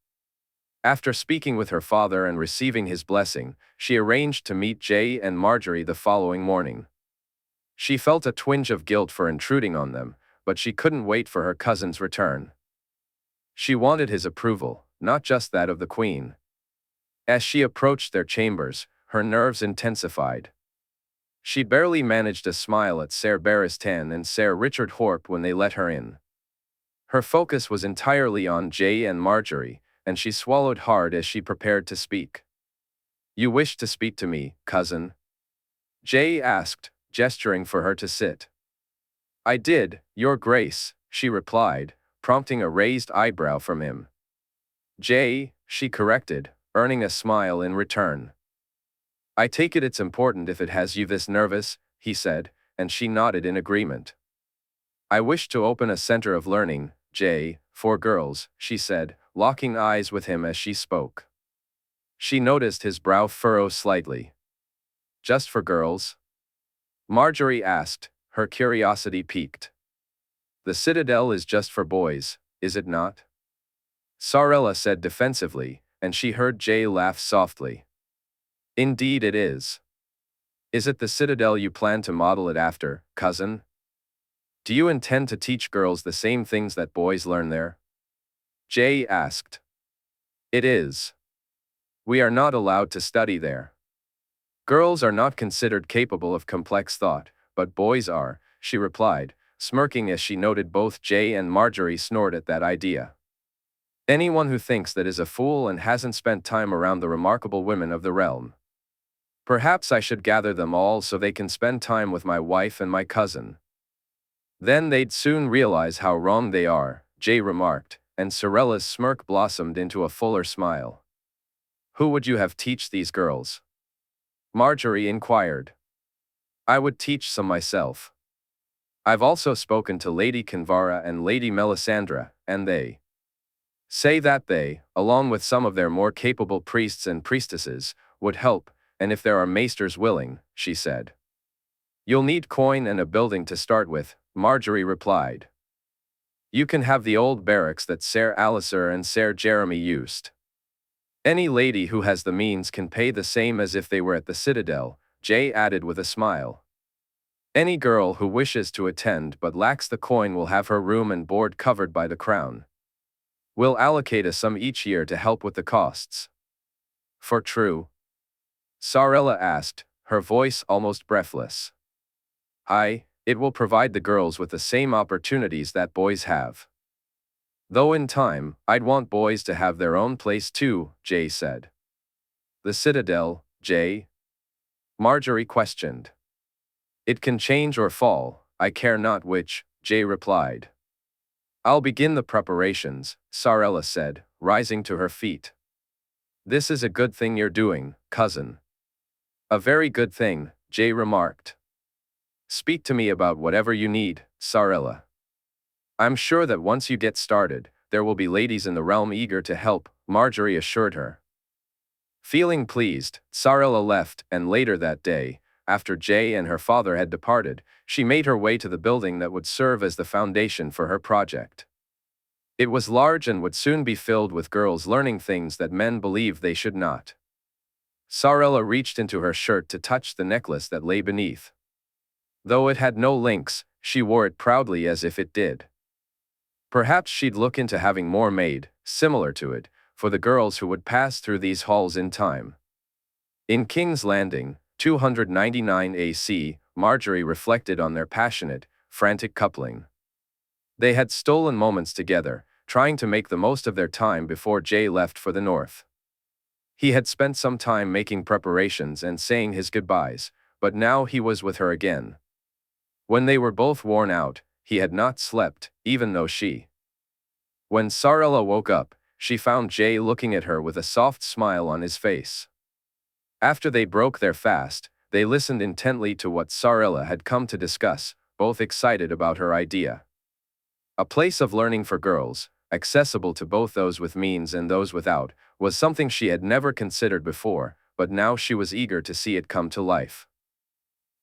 After speaking with her father and receiving his blessing, she arranged to meet Jay and Marjorie the following morning. She felt a twinge of guilt for intruding on them, but she couldn't wait for her cousin's return. She wanted his approval, not just that of the Queen. As she approached their chambers, her nerves intensified. She barely managed a smile at Ser Barristan and Ser Richard Horp when they let her in. Her focus was entirely on Jay and Marjorie, and she swallowed hard as she prepared to speak. "You wish to speak to me, cousin?" Jay asked, gesturing for her to sit. "I did, Your Grace," she replied, prompting a raised eyebrow from him. "Jay," she corrected, earning a smile in return. "I take it it's important if it has you this nervous," he said, and she nodded in agreement. "I wish to open a center of learning, Jay, for girls," she said, locking eyes with him as she spoke. She noticed his brow furrow slightly. "Just for girls?" Marjorie asked, her curiosity piqued. "The Citadel is just for boys, is it not?" Sarella said defensively, and she heard Jay laugh softly. "Indeed it is. Is it the Citadel you plan to model it after, cousin? Do you intend to teach girls the same things that boys learn there?" Jay asked. "It is. We are not allowed to study there. Girls are not considered capable of complex thought, but boys are," she replied, smirking as she noted both Jay and Marjorie snort at that idea. "Anyone who thinks that is a fool and hasn't spent time around the remarkable women of the realm. Perhaps I should gather them all so they can spend time with my wife and my cousin. Then they'd soon realize how wrong they are," Jay remarked, and Sarella's smirk blossomed into a fuller smile. "Who would you have teach these girls?" Marjorie inquired. "I would teach some myself. I've also spoken to Lady Kinvara and Lady Melisandre, and they say that they, along with some of their more capable priests and priestesses, would help, and if there are maesters willing," she said. You'll need coin and a building to start with, Marjorie replied. You can have the old barracks that Ser Alisar and Ser Jeremy used. Any lady who has the means can pay the same as if they were at the Citadel, Jay added with a smile. Any girl who wishes to attend but lacks the coin will have her room and board covered by the crown. We'll allocate a sum each year to help with the costs. For true? Sarella asked, her voice almost breathless. It will provide the girls with the same opportunities that boys have. Though in time, I'd want boys to have their own place too, Jay said. The Citadel, Jay? Marjorie questioned. It can change or fall, I care not which, Jay replied. I'll begin the preparations, Sarella said, rising to her feet. This is a good thing you're doing, cousin. A very good thing, Jay remarked. Speak to me about whatever you need, Sarella. I'm sure that once you get started, there will be ladies in the realm eager to help, Marjorie assured her. Feeling pleased, Sarella left, and later that day, after Jay and her father had departed, she made her way to the building that would serve as the foundation for her project. It was large and would soon be filled with girls learning things that men believed they should not. Sarella reached into her shirt to touch the necklace that lay beneath. Though it had no links, she wore it proudly as if it did. Perhaps she'd look into having more made, similar to it, for the girls who would pass through these halls in time. In King's Landing, 299 AC, Marjorie reflected on their passionate, frantic coupling. They had stolen moments together, trying to make the most of their time before Jay left for the north. He had spent some time making preparations and saying his goodbyes, but now he was with her again. When they were both worn out, he had not slept, even though she. When Sarella woke up, she found Jay looking at her with a soft smile on his face. After they broke their fast, they listened intently to what Sarella had come to discuss, both excited about her idea. A place of learning for girls, accessible to both those with means and those without, was something she had never considered before, but now she was eager to see it come to life.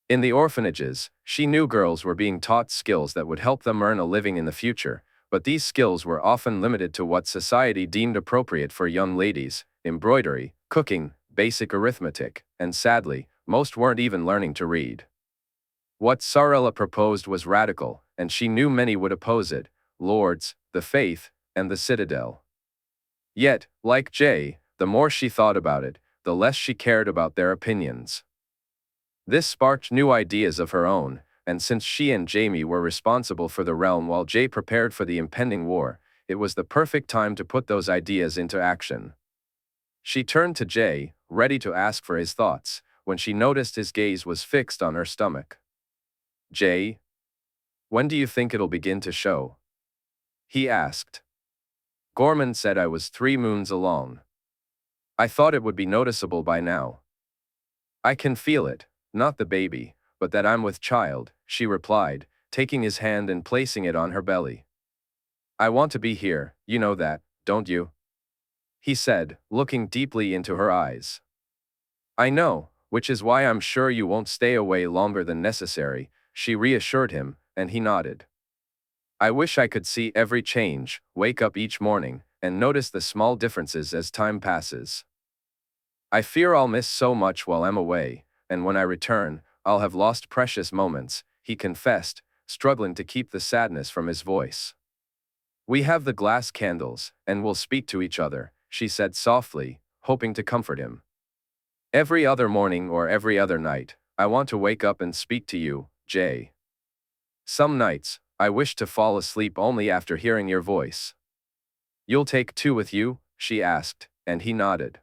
In the orphanages, she knew girls were being taught skills that would help them earn a living in the future, but these skills were often limited to what society deemed appropriate for young ladies: embroidery, cooking, basic arithmetic, and sadly, most weren't even learning to read. What Sarella proposed was radical, and she knew many would oppose it: lords, the faith, and the Citadel. Yet, like Jay, the more she thought about it, the less she cared about their opinions. This sparked new ideas of her own, and since she and Jaime were responsible for the realm while Jay prepared for the impending war, it was the perfect time to put those ideas into action. She turned to Jay, ready to ask for his thoughts, when she noticed his gaze was fixed on her stomach. Jay, when do you think it'll begin to show? He asked. Gorman said I was 3 moons along. I thought it would be noticeable by now. I can feel it, not the baby, but that I'm with child, she replied, taking his hand and placing it on her belly. I want to be here, you know that, don't you? He said, looking deeply into her eyes. I know, which is why I'm sure you won't stay away longer than necessary, she reassured him, and he nodded. I wish I could see every change, wake up each morning, and notice the small differences as time passes. I fear I'll miss so much while I'm away, and when I return, I'll have lost precious moments, he confessed, struggling to keep the sadness from his voice. We have the glass candles, and we'll speak to each other, she said softly, hoping to comfort him. Every other morning or every other night, I want to wake up and speak to you, Jay. Some nights, I wish to fall asleep only after hearing your voice. You'll take 2 with you? She asked, and he nodded.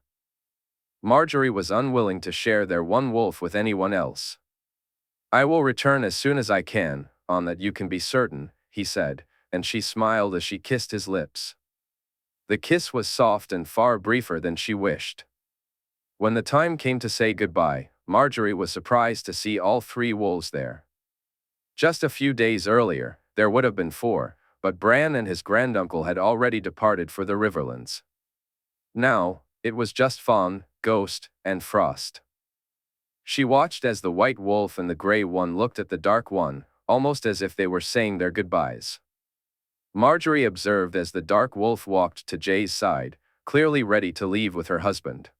Marjorie was unwilling to share their one wolf with anyone else. I will return as soon as I can, on that you can be certain, he said, and she smiled as she kissed his lips. The kiss was soft and far briefer than she wished. When the time came to say goodbye, Marjorie was surprised to see all 3 wolves there. Just a few days earlier, there would have been 4, but Bran and his granduncle had already departed for the Riverlands. Now, it was just Fawn, Ghost, and Frost. She watched as the white wolf and the gray one looked at the dark one, almost as if they were saying their goodbyes. Marjorie observed as the dark wolf walked to Jay's side, clearly ready to leave with her husband.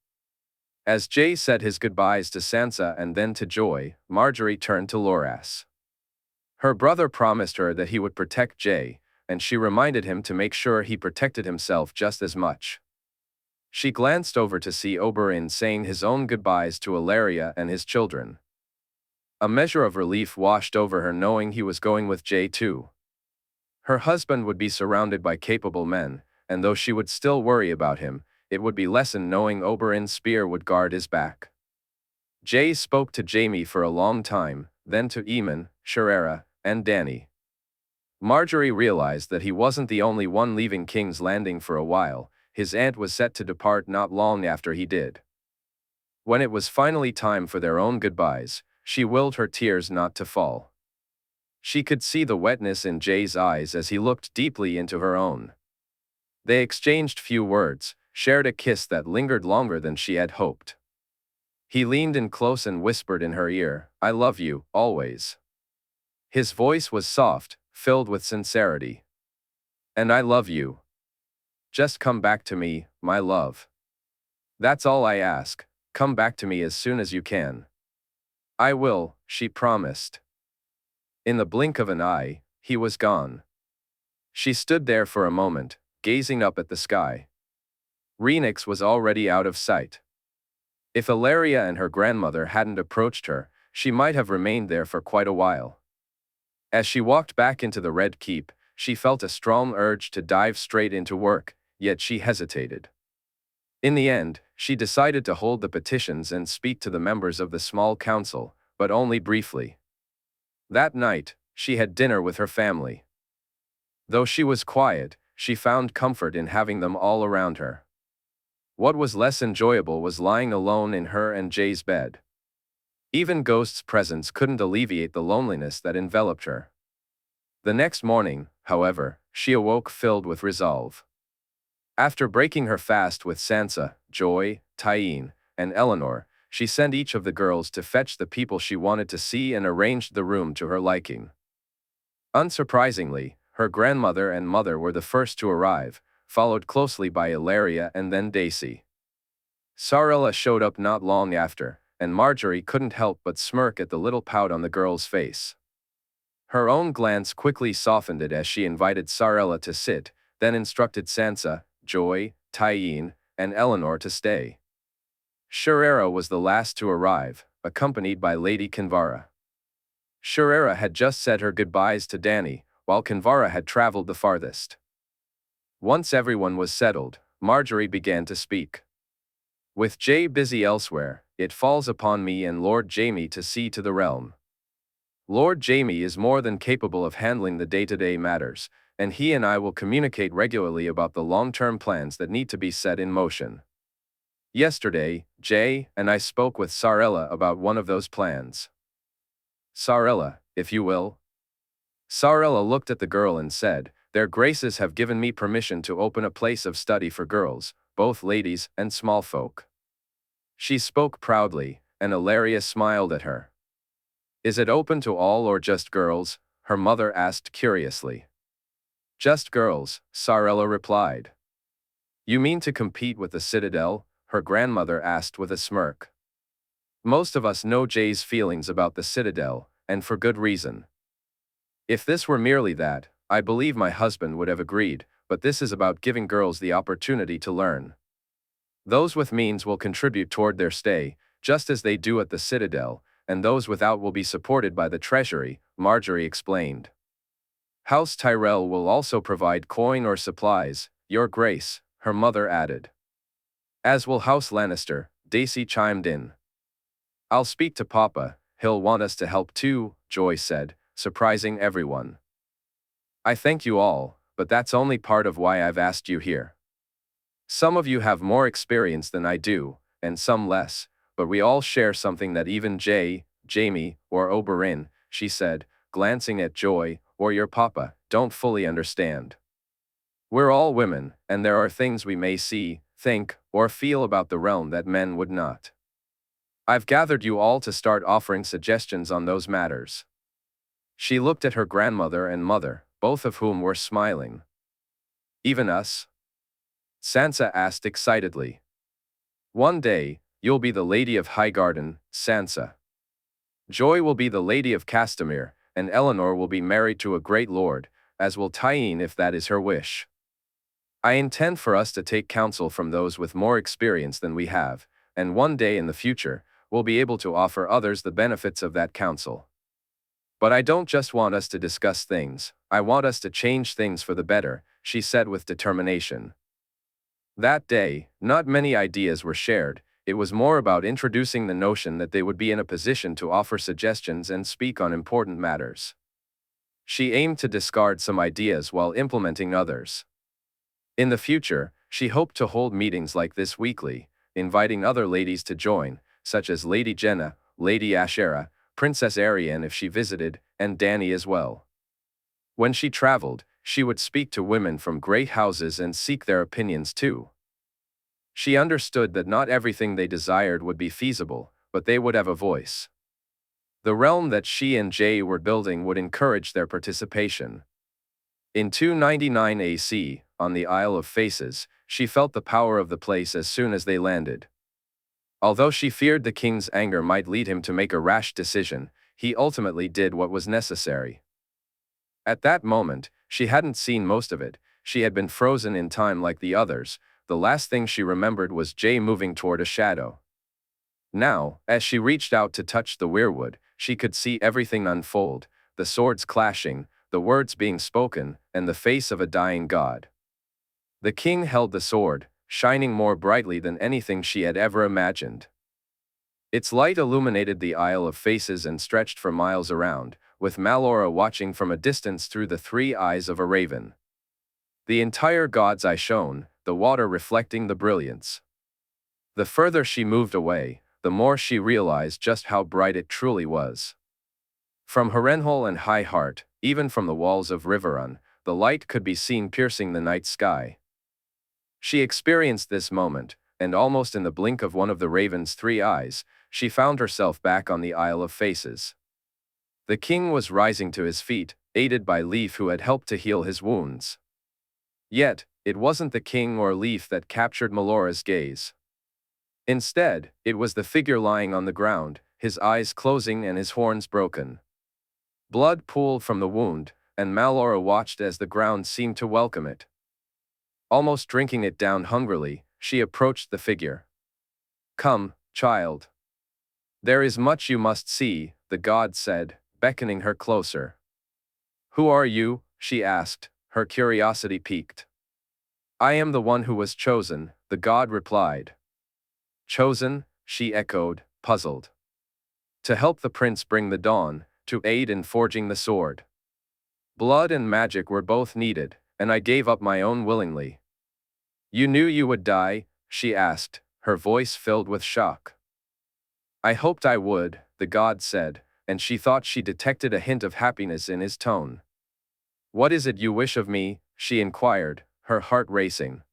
As Jay said his goodbyes to Sansa and then to Joy, Marjorie turned to Loras. Her brother promised her that he would protect Jay, and she reminded him to make sure he protected himself just as much. She glanced over to see Oberyn saying his own goodbyes to Ilaria and his children. A measure of relief washed over her knowing he was going with Jay too. Her husband would be surrounded by capable men, and though she would still worry about him, it would be lessened knowing Oberyn's spear would guard his back. Jay spoke to Jaime for a long time, then to Aemon, Sherera, and Dany. Marjorie realized that he wasn't the only one leaving King's Landing for a while. His aunt was set to depart not long after he did. When it was finally time for their own goodbyes, she willed her tears not to fall. She could see the wetness in Jay's eyes as he looked deeply into her own. They exchanged few words, shared a kiss that lingered longer than she had hoped. He leaned in close and whispered in her ear, "I love you, always." His voice was soft, filled with sincerity. "And I love you. Just come back to me, my love. That's all I ask, come back to me as soon as you can." "I will," she promised. In the blink of an eye, he was gone. She stood there for a moment, gazing up at the sky. Rhaenys was already out of sight. If Ilaria and her grandmother hadn't approached her, she might have remained there for quite a while. As she walked back into the Red Keep, she felt a strong urge to dive straight into work, yet she hesitated. In the end, she decided to hold the petitions and speak to the members of the small council, but only briefly. That night, she had dinner with her family. Though she was quiet, she found comfort in having them all around her. What was less enjoyable was lying alone in her and Jay's bed. Even Ghost's presence couldn't alleviate the loneliness that enveloped her. The next morning, however, she awoke filled with resolve. After breaking her fast with Sansa, Joy, Tyene, and Eleanor, she sent each of the girls to fetch the people she wanted to see and arranged the room to her liking. Unsurprisingly, her grandmother and mother were the first to arrive, followed closely by Ilaria and then Daisy. Sarella showed up not long after, and Marjorie couldn't help but smirk at the little pout on the girl's face. Her own glance quickly softened it as she invited Sarella to sit, then instructed Sansa, Joy, Tyene, and Eleanor to stay. Sherera was the last to arrive, accompanied by Lady Kinvara. Sherera had just said her goodbyes to Dany, while Kinvara had traveled the farthest. Once everyone was settled, Marjorie began to speak. "With Jay busy elsewhere, it falls upon me and Lord Jaime to see to the realm. Lord Jaime is more than capable of handling the day-to-day matters, and he and I will communicate regularly about the long-term plans that need to be set in motion. Yesterday, Jay and I spoke with Sarella about one of those plans." "Sarella, if you will." Sarella looked at the girl and said, "Their graces have given me permission to open a place of study for girls, both ladies and small folk." She spoke proudly, and Ilaria smiled at her. "Is it open to all or just girls?" her mother asked curiously. "Just girls," Sarella replied. "You mean to compete with the Citadel?" her grandmother asked with a smirk. "Most of us know Jay's feelings about the Citadel, and for good reason. If this were merely that, I believe my husband would have agreed, but this is about giving girls the opportunity to learn. Those with means will contribute toward their stay, just as they do at the Citadel, and those without will be supported by the Treasury," Marjorie explained. "House Tyrell will also provide coin or supplies, Your Grace," her mother added. "As will House Lannister," Daisy chimed in. "I'll speak to Papa, he'll want us to help too," Joy said, surprising everyone. "I thank you all, but that's only part of why I've asked you here. Some of you have more experience than I do, and some less, but we all share something that even Jay, Jaime, or Oberyn," she said, glancing at Joy, "or your papa, don't fully understand. We're all women, and there are things we may see, think, or feel about the realm that men would not. I've gathered you all to start offering suggestions on those matters. She looked at her grandmother and mother, both of whom were smiling. Even us? Sansa asked excitedly. One day, you'll be the Lady of Highgarden, Sansa. Joy will be the Lady of Castamere, and Eleanor will be married to a great lord, as will Tyene if that is her wish. I intend for us to take counsel from those with more experience than we have, and one day in the future, we'll be able to offer others the benefits of that counsel. But I don't just want us to discuss things, I want us to change things for the better, she said with determination. That day, not many ideas were shared, it was more about introducing the notion that they would be in a position to offer suggestions and speak on important matters. She aimed to discard some ideas while implementing others. In the future, she hoped to hold meetings like this weekly, inviting other ladies to join, such as Lady Jenna, Lady Ashera, Princess Arianne if she visited, and Dany as well. When she traveled, she would speak to women from great houses and seek their opinions too. She understood that not everything they desired would be feasible, but they would have a voice. The realm that she and Jae were building would encourage their participation. In 299 AC, on the Isle of Faces, she felt the power of the place as soon as they landed. Although she feared the king's anger might lead him to make a rash decision, he ultimately did what was necessary. At that moment, she hadn't seen most of it, she had been frozen in time like the others, the last thing she remembered was Jae moving toward a shadow. Now, as she reached out to touch the weirwood, she could see everything unfold, the swords clashing, the words being spoken, and the face of a dying god. The king held the sword, shining more brightly than anything she had ever imagined. Its light illuminated the Isle of Faces and stretched for miles around, with Malora watching from a distance through the 3 eyes of a raven. The entire god's eye shone, the water reflecting the brilliance. The further she moved away, the more she realized just how bright it truly was. From Harrenhal and High Heart, even from the walls of Riverrun, the light could be seen piercing the night sky. She experienced this moment, and almost in the blink of one of the raven's 3 eyes, she found herself back on the Isle of Faces. The king was rising to his feet, aided by Leaf who had helped to heal his wounds. Yet, it wasn't the king or Leaf that captured Melora's gaze. Instead, it was the figure lying on the ground, his eyes closing and his horns broken. Blood pooled from the wound, and Malora watched as the ground seemed to welcome it. Almost drinking it down hungrily, she approached the figure. "Come, child. There is much you must see," the god said, beckoning her closer. "Who are you?" she asked, her curiosity piqued. "I am the one who was chosen," the god replied. "Chosen?" she echoed, puzzled. "To help the prince bring the dawn, to aid in forging the sword. Blood and magic were both needed, and I gave up my own willingly." "You knew you would die?" she asked, her voice filled with shock. "I hoped I would," the god said, and she thought she detected a hint of happiness in his tone. "What is it you wish of me?" she inquired, her heart racing.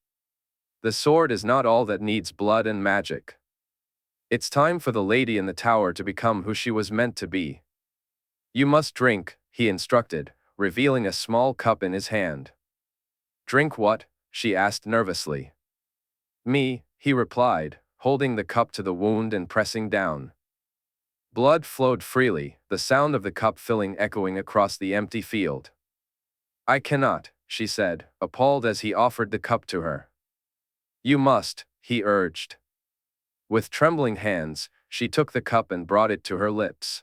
"The sword is not all that needs blood and magic. It's time for the lady in the tower to become who she was meant to be." "You must drink," he instructed, revealing a small cup in his hand. "Drink what?" she asked nervously. "Me," he replied, holding the cup to the wound and pressing down. Blood flowed freely, the sound of the cup filling echoing across the empty field. "I cannot," she said, appalled as he offered the cup to her. "You must," he urged. With trembling hands, she took the cup and brought it to her lips.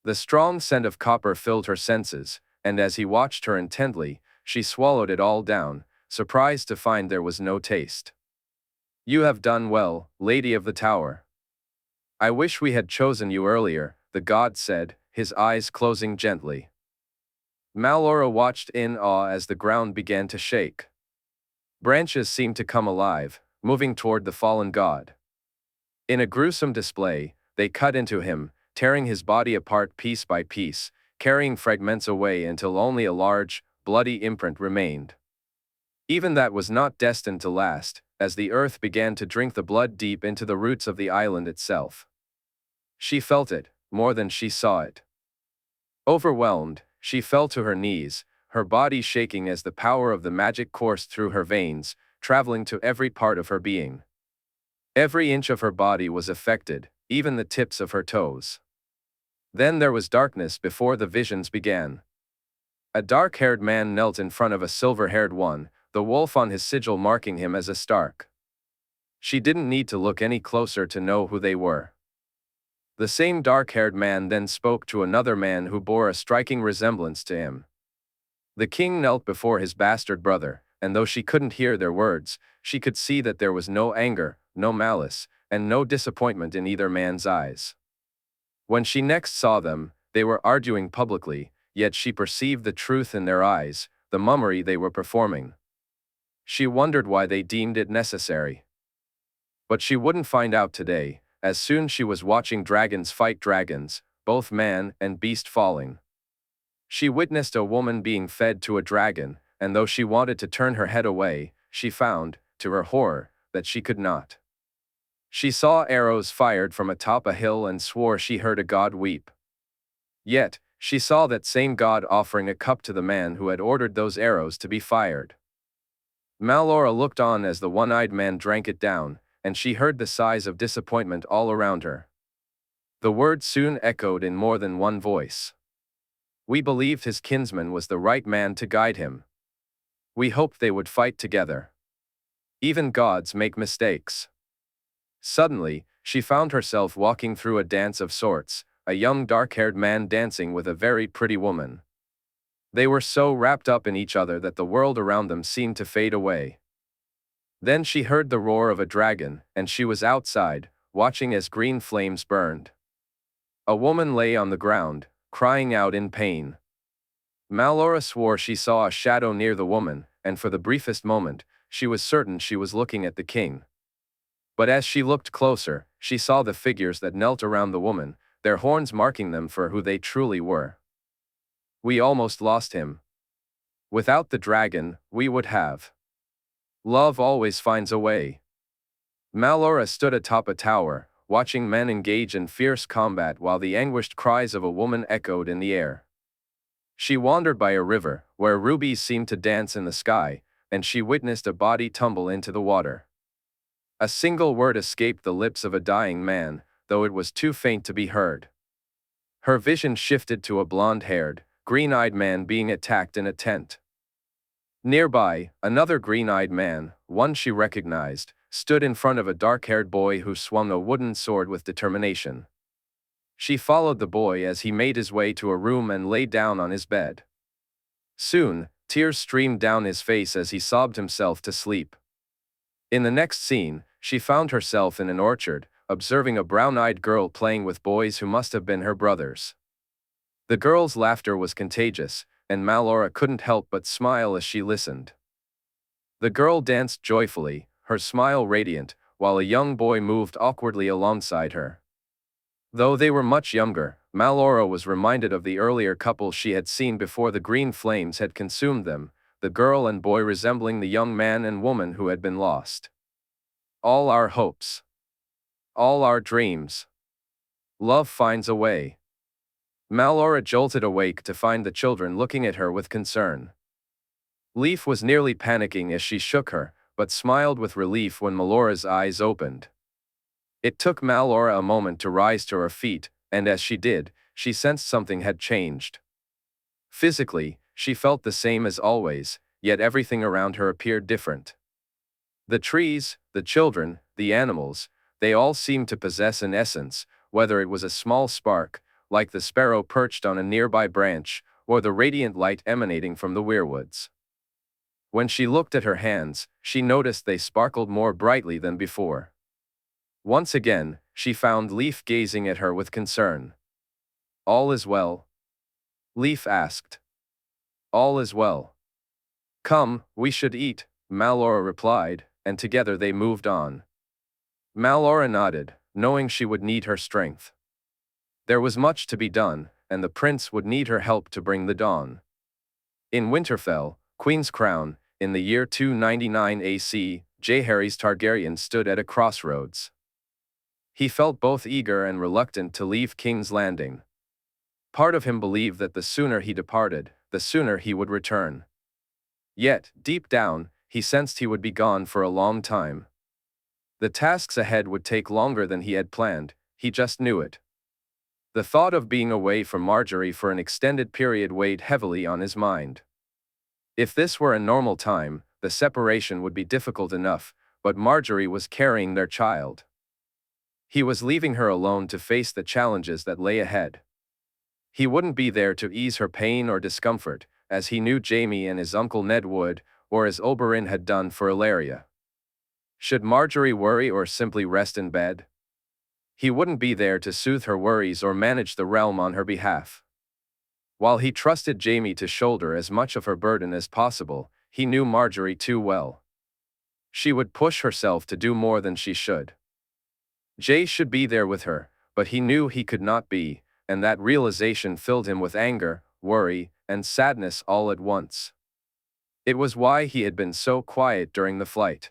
The strong scent of copper filled her senses, and as he watched her intently, she swallowed it all down, surprised to find there was no taste. "You have done well, Lady of the Tower. I wish we had chosen you earlier," the god said, his eyes closing gently. Malora watched in awe as the ground began to shake. Branches seemed to come alive, moving toward the fallen god. In a gruesome display, they cut into him, tearing his body apart piece by piece, carrying fragments away until only a large, bloody imprint remained. Even that was not destined to last, as the earth began to drink the blood deep into the roots of the island itself. She felt it, more than she saw it. Overwhelmed, she fell to her knees, her body shaking as the power of the magic coursed through her veins, traveling to every part of her being. Every inch of her body was affected, even the tips of her toes. Then there was darkness before the visions began. A dark-haired man knelt in front of a silver-haired one, the wolf on his sigil marking him as a Stark. She didn't need to look any closer to know who they were. The same dark-haired man then spoke to another man who bore a striking resemblance to him. The king knelt before his bastard brother, and though she couldn't hear their words, she could see that there was no anger, no malice, and no disappointment in either man's eyes. When she next saw them, they were arguing publicly, yet she perceived the truth in their eyes, the mummery they were performing. She wondered why they deemed it necessary. But she wouldn't find out today, as soon she was watching dragons fight dragons, both man and beast falling. She witnessed a woman being fed to a dragon, and though she wanted to turn her head away, she found, to her horror, that she could not. She saw arrows fired from atop a hill and swore she heard a god weep. Yet, she saw that same god offering a cup to the man who had ordered those arrows to be fired. Malora looked on as the one-eyed man drank it down, and she heard the sighs of disappointment all around her. The words soon echoed in more than one voice. We believed his kinsman was the right man to guide him. We hoped they would fight together. Even gods make mistakes. Suddenly, she found herself walking through a dance of sorts, a young dark-haired man dancing with a very pretty woman. They were so wrapped up in each other that the world around them seemed to fade away. Then she heard the roar of a dragon, and she was outside, watching as green flames burned. A woman lay on the ground, crying out in pain. Malora swore she saw a shadow near the woman, and for the briefest moment, she was certain she was looking at the king. But as she looked closer, she saw the figures that knelt around the woman, their horns marking them for who they truly were. We almost lost him. Without the dragon, we would have. Love always finds a way. Malora stood atop a tower, watching men engage in fierce combat while the anguished cries of a woman echoed in the air. She wandered by a river, where rubies seemed to dance in the sky, and she witnessed a body tumble into the water. A single word escaped the lips of a dying man, though it was too faint to be heard. Her vision shifted to a blonde-haired, green-eyed man being attacked in a tent. Nearby, another green-eyed man, one she recognized, stood in front of a dark-haired boy who swung a wooden sword with determination. She followed the boy as he made his way to a room and lay down on his bed. Soon, tears streamed down his face as he sobbed himself to sleep. In the next scene, she found herself in an orchard, observing a brown-eyed girl playing with boys who must have been her brothers. The girl's laughter was contagious, and Malora couldn't help but smile as she listened. The girl danced joyfully, her smile radiant, while a young boy moved awkwardly alongside her. Though they were much younger, Malora was reminded of the earlier couple she had seen before the green flames had consumed them, the girl and boy resembling the young man and woman who had been lost. All our hopes. All our dreams. Love finds a way. Malora jolted awake to find the children looking at her with concern. Leaf was nearly panicking as she shook her, but smiled with relief when Malora's eyes opened. It took Malora a moment to rise to her feet, and as she did, she sensed something had changed. Physically, she felt the same as always, yet everything around her appeared different. The trees, the children, the animals, they all seemed to possess an essence, whether it was a small spark, like the sparrow perched on a nearby branch, or the radiant light emanating from the weirwoods. When she looked at her hands, she noticed they sparkled more brightly than before. Once again, she found Leaf gazing at her with concern. All is well? Leaf asked. All is well. Come, we should eat, Malora replied, and together they moved on. Malora nodded, knowing she would need her strength. There was much to be done, and the prince would need her help to bring the dawn. In Winterfell, Queen's Crown, in the year 299 AC, Jaehaerys Targaryen stood at a crossroads. He felt both eager and reluctant to leave King's Landing. Part of him believed that the sooner he departed, the sooner he would return. Yet, deep down, he sensed he would be gone for a long time. The tasks ahead would take longer than he had planned, he just knew it. The thought of being away from Marjorie for an extended period weighed heavily on his mind. If this were a normal time, the separation would be difficult enough, but Marjorie was carrying their child. He was leaving her alone to face the challenges that lay ahead. He wouldn't be there to ease her pain or discomfort, as he knew Jaime and his uncle Ned would, or as Oberyn had done for Illyria. Should Marjorie worry or simply rest in bed? He wouldn't be there to soothe her worries or manage the realm on her behalf. While he trusted Jaime to shoulder as much of her burden as possible, he knew Marjorie too well. She would push herself to do more than she should. Jay should be there with her, but he knew he could not be, and that realization filled him with anger, worry, and sadness all at once. It was why he had been so quiet during the flight.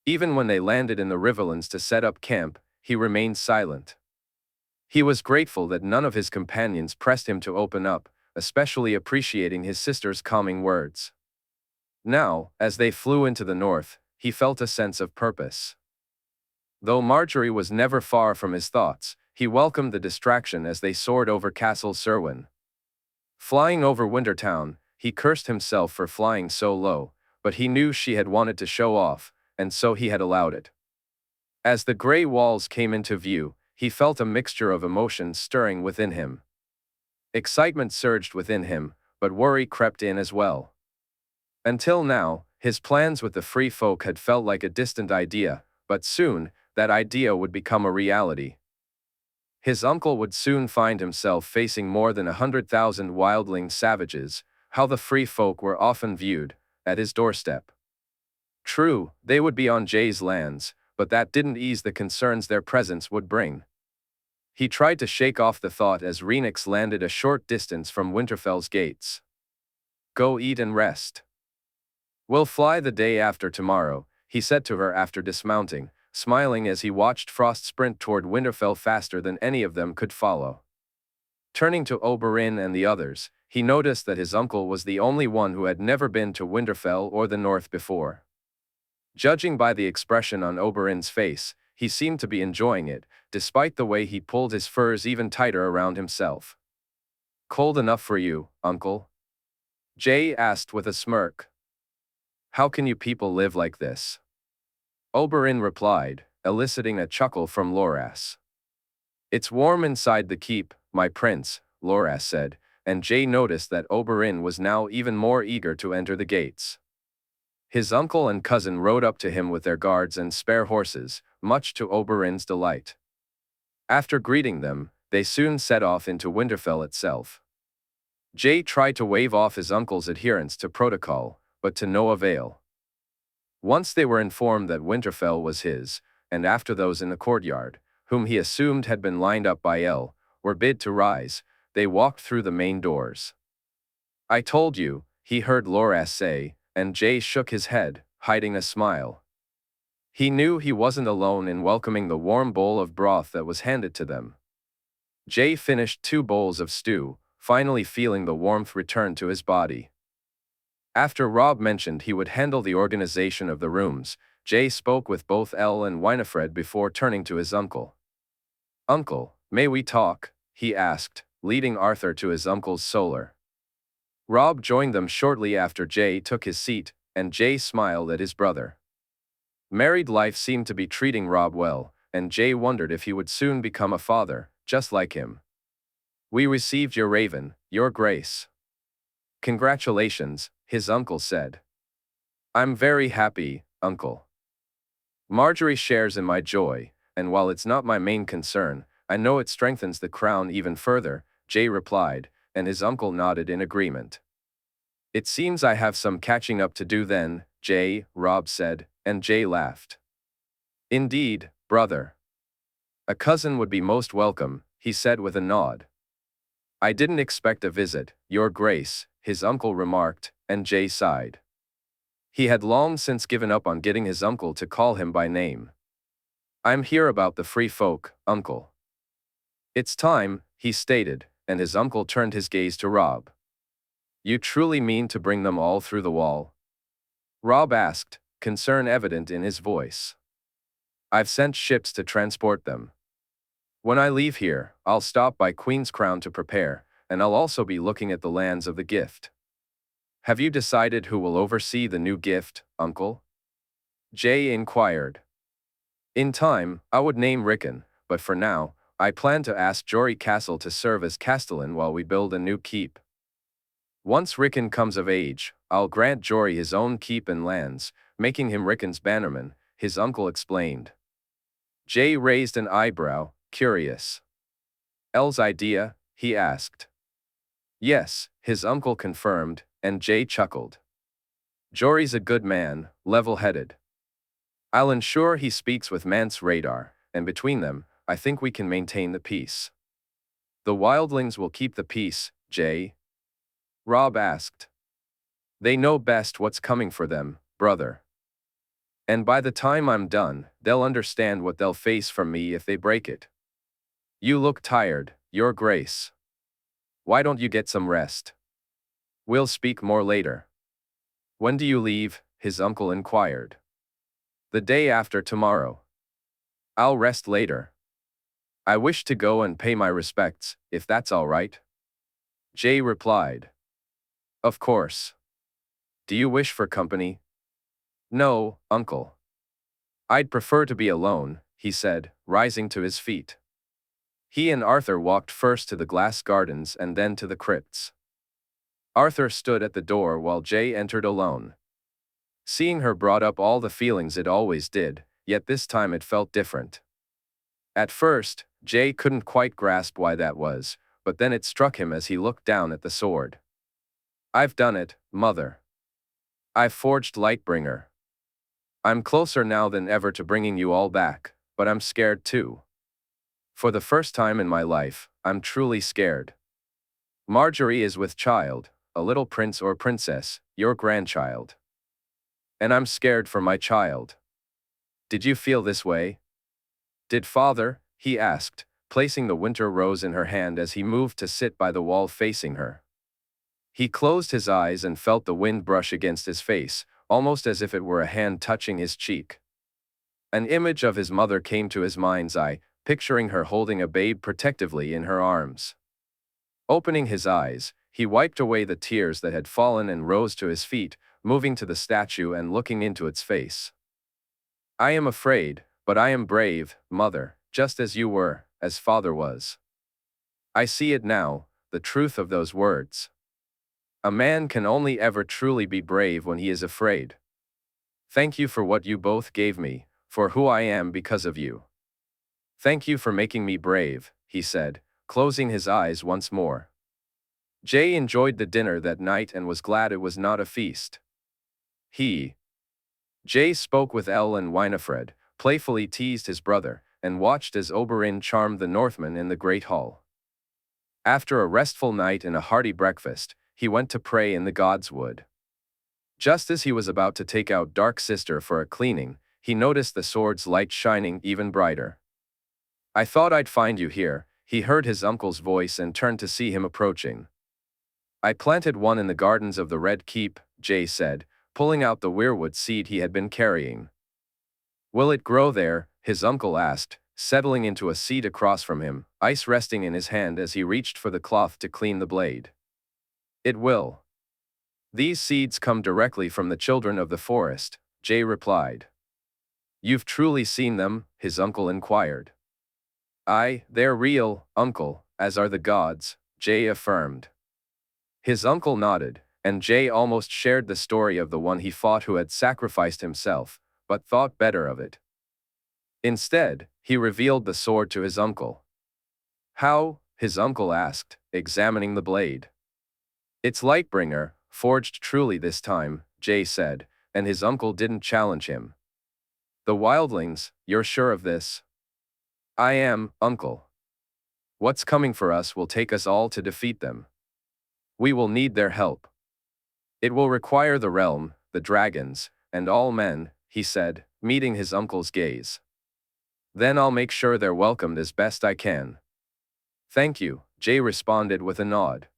Even when they landed in the Riverlands to set up camp, he remained silent. He was grateful that none of his companions pressed him to open up, especially appreciating his sister's calming words. Now, as they flew into the north, he felt a sense of purpose. Though Marjorie was never far from his thoughts, he welcomed the distraction as they soared over Castle Serwyn. Flying over Wintertown, he cursed himself for flying so low, but he knew she had wanted to show off, and so he had allowed it. As the gray walls came into view, he felt a mixture of emotions stirring within him. Excitement surged within him, but worry crept in as well. Until now, his plans with the free folk had felt like a distant idea, but soon, that idea would become a reality. His uncle would soon find himself facing more than 100,000 wildling savages, how the free folk were often viewed, at his doorstep. True, they would be on Jay's lands, but that didn't ease the concerns their presence would bring. He tried to shake off the thought as Rhenix landed a short distance from Winterfell's gates. "Go eat and rest. We'll fly the day after tomorrow," he said to her after dismounting, smiling as he watched Frost sprint toward Winterfell faster than any of them could follow. Turning to Oberyn and the others, he noticed that his uncle was the only one who had never been to Winterfell or the north before. Judging by the expression on Oberyn's face, he seemed to be enjoying it, despite the way he pulled his furs even tighter around himself. "Cold enough for you, uncle?" Jay asked with a smirk. "How can you people live like this?" Oberyn replied, eliciting a chuckle from Loras. "It's warm inside the keep, my prince," Loras said, and Jay noticed that Oberyn was now even more eager to enter the gates. His uncle and cousin rode up to him with their guards and spare horses, much to Oberyn's delight. After greeting them, they soon set off into Winterfell itself. Jay tried to wave off his uncle's adherence to protocol, but to no avail. Once they were informed that Winterfell was his, and after those in the courtyard, whom he assumed had been lined up by El, were bid to rise, they walked through the main doors. "I told you," he heard Loras say, and Jay shook his head, hiding a smile. He knew he wasn't alone in welcoming the warm bowl of broth that was handed to them. Jay finished 2 bowls of stew, finally feeling the warmth return to his body. After Robb mentioned he would handle the organization of the rooms, Jay spoke with both El and Winifred before turning to his uncle. "Uncle, may we talk?" he asked, leading Arthur to his uncle's solar. Robb joined them shortly after Jay took his seat, and Jay smiled at his brother. Married life seemed to be treating Robb well, and Jay wondered if he would soon become a father, just like him. "We received your raven, your grace." "Congratulations," his uncle said. "I'm very happy, uncle. Marjorie shares in my joy, and while it's not my main concern, I know it strengthens the crown even further," Jay replied, and his uncle nodded in agreement. "It seems I have some catching up to do then, Jay," Robb said, and Jay laughed. "Indeed, brother. A cousin would be most welcome," he said with a nod. "I didn't expect a visit, your grace," his uncle remarked, and Jay sighed. He had long since given up on getting his uncle to call him by name. I'm here about the free folk, uncle. It's time, he stated, and his uncle turned his gaze to Rob. You truly mean to bring them all through the wall? Rob asked, concern evident in his voice. I've sent ships to transport them. When I leave here, I'll stop by Queen's Crown to prepare, and I'll also be looking at the lands of the gift. Have you decided who will oversee the new gift, uncle? Jay inquired. In time, I would name Rickon, but for now, I plan to ask Jory Castle to serve as castellan while we build a new keep. Once Rickon comes of age, I'll grant Jory his own keep and lands, making him Rickon's bannerman, his uncle explained. Jay raised an eyebrow, curious. El's idea, he asked. Yes, his uncle confirmed, and Jay chuckled. Jory's a good man, level-headed. I'll ensure he speaks with Mance Radar, and between them, I think we can maintain the peace. The wildlings will keep the peace, Jay? Rob asked. They know best what's coming for them, brother. And by the time I'm done, they'll understand what they'll face from me if they break it. You look tired, Your Grace. Why don't you get some rest? We'll speak more later. When do you leave? His uncle inquired. The day after tomorrow. I'll rest later. I wish to go and pay my respects, if that's all right. Jay replied. Of course. Do you wish for company? No, uncle. I'd prefer to be alone, he said, rising to his feet. He and Arthur walked first to the glass gardens and then to the crypts. Arthur stood at the door while Jay entered alone. Seeing her brought up all the feelings it always did, yet this time it felt different. At first, Jay couldn't quite grasp why that was, but then it struck him as he looked down at the sword. I've done it, Mother. I've forged Lightbringer. I'm closer now than ever to bringing you all back, but I'm scared too. For the first time in my life, I'm truly scared. Marjorie is with child, a little prince or princess, your grandchild. And I'm scared for my child. Did you feel this way? Did father? He asked, placing the winter rose in her hand as he moved to sit by the wall facing her. He closed his eyes and felt the wind brush against his face, almost as if it were a hand touching his cheek. An image of his mother came to his mind's eye, picturing her holding a babe protectively in her arms. Opening his eyes, he wiped away the tears that had fallen and rose to his feet, moving to the statue and looking into its face. I am afraid, but I am brave, Mother, just as you were, as Father was. I see it now, the truth of those words. A man can only ever truly be brave when he is afraid. Thank you for what you both gave me, for who I am because of you. Thank you for making me brave, he said, closing his eyes once more. Jay enjoyed the dinner that night and was glad it was not a feast. Jay spoke with Elle and Winifred, playfully teased his brother, and watched as Oberyn charmed the Northmen in the Great Hall. After a restful night and a hearty breakfast, he went to pray in the God's Wood. Just as he was about to take out Dark Sister for a cleaning, he noticed the sword's light shining even brighter. I thought I'd find you here, he heard his uncle's voice and turned to see him approaching. I planted one in the gardens of the Red Keep, Jay said, pulling out the weirwood seed he had been carrying. Will it grow there? His uncle asked, settling into a seat across from him, ice resting in his hand as he reached for the cloth to clean the blade. It will. These seeds come directly from the children of the forest, Jay replied. You've truly seen them? His uncle inquired. Aye, they're real, uncle, as are the gods, Jay affirmed. His uncle nodded, and Jay almost shared the story of the one he fought who had sacrificed himself, but thought better of it. Instead, he revealed the sword to his uncle. How? His uncle asked, examining the blade. It's Lightbringer, forged truly this time, Jay said, and his uncle didn't challenge him. The wildlings, you're sure of this? I am, uncle. What's coming for us will take us all to defeat them. We will need their help. It will require the realm, the dragons, and all men, he said, meeting his uncle's gaze. Then I'll make sure they're welcomed as best I can. Thank you, Jay responded with a nod.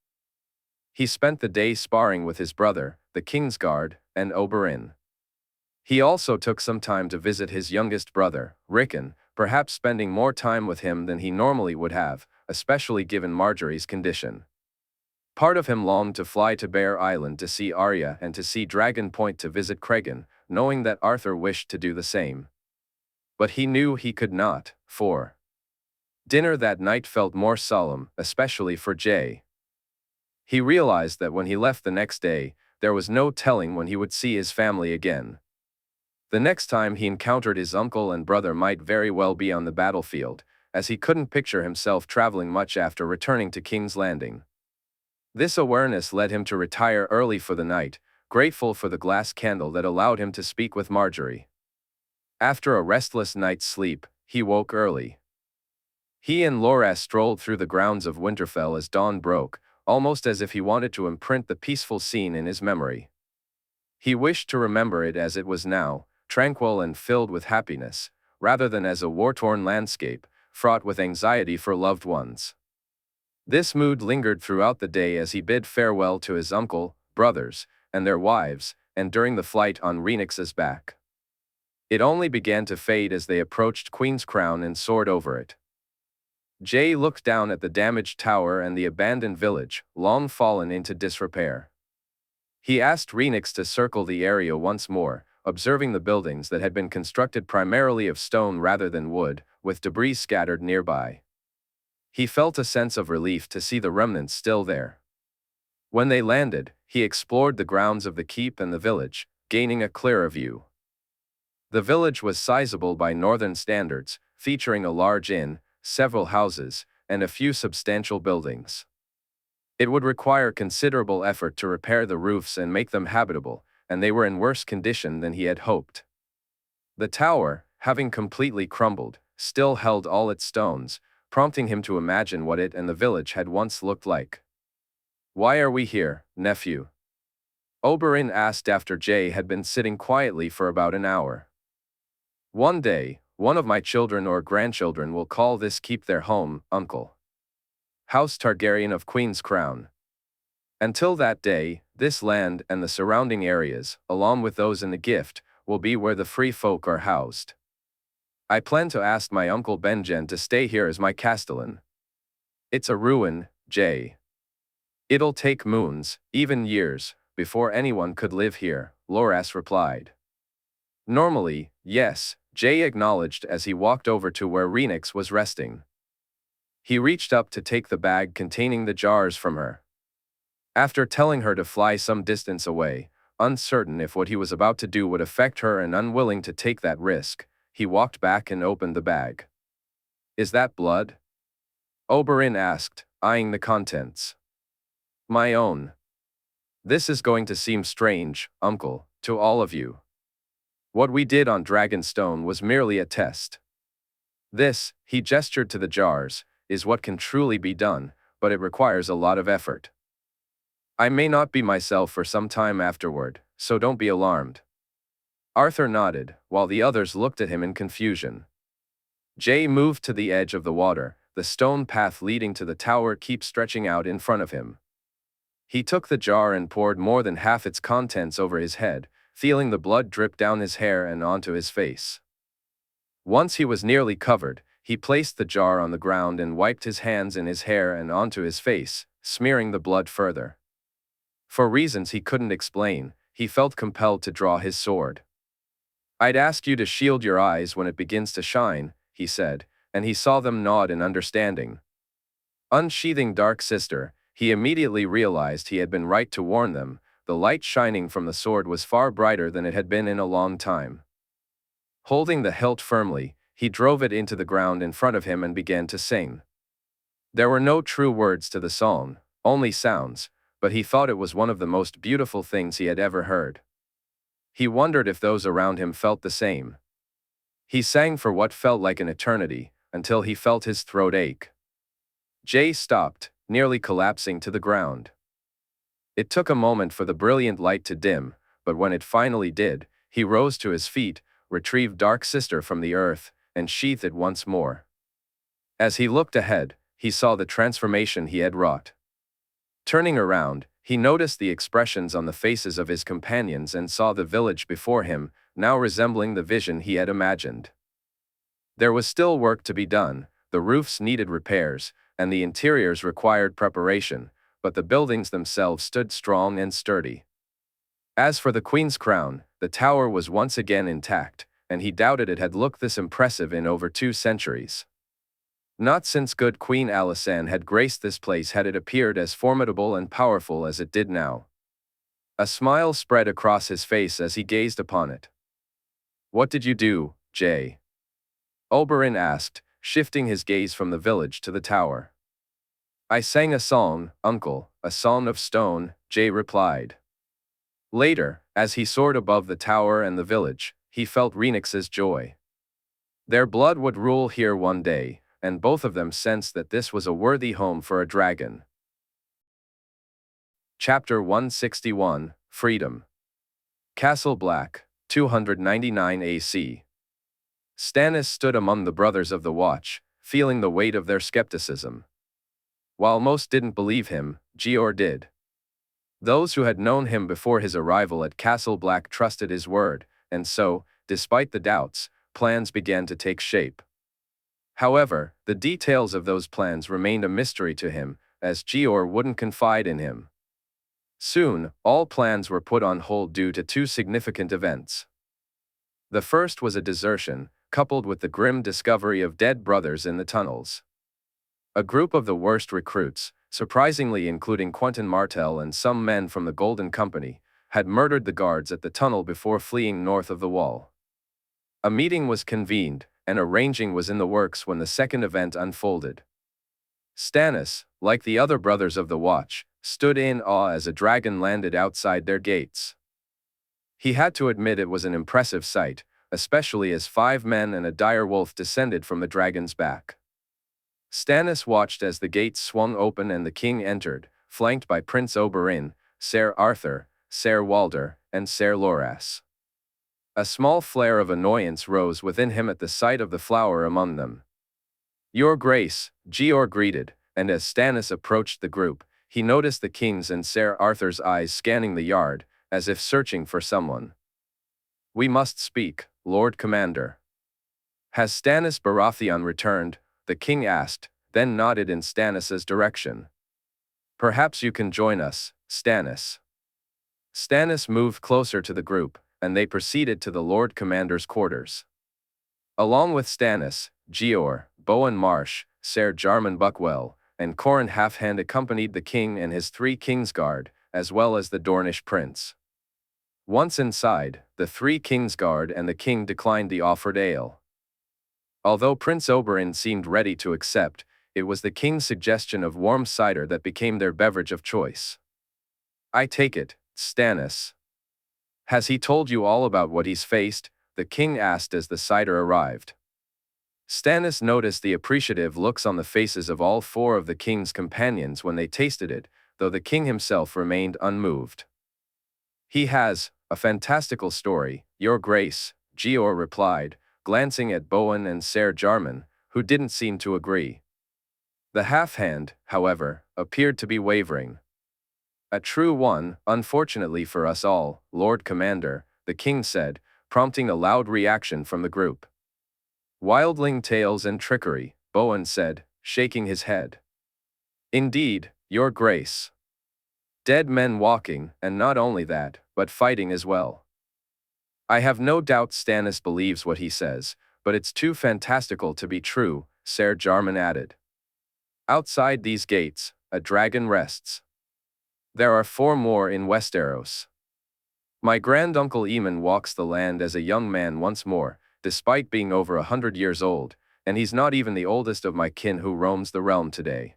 He spent the day sparring with his brother, the Kingsguard, and Oberyn. He also took some time to visit his youngest brother, Rickon, perhaps spending more time with him than he normally would have, especially given Marjorie's condition. Part of him longed to fly to Bear Island to see Arya and to see Dragon Point to visit Cregan, knowing that Arthur wished to do the same. But he knew he could not, for dinner that night felt more solemn, especially for Jay. He realized that when he left the next day, there was no telling when he would see his family again. The next time he encountered his uncle and brother might very well be on the battlefield, as he couldn't picture himself traveling much after returning to King's Landing. This awareness led him to retire early for the night, grateful for the glass candle that allowed him to speak with Marjorie. After a restless night's sleep, he woke early. He and Loras strolled through the grounds of Winterfell as dawn broke, almost as if he wanted to imprint the peaceful scene in his memory. He wished to remember it as it was now, tranquil and filled with happiness, rather than as a war-torn landscape, fraught with anxiety for loved ones. This mood lingered throughout the day as he bid farewell to his uncle, brothers, and their wives, and during the flight on Rhaenys's back. It only began to fade as they approached Queen's Crown and soared over it. Jay looked down at the damaged tower and the abandoned village, long fallen into disrepair. He asked Rhaenys to circle the area once more, observing the buildings that had been constructed primarily of stone rather than wood, with debris scattered nearby. He felt a sense of relief to see the remnants still there. When they landed, he explored the grounds of the keep and the village, gaining a clearer view. The village was sizable by northern standards, featuring a large inn, several houses, and a few substantial buildings. It would require considerable effort to repair the roofs and make them habitable, and they were in worse condition than he had hoped. The tower, having completely crumbled, still held all its stones, prompting him to imagine what it and the village had once looked like. "Why are we here, nephew?" Oberyn asked after Jay had been sitting quietly for about an hour. "One day, one of my children or grandchildren will call this keep their home, uncle. House Targaryen of Queen's Crown. Until that day, this land and the surrounding areas, along with those in the gift, will be where the free folk are housed. I plan to ask my uncle Benjen to stay here as my castellan. It's a ruin, Jay. It'll take moons, even years, before anyone could live here," Loras replied. Normally, yes, Jay acknowledged as he walked over to where Rhaenys was resting. He reached up to take the bag containing the jars from her. After telling her to fly some distance away, uncertain if what he was about to do would affect her and unwilling to take that risk, he walked back and opened the bag. "Is that blood?" Oberyn asked, eyeing the contents. "My own. This is going to seem strange, uncle, to all of you. What we did on Dragonstone was merely a test. This," he gestured to the jars, "is what can truly be done, but it requires a lot of effort. I may not be myself for some time afterward, so don't be alarmed." Arthur nodded, while the others looked at him in confusion. Jay moved to the edge of the water, the stone path leading to the tower keep stretching out in front of him. He took the jar and poured more than half its contents over his head, feeling the blood drip down his hair and onto his face. Once he was nearly covered, he placed the jar on the ground and wiped his hands in his hair and onto his face, smearing the blood further. For reasons he couldn't explain, he felt compelled to draw his sword. "I'd ask you to shield your eyes when it begins to shine," he said, and he saw them nod in understanding. Unsheathing Dark Sister, he immediately realized he had been right to warn them. The light shining from the sword was far brighter than it had been in a long time. Holding the hilt firmly, he drove it into the ground in front of him and began to sing. There were no true words to the song, only sounds, but he thought it was one of the most beautiful things he had ever heard. He wondered if those around him felt the same. He sang for what felt like an eternity, until he felt his throat ache. Jay stopped, nearly collapsing to the ground. It took a moment for the brilliant light to dim, but when it finally did, he rose to his feet, retrieved Dark Sister from the earth, and sheathed it once more. As he looked ahead, he saw the transformation he had wrought. Turning around, he noticed the expressions on the faces of his companions and saw the village before him, now resembling the vision he had imagined. There was still work to be done, the roofs needed repairs, and the interiors required preparation, but the buildings themselves stood strong and sturdy. As for the Queen's crown, the tower was once again intact, and he doubted it had looked this impressive in over 2 centuries. Not since good Queen Alysanne had graced this place had it appeared as formidable and powerful as it did now. A smile spread across his face as he gazed upon it. "What did you do, Jay?" Oberyn asked, shifting his gaze from the village to the tower. "I sang a song, uncle, a song of stone," Jay replied. Later, as he soared above the tower and the village, he felt Rhaenys's joy. Their blood would rule here one day, and both of them sensed that this was a worthy home for a dragon. Chapter 161, Freedom. Castle Black, 299 AC. Stannis stood among the Brothers of the Watch, feeling the weight of their skepticism. While most didn't believe him, Jeor did. Those who had known him before his arrival at Castle Black trusted his word, and so, despite the doubts, plans began to take shape. However, the details of those plans remained a mystery to him, as Jeor wouldn't confide in him. Soon, all plans were put on hold due to 2 significant events. The first was a desertion, coupled with the grim discovery of dead brothers in the tunnels. A group of the worst recruits, surprisingly including Quentin Martell and some men from the Golden Company, had murdered the guards at the tunnel before fleeing north of the wall. A meeting was convened, and arranging was in the works when the second event unfolded. Stannis, like the other Brothers of the Watch, stood in awe as a dragon landed outside their gates. He had to admit it was an impressive sight, especially as 5 men and a direwolf descended from the dragon's back. Stannis watched as the gates swung open and the king entered, flanked by Prince Oberyn, Ser Arthur, Ser Walder, and Ser Loras. A small flare of annoyance rose within him at the sight of the flower among them. "Your Grace," Jeor greeted, and as Stannis approached the group, he noticed the king's and Ser Arthur's eyes scanning the yard, as if searching for someone. "We must speak, Lord Commander." "Has Stannis Baratheon returned?" the king asked, then nodded in Stannis's direction. "Perhaps you can join us, Stannis." Stannis moved closer to the group, and they proceeded to the Lord Commander's quarters. Along with Stannis, Jeor, Bowen Marsh, Ser Jarman Buckwell, and Corran Halfhand accompanied the king and his 3 Kingsguard, as well as the Dornish prince. Once inside, the 3 Kingsguard and the king declined the offered ale. Although Prince Oberyn seemed ready to accept, it was the king's suggestion of warm cider that became their beverage of choice. "I take it, Stannis. Has he told you all about what he's faced?" the king asked as the cider arrived. Stannis noticed the appreciative looks on the faces of all 4 of the king's companions when they tasted it, though the king himself remained unmoved. "He has a fantastical story, Your Grace," Jeor replied, glancing at Bowen and Ser Jarman, who didn't seem to agree. The half-hand, however, appeared to be wavering. "A true one, unfortunately for us all, Lord Commander," the king said, prompting a loud reaction from the group. "Wildling tales and trickery," Bowen said, shaking his head. "Indeed, Your Grace. Dead men walking, and not only that, but fighting as well." "I have no doubt Stannis believes what he says, but it's too fantastical to be true," Ser Jarman added. "Outside these gates, a dragon rests. There are 4 more in Westeros. My granduncle Aemon walks the land as a young man once more, despite being over 100 years old, and he's not even the oldest of my kin who roams the realm today.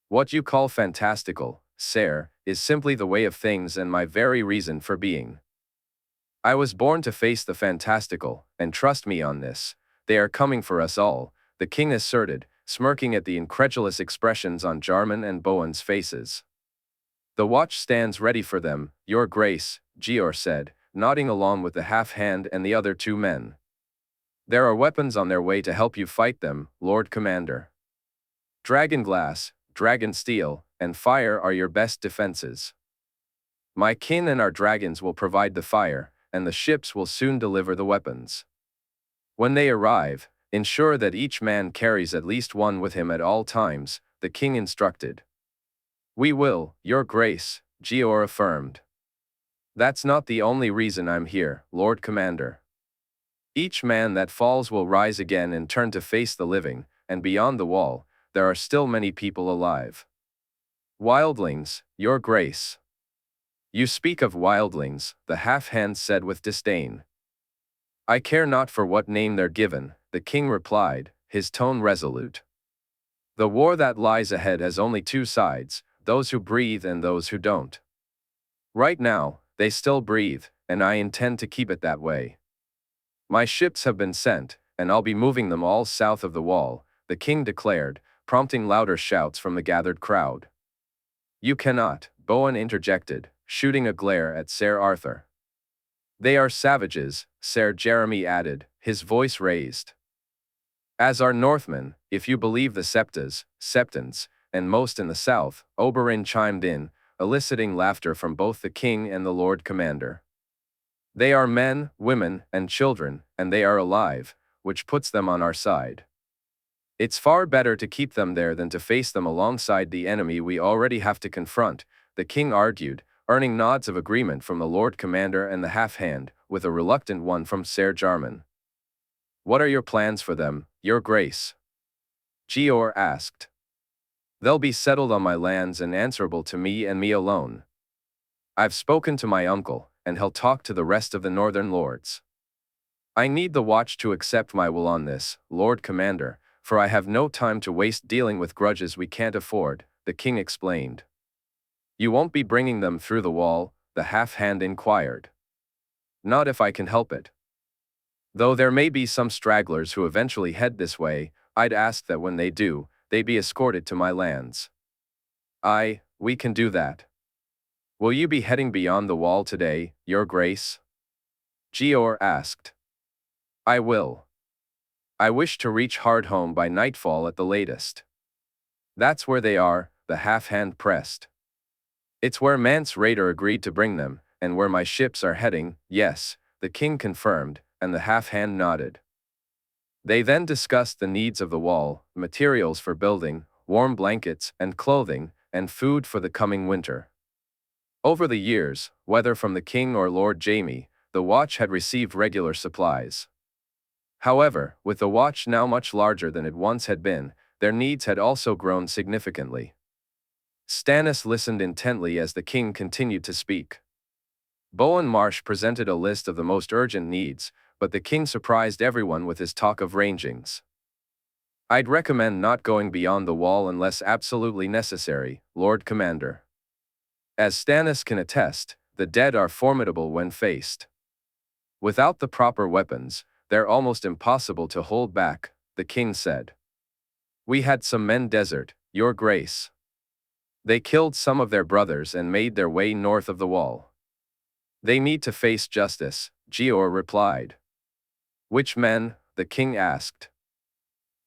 What you call fantastical, Ser, is simply the way of things and my very reason for being. I was born to face the fantastical, and trust me on this, they are coming for us all," the king asserted, smirking at the incredulous expressions on Jarman and Bowen's faces. "The watch stands ready for them, Your Grace," Jeor said, nodding along with the half-hand and the other 2 men. There are weapons on their way to help you fight them, Lord Commander. Dragon glass, dragon steel, and fire are your best defenses. My kin and our dragons will provide the fire, and the ships will soon deliver the weapons. When they arrive, ensure that each man carries at least one with him at all times, the king instructed. We will, Your Grace, Jaehaerys affirmed. That's not the only reason I'm here, Lord Commander. Each man that falls will rise again and turn to face the living, and beyond the wall, there are still many people alive. Wildlings, Your Grace. You speak of wildlings, the half-hand said with disdain. I care not for what name they're given, the king replied, his tone resolute. The war that lies ahead has only two sides, those who breathe and those who don't. Right now, they still breathe, and I intend to keep it that way. My ships have been sent, and I'll be moving them all south of the wall, the king declared, prompting louder shouts from the gathered crowd. You cannot, Bowen interjected, shooting a glare at Ser Arthur. They are savages, Ser Jeremy added, his voice raised. As are Northmen, if you believe the septas, septons, and most in the south, Oberyn chimed in, eliciting laughter from both the king and the Lord Commander. They are men, women, and children, and they are alive, which puts them on our side. It's far better to keep them there than to face them alongside the enemy we already have to confront, the king argued, earning nods of agreement from the Lord Commander and the half-hand, with a reluctant one from Ser Jarman. What are your plans for them, Your Grace? Jaehaerys asked. They'll be settled on my lands and answerable to me and me alone. I've spoken to my uncle, and he'll talk to the rest of the northern lords. I need the watch to accept my will on this, Lord Commander, for I have no time to waste dealing with grudges we can't afford, the king explained. You won't be bringing them through the wall, the half-hand inquired. Not if I can help it. Though there may be some stragglers who eventually head this way, I'd ask that when they do, they be escorted to my lands. We can do that. Will you be heading beyond the wall today, Your Grace? Jaehaerys asked. I will. I wish to reach Hardhome by nightfall at the latest. That's where they are, the half-hand pressed. It's where Mance Rayder agreed to bring them, and where my ships are heading, yes, the king confirmed, and the half-hand nodded. They then discussed the needs of the wall, materials for building, warm blankets and clothing, and food for the coming winter. Over the years, whether from the king or Lord Jaime, the watch had received regular supplies. However, with the watch now much larger than it once had been, their needs had also grown significantly. Stannis listened intently as the king continued to speak. Bowen Marsh presented a list of the most urgent needs, but the king surprised everyone with his talk of rangings. I'd recommend not going beyond the wall unless absolutely necessary, Lord Commander. As Stannis can attest, the dead are formidable when faced. Without the proper weapons, they're almost impossible to hold back, the king said. We had some men desert, Your Grace. They killed some of their brothers and made their way north of the wall. They need to face justice, Jaehaerys replied. Which men? The king asked.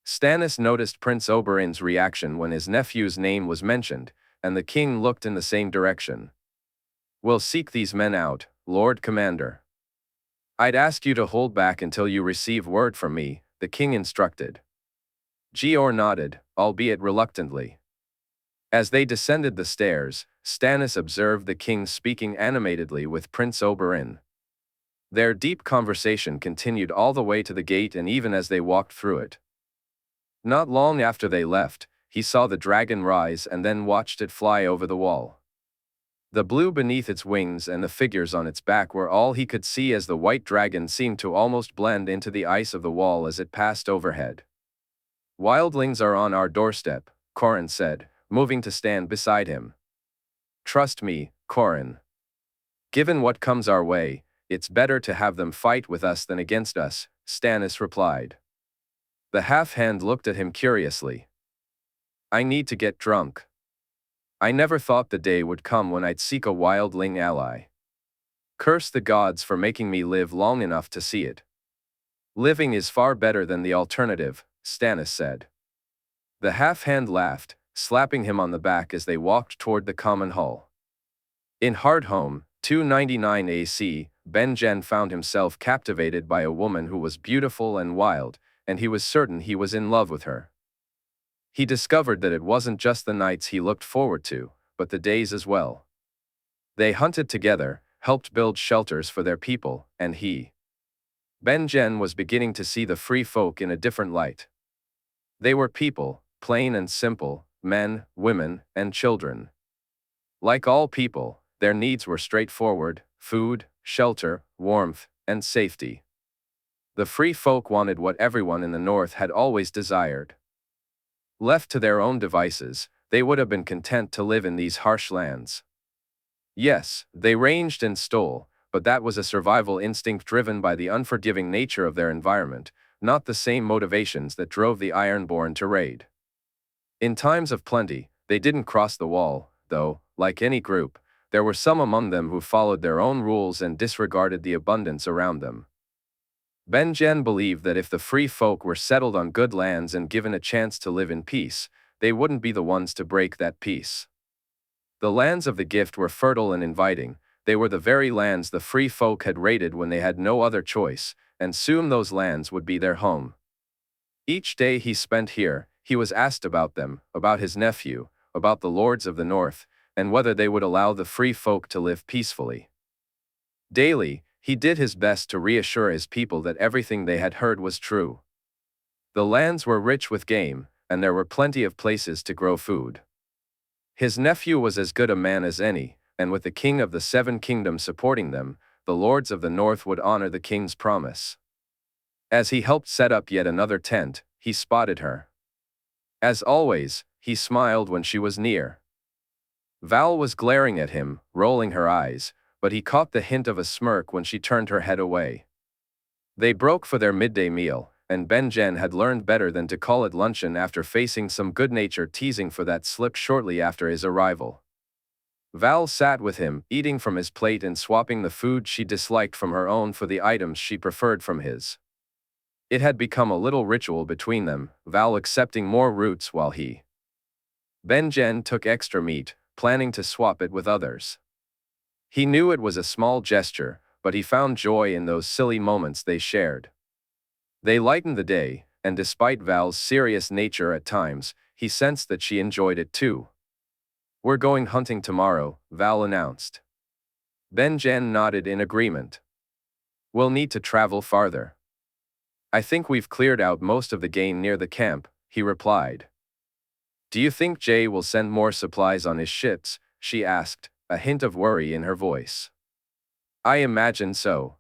Stannis noticed Prince Oberyn's reaction when his nephew's name was mentioned, and the king looked in the same direction. We'll seek these men out, Lord Commander. I'd ask you to hold back until you receive word from me, the king instructed. Jaehaerys nodded, albeit reluctantly. As they descended the stairs, Stannis observed the king speaking animatedly with Prince Oberyn. Their deep conversation continued all the way to the gate, and even as they walked through it. Not long after they left, he saw the dragon rise and then watched it fly over the wall. The blue beneath its wings and the figures on its back were all he could see, as the white dragon seemed to almost blend into the ice of the wall as it passed overhead. Wildlings are on our doorstep, Corran said, moving to stand beside him. Trust me, Corran. Given what comes our way, it's better to have them fight with us than against us, Stannis replied. The half-hand looked at him curiously. I need to get drunk. I never thought the day would come when I'd seek a wildling ally. Curse the gods for making me live long enough to see it. Living is far better than the alternative, Stannis said. The half-hand laughed, slapping him on the back as they walked toward the common hall. In Hardhome, 299 AC, Benjen found himself captivated by a woman who was beautiful and wild, and he was certain he was in love with her. He discovered that it wasn't just the nights he looked forward to, but the days as well. They hunted together, helped build shelters for their people, and Benjen was beginning to see the free folk in a different light. They were people, plain and simple, men, women, and children. Like all people, their needs were straightforward: food, shelter, warmth, and safety. The free folk wanted what everyone in the north had always desired. Left to their own devices, they would have been content to live in these harsh lands. Yes, they ranged and stole, but that was a survival instinct driven by the unforgiving nature of their environment, not the same motivations that drove the Ironborn to raid. In times of plenty, they didn't cross the wall, though, like any group, there were some among them who followed their own rules and disregarded the abundance around them. Benjen believed that if the free folk were settled on good lands and given a chance to live in peace, they wouldn't be the ones to break that peace. The lands of the gift were fertile and inviting. They were the very lands the free folk had raided when they had no other choice, and soon those lands would be their home. Each day he spent here, he was asked about them, about his nephew, about the lords of the north, and whether they would allow the free folk to live peacefully. Daily, he did his best to reassure his people that everything they had heard was true. The lands were rich with game, and there were plenty of places to grow food. His nephew was as good a man as any, and with the king of the Seven Kingdoms supporting them, the lords of the north would honor the king's promise. As he helped set up yet another tent, he spotted her. As always, he smiled when she was near. Val was glaring at him, rolling her eyes, but he caught the hint of a smirk when she turned her head away. They broke for their midday meal, and Benjen had learned better than to call it luncheon after facing some good-natured teasing for that slip shortly after his arrival. Val sat with him, eating from his plate and swapping the food she disliked from her own for the items she preferred from his. It had become a little ritual between them, Val accepting more roots while Benjen took extra meat, planning to swap it with others. He knew it was a small gesture, but he found joy in those silly moments they shared. They lightened the day, and despite Val's serious nature at times, he sensed that she enjoyed it too. "We're going hunting tomorrow," Val announced. Benjen nodded in agreement. "We'll need to travel farther." "I think we've cleared out most of the game near the camp," he replied. "Do you think Jay will send more supplies on his ships?" she asked, a hint of worry in her voice. "I imagine so.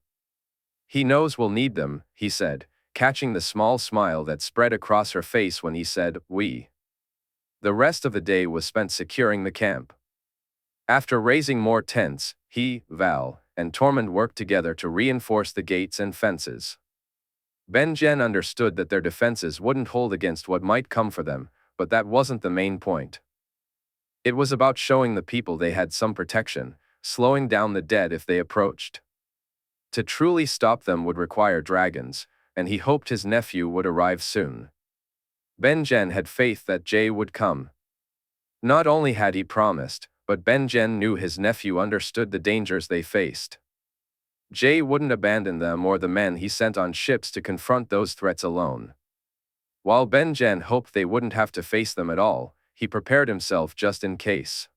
He knows we'll need them," he said, catching the small smile that spread across her face when he said, "we." The rest of the day was spent securing the camp. After raising more tents, he, Val, and Tormund worked together to reinforce the gates and fences. Benjen understood that their defenses wouldn't hold against what might come for them, but that wasn't the main point. It was about showing the people they had some protection, slowing down the dead if they approached. To truly stop them would require dragons, and he hoped his nephew would arrive soon. Benjen had faith that Jay would come. Not only had he promised, but Benjen knew his nephew understood the dangers they faced. Jay wouldn't abandon them or the men he sent on ships to confront those threats alone. While Benjen hoped they wouldn't have to face them at all, he prepared himself just in case.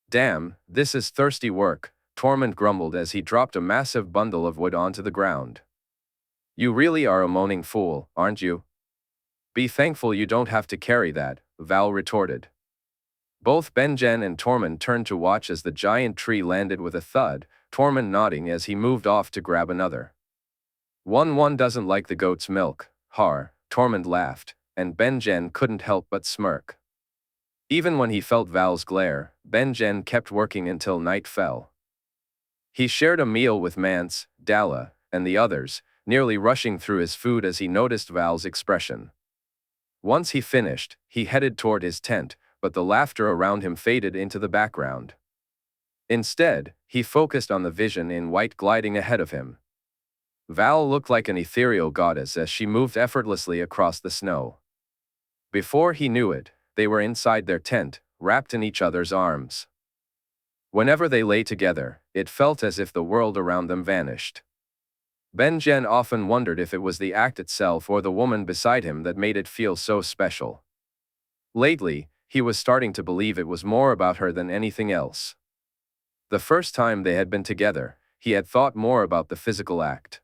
"Damn, this is thirsty work," Tormund grumbled as he dropped a massive bundle of wood onto the ground. "You really are a moaning fool, aren't you?" "Be thankful you don't have to carry that," Val retorted. Both Benjen and Tormund turned to watch as the giant tree landed with a thud, Tormund nodding as he moved off to grab another. One doesn't like the goat's milk, Tormund laughed, and Benjen couldn't help but smirk. Even when he felt Val's glare, Benjen kept working until night fell. He shared a meal with Mance, Dalla, and the others, nearly rushing through his food as he noticed Val's expression. Once he finished, he headed toward his tent, but the laughter around him faded into the background. Instead, he focused on the vision in white gliding ahead of him. Val looked like an ethereal goddess as she moved effortlessly across the snow. Before he knew it, they were inside their tent, wrapped in each other's arms. Whenever they lay together, it felt as if the world around them vanished. Ben-Jen often wondered if it was the act itself or the woman beside him that made it feel so special. Lately, he was starting to believe it was more about her than anything else. The first time they had been together, he had thought more about the physical act.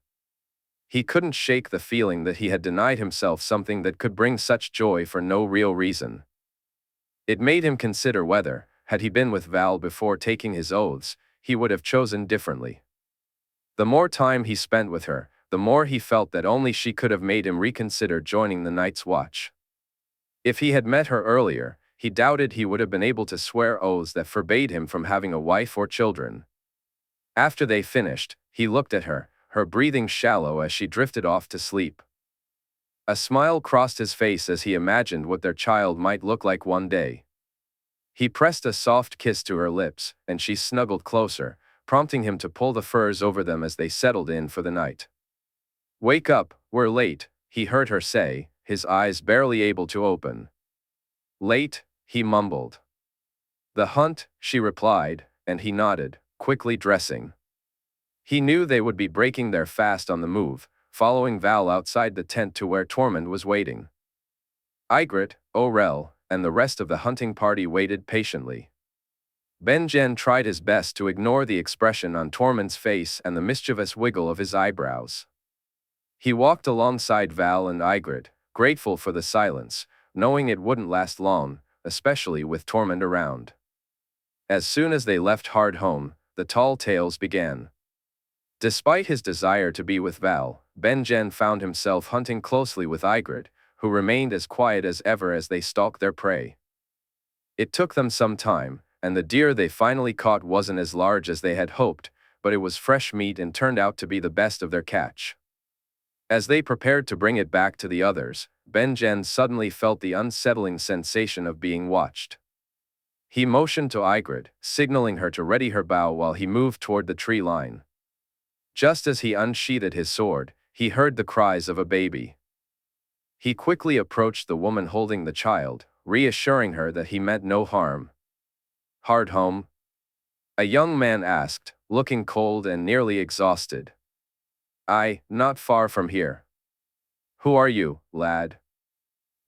He couldn't shake the feeling that he had denied himself something that could bring such joy for no real reason. It made him consider whether, had he been with Val before taking his oaths, he would have chosen differently. The more time he spent with her, the more he felt that only she could have made him reconsider joining the Night's Watch. If he had met her earlier, he doubted he would have been able to swear oaths that forbade him from having a wife or children. After they finished, he looked at her, her breathing shallow as she drifted off to sleep. A smile crossed his face as he imagined what their child might look like one day. He pressed a soft kiss to her lips, and she snuggled closer, prompting him to pull the furs over them as they settled in for the night. "Wake up, we're late," he heard her say, his eyes barely able to open. "Late?" he mumbled. "The hunt," she replied, and he nodded, quickly dressing. He knew they would be breaking their fast on the move, following Val outside the tent to where Tormund was waiting. Ygritte, Orell, and the rest of the hunting party waited patiently. Ben-Jen tried his best to ignore the expression on Tormund's face and the mischievous wiggle of his eyebrows. He walked alongside Val and Ygritte, grateful for the silence, knowing it wouldn't last long, especially with Tormund around. As soon as they left Hardhome, the tall tales began. Despite his desire to be with Val, Ben-Jen found himself hunting closely with Ygritte, who remained as quiet as ever as they stalked their prey. It took them some time, and the deer they finally caught wasn't as large as they had hoped, but it was fresh meat and turned out to be the best of their catch. As they prepared to bring it back to the others, Ben-Jen suddenly felt the unsettling sensation of being watched. He motioned to Ygritte, signaling her to ready her bow while he moved toward the tree line. Just as he unsheathed his sword, he heard the cries of a baby. He quickly approached the woman holding the child, reassuring her that he meant no harm. "Hardhome?" a young man asked, looking cold and nearly exhausted. "Not far from here." "Who are you, lad?"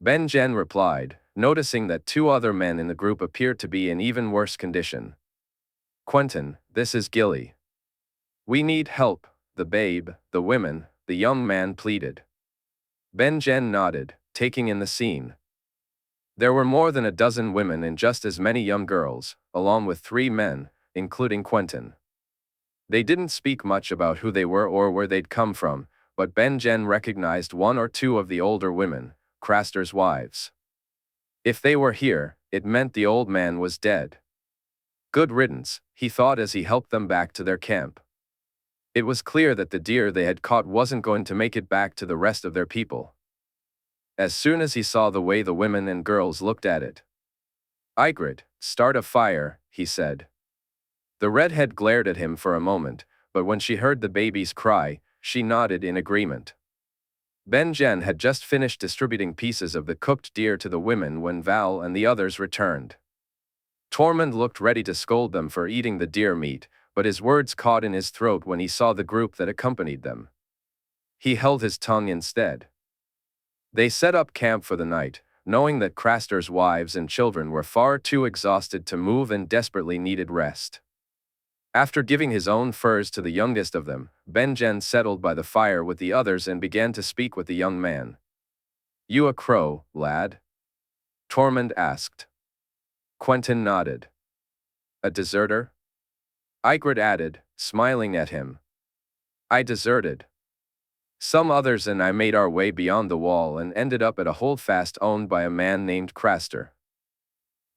Ben-Jen replied, noticing that two other men in the group appeared to be in even worse condition. "Quentin, this is Gilly." "We need help, the babe, the women," the young man pleaded. Ben-Jen nodded, taking in the scene. There were more than a dozen women and just as many young girls, along with 3 men, including Quentin. They didn't speak much about who they were or where they'd come from, but Ben-Jen recognized 1 or 2 of the older women, Craster's wives. If they were here, it meant the old man was dead. Good riddance, he thought as he helped them back to their camp. It was clear that the deer they had caught wasn't going to make it back to the rest of their people. As soon as he saw the way the women and girls looked at it. "Ygritte, start a fire," he said. The redhead glared at him for a moment, but when she heard the baby's cry, she nodded in agreement. Ben-Jen had just finished distributing pieces of the cooked deer to the women when Val and the others returned. Tormund looked ready to scold them for eating the deer meat, but his words caught in his throat when he saw the group that accompanied them. He held his tongue instead. They set up camp for the night, knowing that Craster's wives and children were far too exhausted to move and desperately needed rest. After giving his own furs to the youngest of them, Ben-Jen settled by the fire with the others and began to speak with the young man. "You a crow, lad?" Tormund asked. Quentin nodded. "A deserter?" Ygritte added, smiling at him. "I deserted. Some others and I made our way beyond the wall and ended up at a holdfast owned by a man named Craster.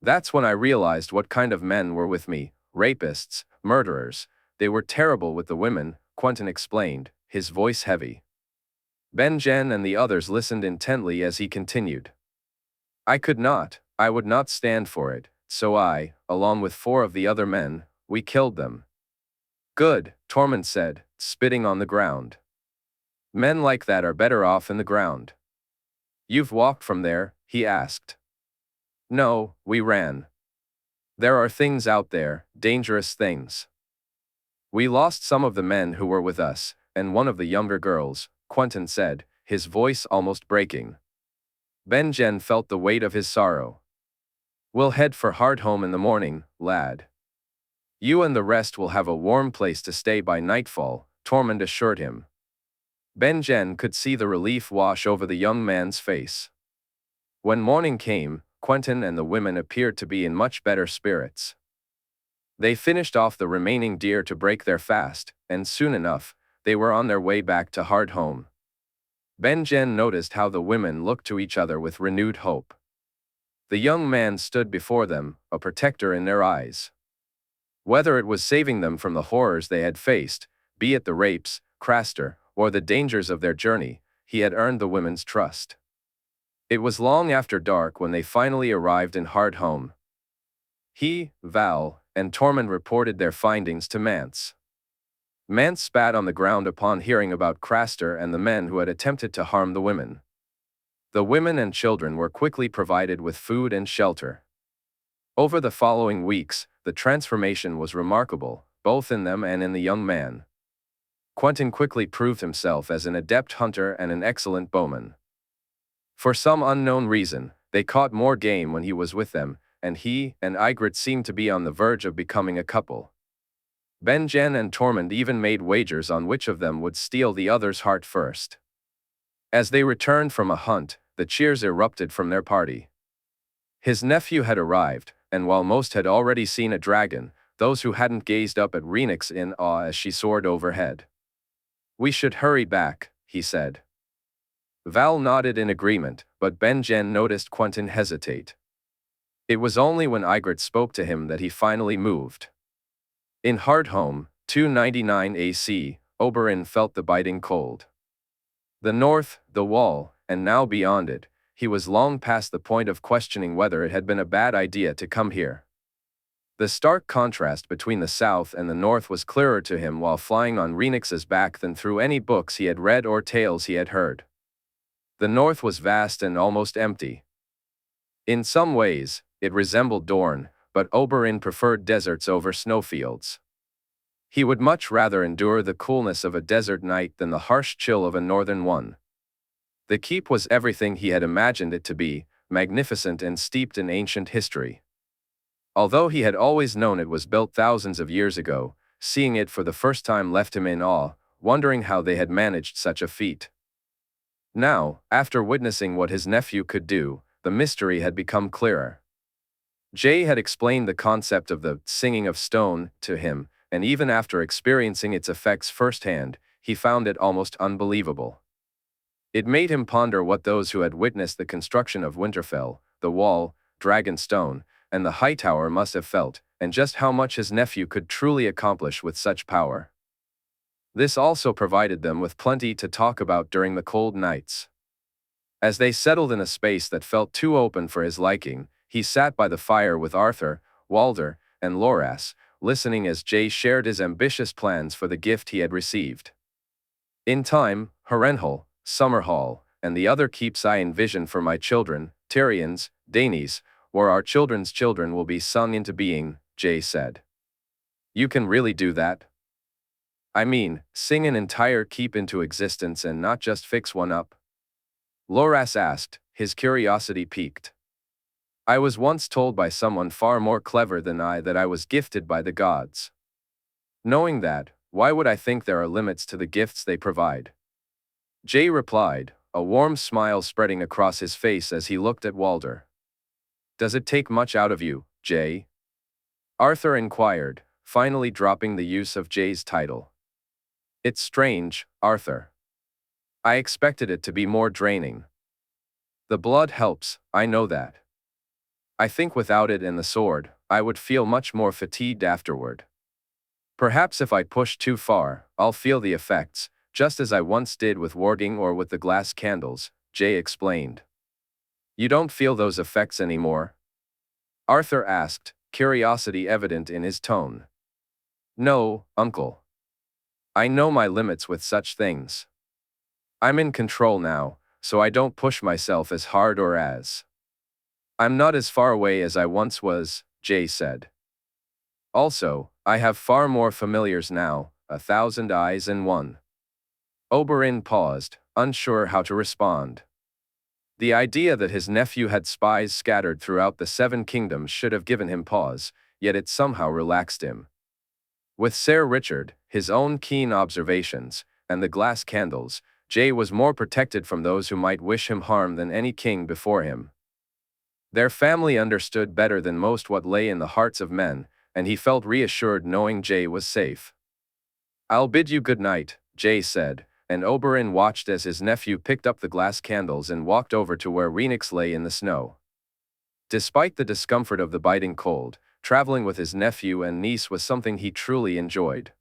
That's when I realized what kind of men were with me, rapists, murderers. They were terrible with the women," Quentin explained, his voice heavy. Ben-Jen and the others listened intently as he continued. I would not stand for it, so I, along with 4 of the other men, we killed them." "Good," Tormund said, spitting on the ground. Men like that are better off in the ground. You've walked from there? He asked. No, we ran. There are things out there, dangerous things. We lost some of the men who were with us, and one of the younger girls, Quentin said, his voice almost breaking. Benjen felt the weight of his sorrow. We'll head for Hardhome in the morning, lad. You and the rest will have a warm place to stay by nightfall, Tormund assured him. Benjen could see the relief wash over the young man's face. When morning came, Quentin and the women appeared to be in much better spirits. They finished off the remaining deer to break their fast, and soon enough, they were on their way back to Hardhome. Benjen noticed how the women looked to each other with renewed hope. The young man stood before them, a protector in their eyes. Whether it was saving them from the horrors they had faced, be it the rapes, Craster, or the dangers of their journey, he had earned the women's trust. It was long after dark when they finally arrived in Hardhome. He, Val, and Tormund reported their findings to Mance. Mance spat on the ground upon hearing about Craster and the men who had attempted to harm the women. The women and children were quickly provided with food and shelter. Over the following weeks, the transformation was remarkable, both in them and in the young man. Quentin quickly proved himself as an adept hunter and an excellent bowman. For some unknown reason, they caught more game when he was with them, and he and Ygritte seemed to be on the verge of becoming a couple. Benjen and Tormund even made wagers on which of them would steal the other's heart first. As they returned from a hunt, the cheers erupted from their party. His nephew had arrived, and while most had already seen a dragon, those who hadn't gazed up at Rhaenys in awe as she soared overhead. We should hurry back, he said. Val nodded in agreement, but Benjen noticed Quentin hesitate. It was only when Ygritte spoke to him that he finally moved. In Hardhome, 299 AC, Oberyn felt the biting cold. The north, the wall, and now beyond it, he was long past the point of questioning whether it had been a bad idea to come here. The stark contrast between the south and the north was clearer to him while flying on Rhaenys's back than through any books he had read or tales he had heard. The north was vast and almost empty. In some ways, it resembled Dorne, but Oberyn preferred deserts over snowfields. He would much rather endure the coolness of a desert night than the harsh chill of a northern one. The keep was everything he had imagined it to be, magnificent and steeped in ancient history. Although he had always known it was built thousands of years ago, seeing it for the first time left him in awe, wondering how they had managed such a feat. Now, after witnessing what his nephew could do, the mystery had become clearer. Jay had explained the concept of the singing of stone to him, and even after experiencing its effects firsthand, he found it almost unbelievable. It made him ponder what those who had witnessed the construction of Winterfell, the Wall, Dragonstone, and the Hightower must have felt, and just how much his nephew could truly accomplish with such power. This also provided them with plenty to talk about during the cold nights. As they settled in a space that felt too open for his liking, he sat by the fire with Arthur, Walder, and Loras, listening as Jay shared his ambitious plans for the gift he had received. In time, Harrenhal, Summerhall, and the other keeps I envision for my children, Tyrions, Danes, or our children's children will be sung into being, Jay said. You can really do that? I mean, sing an entire keep into existence and not just fix one up? Loras asked, his curiosity piqued. I was once told by someone far more clever than I that I was gifted by the gods. Knowing that, why would I think there are limits to the gifts they provide? Jay replied, a warm smile spreading across his face as he looked at Walder. Does it take much out of you, Jay? Arthur inquired, finally dropping the use of Jay's title. It's strange, Arthur. I expected it to be more draining. The blood helps, I know that. I think without it and the sword, I would feel much more fatigued afterward. Perhaps if I push too far, I'll feel the effects, just as I once did with warging or with the glass candles, Jay explained. You don't feel those effects anymore? Arthur asked, curiosity evident in his tone. No, uncle. I know my limits with such things. I'm in control now, so I don't push myself as hard or as. I'm not as far away as I once was, Jay said. Also, I have far more familiars now, 1,000 eyes and one. Oberyn paused, unsure how to respond. The idea that his nephew had spies scattered throughout the Seven Kingdoms should have given him pause, yet it somehow relaxed him. With Sir Richard, his own keen observations, and the glass candles, Jay was more protected from those who might wish him harm than any king before him. Their family understood better than most what lay in the hearts of men, and he felt reassured knowing Jay was safe. I'll bid you good night, Jay said, and Oberyn watched as his nephew picked up the glass candles and walked over to where Rhaenys lay in the snow. Despite the discomfort of the biting cold, traveling with his nephew and niece was something he truly enjoyed.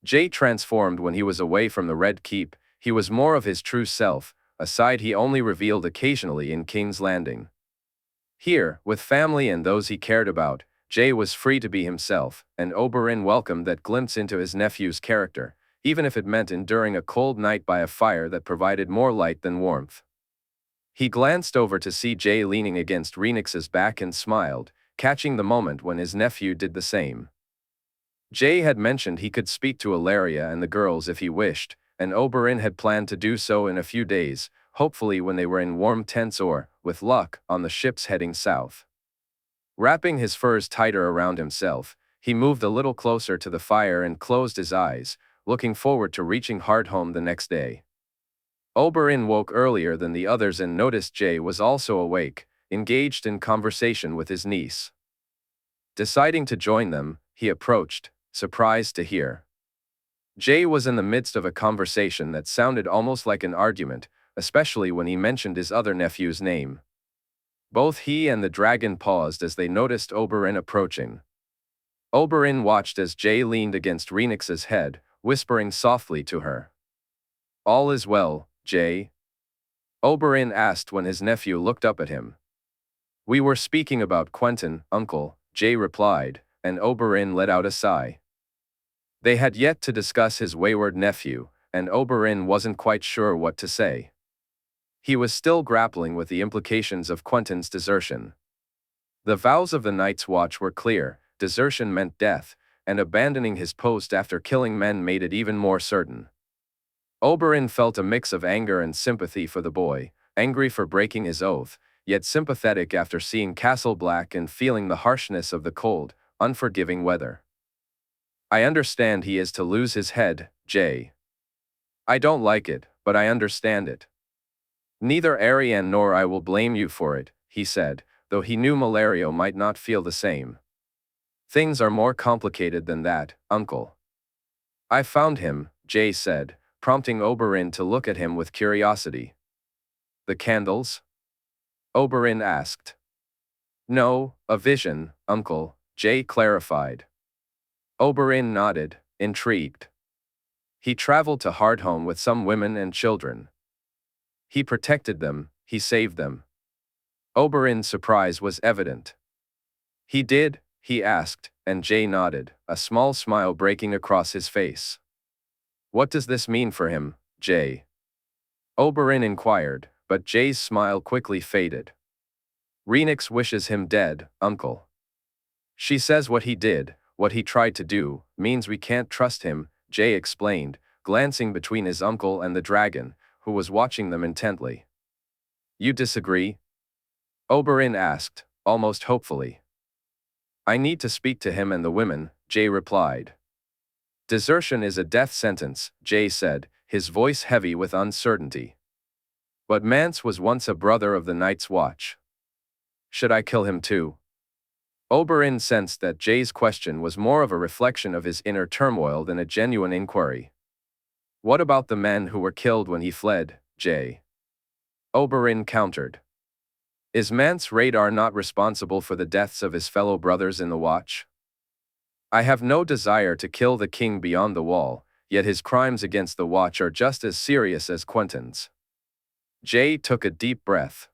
Jay transformed when he was away from the Red Keep. He was more of his true self, a side he only revealed occasionally in King's Landing. Here, with family and those he cared about, Jay was free to be himself, and Oberyn welcomed that glimpse into his nephew's character, even if it meant enduring a cold night by a fire that provided more light than warmth. He glanced over to see Jay leaning against Rhaenys's back and smiled, catching the moment when his nephew did the same. Jay had mentioned he could speak to Ilaria and the girls if he wished, and Oberyn had planned to do so in a few days, hopefully when they were in warm tents or, with luck, on the ships heading south. Wrapping his furs tighter around himself, he moved a little closer to the fire and closed his eyes, looking forward to reaching Hardhome the next day. Oberyn woke earlier than the others and noticed Jay was also awake, engaged in conversation with his niece. Deciding to join them, he approached, surprised to hear. Jay was in the midst of a conversation that sounded almost like an argument, especially when he mentioned his other nephew's name. Both he and the dragon paused as they noticed Oberyn approaching. Oberyn watched as Jay leaned against Rhaenys's head, whispering softly to her. All is well, Jay? Oberyn asked when his nephew looked up at him. We were speaking about Quentyn, uncle, Jay replied, and Oberyn let out a sigh. They had yet to discuss his wayward nephew, and Oberyn wasn't quite sure what to say. He was still grappling with the implications of Quentyn's desertion. The vows of the Night's Watch were clear: desertion meant death, and abandoning his post after killing men made it even more certain. Oberyn felt a mix of anger and sympathy for the boy, angry for breaking his oath, yet sympathetic after seeing Castle Black and feeling the harshness of the cold, unforgiving weather. I understand he is to lose his head, Jay. I don't like it, but I understand it. Neither Arianne nor I will blame you for it, he said, though he knew Malario might not feel the same. Things are more complicated than that, uncle. I found him, Jay said, prompting Oberyn to look at him with curiosity. The candles? Oberyn asked. No, a vision, uncle, Jay clarified. Oberyn nodded, intrigued. He traveled to Hardhome with some women and children. He protected them, he saved them. Oberyn's surprise was evident. He did? He asked, and Jay nodded, a small smile breaking across his face. What does this mean for him, Jay? Oberyn inquired, but Jay's smile quickly faded. Rhaenys wishes him dead, uncle. She says what he did, what he tried to do, means we can't trust him, Jay explained, glancing between his uncle and the dragon, who was watching them intently. You disagree? Oberyn asked, almost hopefully. I need to speak to him and the women, Jay replied. Desertion is a death sentence, Jay said, his voice heavy with uncertainty. But Mance was once a brother of the Night's Watch. Should I kill him too? Oberyn sensed that Jay's question was more of a reflection of his inner turmoil than a genuine inquiry. What about the men who were killed when he fled, Jay? Oberyn countered. Is Mance Radar not responsible for the deaths of his fellow brothers in the Watch? I have no desire to kill the king beyond the wall, yet his crimes against the Watch are just as serious as Quentyn's. Jay took a deep breath.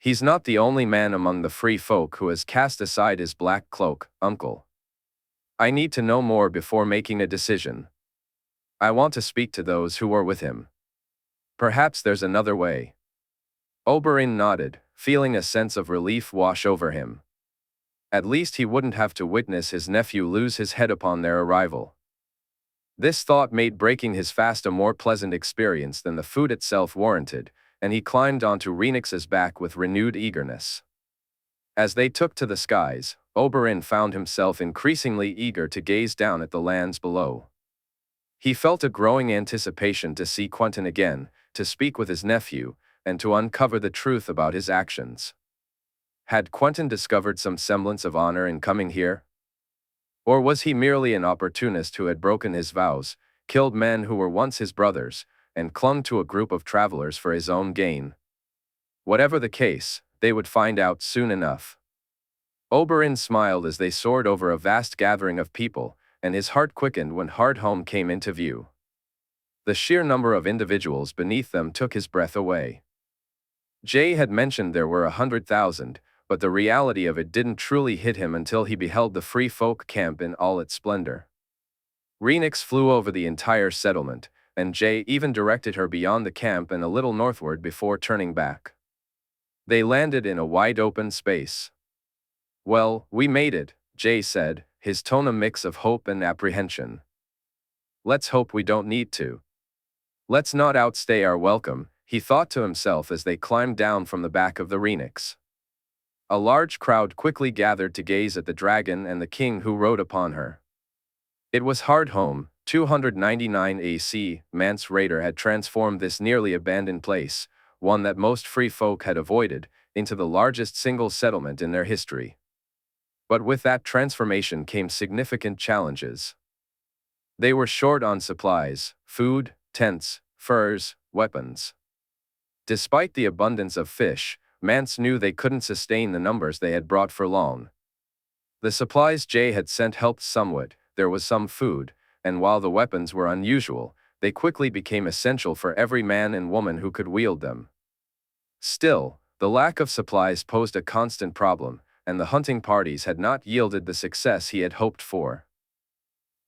He's not the only man among the free folk who has cast aside his black cloak, uncle. I need to know more before making a decision. I want to speak to those who were with him. Perhaps there's another way. Oberyn nodded, feeling a sense of relief wash over him. At least he wouldn't have to witness his nephew lose his head upon their arrival. This thought made breaking his fast a more pleasant experience than the food itself warranted, and he climbed onto Rhaenix's back with renewed eagerness. As they took to the skies, Oberyn found himself increasingly eager to gaze down at the lands below. He felt a growing anticipation to see Quentyn again, to speak with his nephew, and to uncover the truth about his actions. Had Quentyn discovered some semblance of honor in coming here? Or was he merely an opportunist who had broken his vows, killed men who were once his brothers, and clung to a group of travelers for his own gain? Whatever the case, they would find out soon enough. Oberyn smiled as they soared over a vast gathering of people, and his heart quickened when Hardhome came into view. The sheer number of individuals beneath them took his breath away. Jay had mentioned there were 100,000, but the reality of it didn't truly hit him until he beheld the free folk camp in all its splendor. Rhaenix flew over the entire settlement, and Jay even directed her beyond the camp and a little northward before turning back. They landed in a wide-open space. "Well, we made it," Jay said, his tone a mix of hope and apprehension. "Let's hope we don't need to. Let's not outstay our welcome," he thought to himself as they climbed down from the back of the Rhaenix. A large crowd quickly gathered to gaze at the dragon and the king who rode upon her. It was Hardhome, 299 AC. Mance Rayder had transformed this nearly abandoned place, one that most free folk had avoided, into the largest single settlement in their history. But with that transformation came significant challenges. They were short on supplies, food, tents, furs, weapons. Despite the abundance of fish, Mance knew they couldn't sustain the numbers they had brought for long. The supplies Jay had sent helped somewhat, there was some food, and while the weapons were unusual, they quickly became essential for every man and woman who could wield them. Still, the lack of supplies posed a constant problem, and the hunting parties had not yielded the success he had hoped for.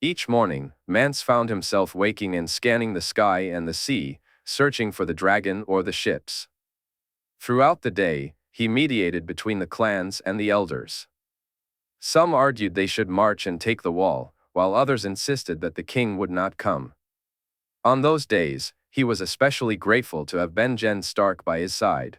Each morning, Mance found himself waking and scanning the sky and the sea, searching for the dragon or the ships. Throughout the day, he mediated between the clans and the elders. Some argued they should march and take the wall, while others insisted that the king would not come. On those days, he was especially grateful to have Benjen Stark by his side.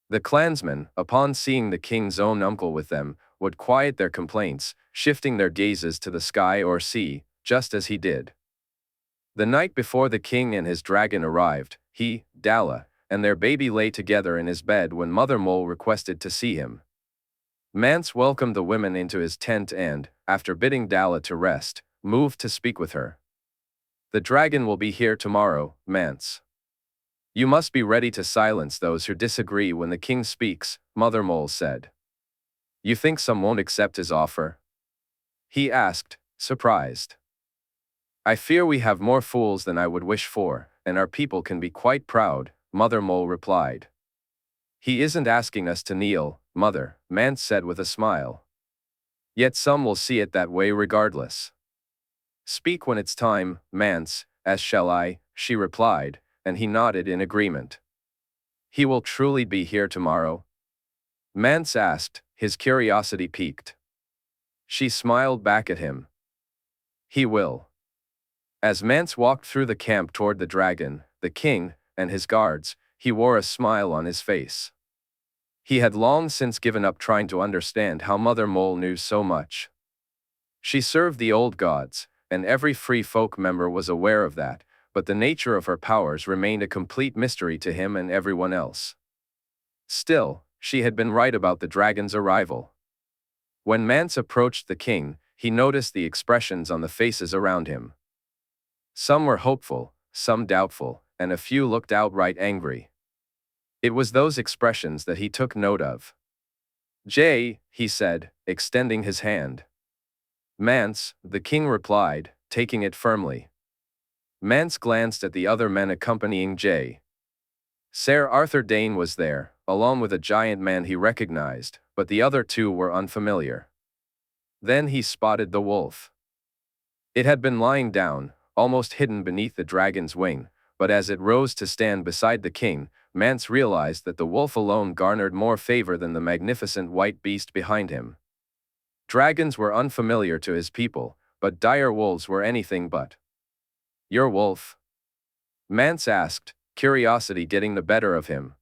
The clansmen, upon seeing the king's own uncle with them, would quiet their complaints, shifting their gazes to the sky or sea, just as he did. The night before the king and his dragon arrived, he, Dalla, and their baby lay together in his bed when Mother Mole requested to see him. Mance welcomed the women into his tent and, after bidding Dalla to rest, moved to speak with her. "The dragon will be here tomorrow, Mance. You must be ready to silence those who disagree when the king speaks," Mother Mole said. "You think some won't accept his offer?" he asked, surprised. "I fear we have more fools than I would wish for, and our people can be quite proud," Mother Mole replied. "He isn't asking us to kneel, Mother," Mance said with a smile. "Yet some will see it that way regardless." "Speak when it's time, Mance, as shall I," she replied, and he nodded in agreement. "He will truly be here tomorrow?" Mance asked, his curiosity piqued. She smiled back at him. "He will." As Mance walked through the camp toward the dragon, the king, and his guards, he wore a smile on his face. He had long since given up trying to understand how Mother Mole knew so much. She served the old gods, and every free folk member was aware of that, but the nature of her powers remained a complete mystery to him and everyone else. Still, she had been right about the dragon's arrival. When Mance approached the king, he noticed the expressions on the faces around him. Some were hopeful, some doubtful, and a few looked outright angry. It was those expressions that he took note of. "Jay," he said, extending his hand. "Mance," the king replied, taking it firmly. Mance glanced at the other men accompanying Jay. Ser Arthur Dane was there, along with a giant man he recognized, but the other two were unfamiliar. Then he spotted the wolf. It had been lying down, almost hidden beneath the dragon's wing, but as it rose to stand beside the king, Mance realized that the wolf alone garnered more favor than the magnificent white beast behind him. Dragons were unfamiliar to his people, but dire wolves were anything but. "Your wolf?" Mance asked, curiosity getting the better of him.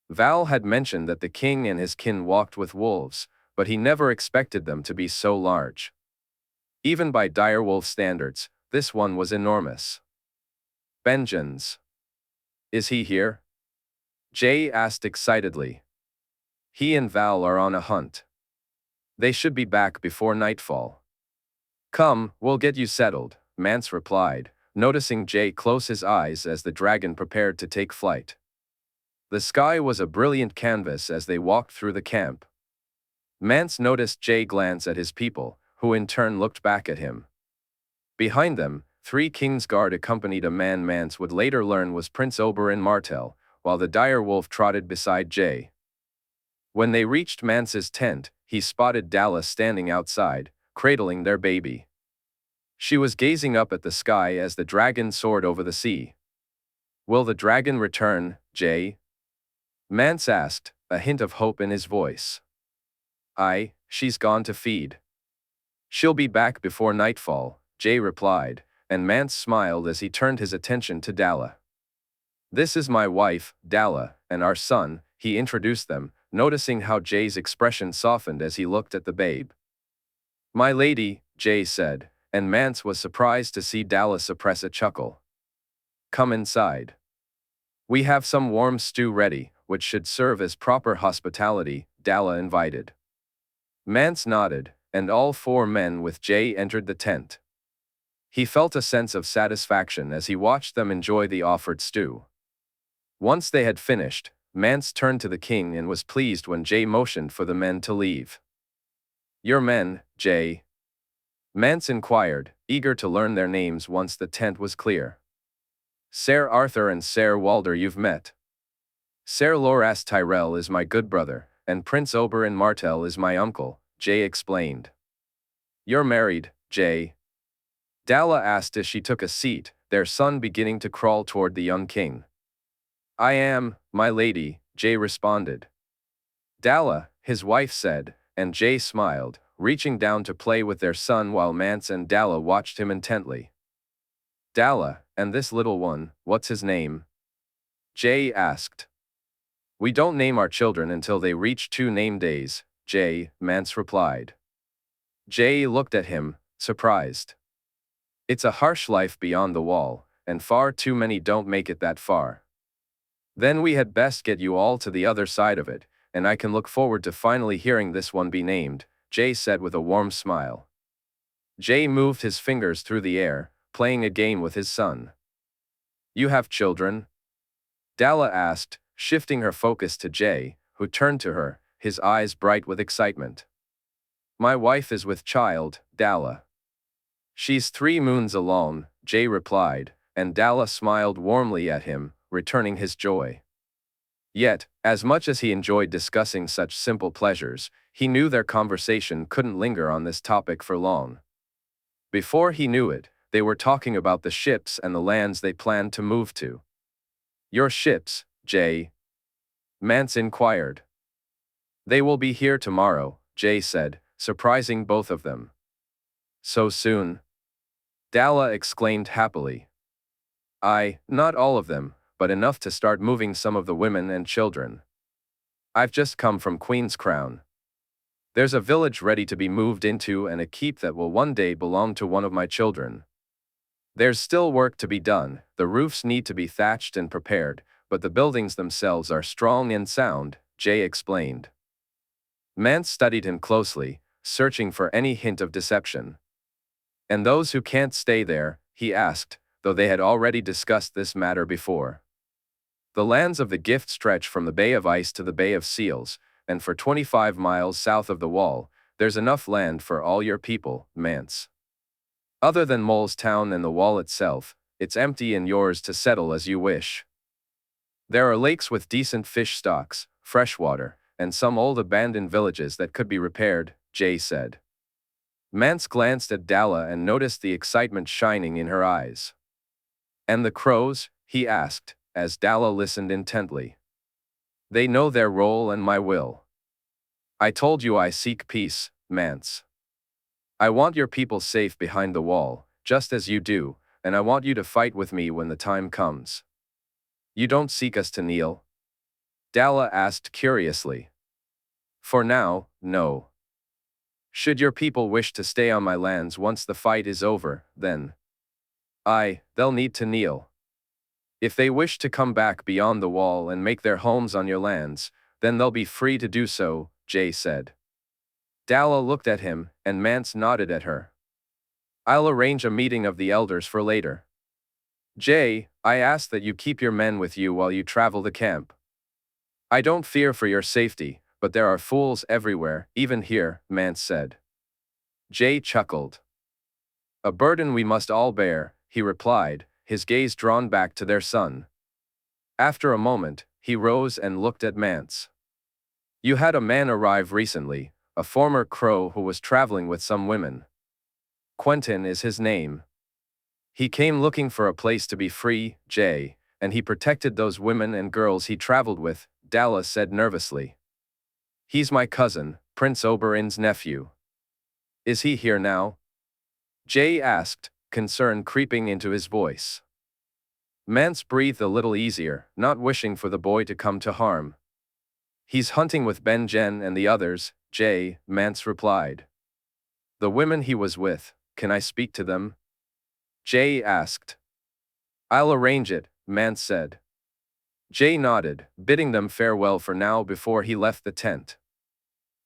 Val had mentioned that the king and his kin walked with wolves, but he never expected them to be so large. Even by direwolf standards, this one was enormous. "Benjans. Is he here?" Jay asked excitedly. "He and Val are on a hunt. They should be back before nightfall." "Come, we'll get you settled," Mance replied, noticing Jay close his eyes as the dragon prepared to take flight. The sky was a brilliant canvas as they walked through the camp. Mance noticed Jay glance at his people, who in turn looked back at him. Behind them, 3 King's Guard accompanied a man Mance would later learn was Prince Oberyn Martell, while the dire wolf trotted beside Jay. When they reached Mance's tent, he spotted Dalla standing outside, cradling their baby. She was gazing up at the sky as the dragon soared over the sea. "Will the dragon return, Jay?" Mance asked, a hint of hope in his voice. "Aye, she's gone to feed. She'll be back before nightfall," Jay replied, and Mance smiled as he turned his attention to Dalla. "This is my wife, Dalla, and our son," he introduced them, noticing how Jay's expression softened as he looked at the babe. "My lady," Jay said, and Mance was surprised to see Dalla suppress a chuckle. "Come inside. We have some warm stew ready, which should serve as proper hospitality," Dalla invited. Mance nodded, and all 4 men with Jay entered the tent. He felt a sense of satisfaction as he watched them enjoy the offered stew. Once they had finished, Mance turned to the king and was pleased when Jay motioned for the men to leave. "Your men, Jay?" Mance inquired, eager to learn their names once the tent was clear. "Ser Arthur and Ser Walder you've met. Ser Loras Tyrell is my good brother, and Prince Oberyn Martell is my uncle," Jay explained. "You're married, Jay?" Dalla asked as she took a seat, their son beginning to crawl toward the young king. "I am, my lady," Jay responded. "Dalla," his wife said, and Jay smiled, reaching down to play with their son while Mance and Dalla watched him intently. "Dalla, and this little one, what's his name?" Jay asked. "We don't name our children until they reach 2 name days, Jay," Mance replied. Jay looked at him, surprised. "It's a harsh life beyond the wall, and far too many don't make it that far. Then we had best get you all to the other side of it, and I can look forward to finally hearing this one be named," Jay said with a warm smile. Jay moved his fingers through the air, playing a game with his son. "You have children?" Dalla asked, shifting her focus to Jay, who turned to her, his eyes bright with excitement. "My wife is with child, Dalla." "She's 3 moons alone," Jay replied, and Dalla smiled warmly at him, returning his joy. Yet, as much as he enjoyed discussing such simple pleasures, he knew their conversation couldn't linger on this topic for long. Before he knew it, they were talking about the ships and the lands they planned to move to. "Your ships, Jay?" Mance inquired. "They will be here tomorrow," Jay said, surprising both of them. "So soon?" Dalla exclaimed happily. "Aye, not all of them, but enough to start moving some of the women and children. I've just come from Queen's Crown. There's a village ready to be moved into and a keep that will one day belong to one of my children. There's still work to be done, the roofs need to be thatched and prepared, but the buildings themselves are strong and sound," Jay explained. Mance studied him closely, searching for any hint of deception. "And those who can't stay there?" he asked, though they had already discussed this matter before. "The lands of the Gift stretch from the Bay of Ice to the Bay of Seals, and for 25 miles south of the Wall, there's enough land for all your people, Mance. Other than Mole's Town and the Wall itself, it's empty and yours to settle as you wish. There are lakes with decent fish stocks, fresh water, and some old abandoned villages that could be repaired," Jay said. Mance glanced at Dalla and noticed the excitement shining in her eyes. "And the crows?" he asked, as Dalla listened intently. They know their role and my will. I told you I seek peace, Mance. I want your people safe behind the wall, just as you do, and I want you to fight with me when the time comes. You don't seek us to kneel? Dalla asked curiously. For now, no. Should your people wish to stay on my lands once the fight is over, then they'll need to kneel. If they wish to come back beyond the wall and make their homes on your lands, then they'll be free to do so, Jay said. Dalla looked at him, and Mance nodded at her. I'll arrange a meeting of the elders for later. Jay, I ask that you keep your men with you while you travel the camp. I don't fear for your safety, but there are fools everywhere, even here, Mance said. Jay chuckled. A burden we must all bear, he replied, his gaze drawn back to their son. After a moment, he rose and looked at Mance. You had a man arrive recently, a former crow who was traveling with some women. Quentin is his name. He came looking for a place to be free, Jay, and he protected those women and girls he traveled with, Dalla said nervously. He's my cousin, Prince Oberyn's nephew. Is he here now? Jay asked, concern creeping into his voice. Mance breathed a little easier, not wishing for the boy to come to harm. He's hunting with Ben-Jen and the others, Jay, Mance replied. The women he was with, can I speak to them? Jay asked. I'll arrange it, Mance said. Jay nodded, bidding them farewell for now before he left the tent.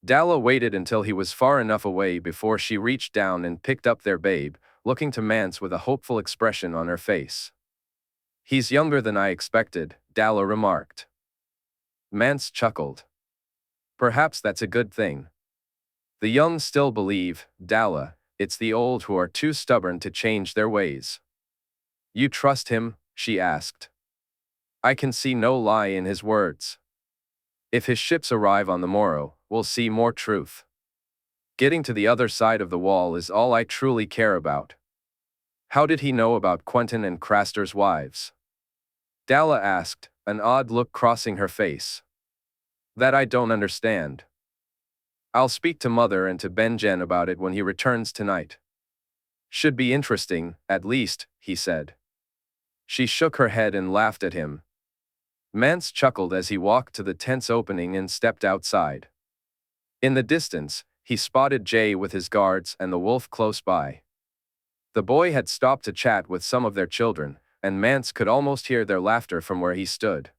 Dalla waited until he was far enough away before she reached down and picked up their babe, looking to Mance with a hopeful expression on her face. He's younger than I expected, Dalla remarked. Mance chuckled. Perhaps that's a good thing. The young still believe, Dalla, it's the old who are too stubborn to change their ways. You trust him? She asked. I can see no lie in his words. If his ships arrive on the morrow, we'll see more truth. Getting to the other side of the wall is all I truly care about. How did he know about Quentin and Craster's wives? Dalla asked, an odd look crossing her face. That I don't understand. I'll speak to Mother and to Ben-Jen about it when he returns tonight. Should be interesting, at least, he said. She shook her head and laughed at him. Mance chuckled as he walked to the tent's opening and stepped outside. In the distance, he spotted Jay with his guards and the wolf close by. The boy had stopped to chat with some of their children, and Mance could almost hear their laughter from where he stood.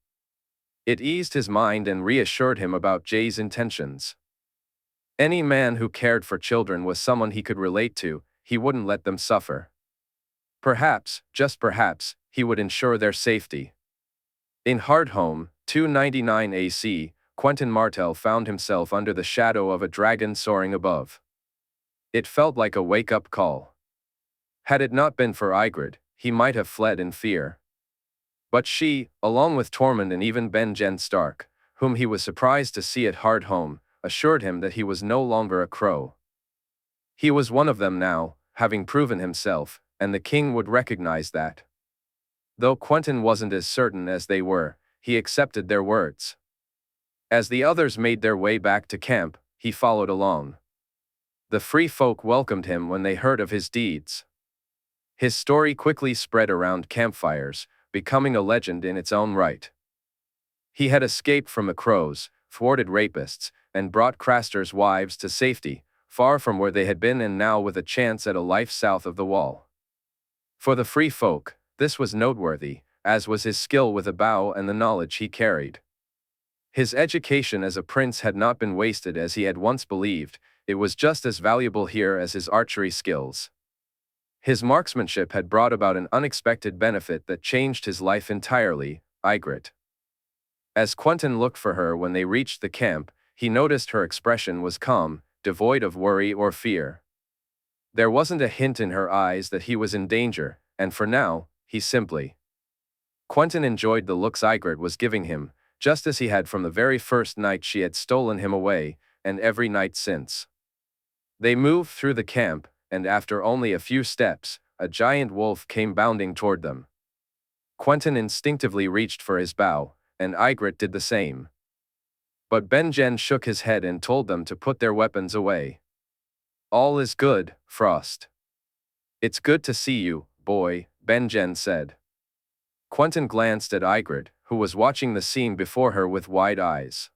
It eased his mind and reassured him about Jay's intentions. Any man who cared for children was someone he could relate to, he wouldn't let them suffer. Perhaps, just perhaps, he would ensure their safety. In Hardhome, 299 AC, Quentin Martell found himself under the shadow of a dragon soaring above. It felt like a wake-up call. Had it not been for Ygritte, he might have fled in fear. But she, along with Tormund and even Ben-Jen Stark, whom he was surprised to see at Hardhome, assured him that he was no longer a crow. He was one of them now, having proven himself, and the king would recognize that. Though Quentin wasn't as certain as they were, he accepted their words. As the others made their way back to camp, he followed along. The free folk welcomed him when they heard of his deeds. His story quickly spread around campfires, becoming a legend in its own right. He had escaped from the crows, thwarted rapists, and brought Craster's wives to safety, far from where they had been and now with a chance at a life south of the wall. For the free folk, this was noteworthy, as was his skill with a bow and the knowledge he carried. His education as a prince had not been wasted as he had once believed, it was just as valuable here as his archery skills. His marksmanship had brought about an unexpected benefit that changed his life entirely, Ygritte. As Quentin looked for her when they reached the camp, he noticed her expression was calm, devoid of worry or fear. There wasn't a hint in her eyes that he was in danger, and for now, he simply. Quentin enjoyed the looks Ygritte was giving him, just as he had from the very first night she had stolen him away, and every night since. They moved through the camp, and after only a few steps, a giant wolf came bounding toward them. Quentin instinctively reached for his bow, and Ygritte did the same. But Benjen shook his head and told them to put their weapons away. All is good, Frost. It's good to see you, boy, Benjen said. Quentin glanced at Ygritte, who was watching the scene before her with wide eyes.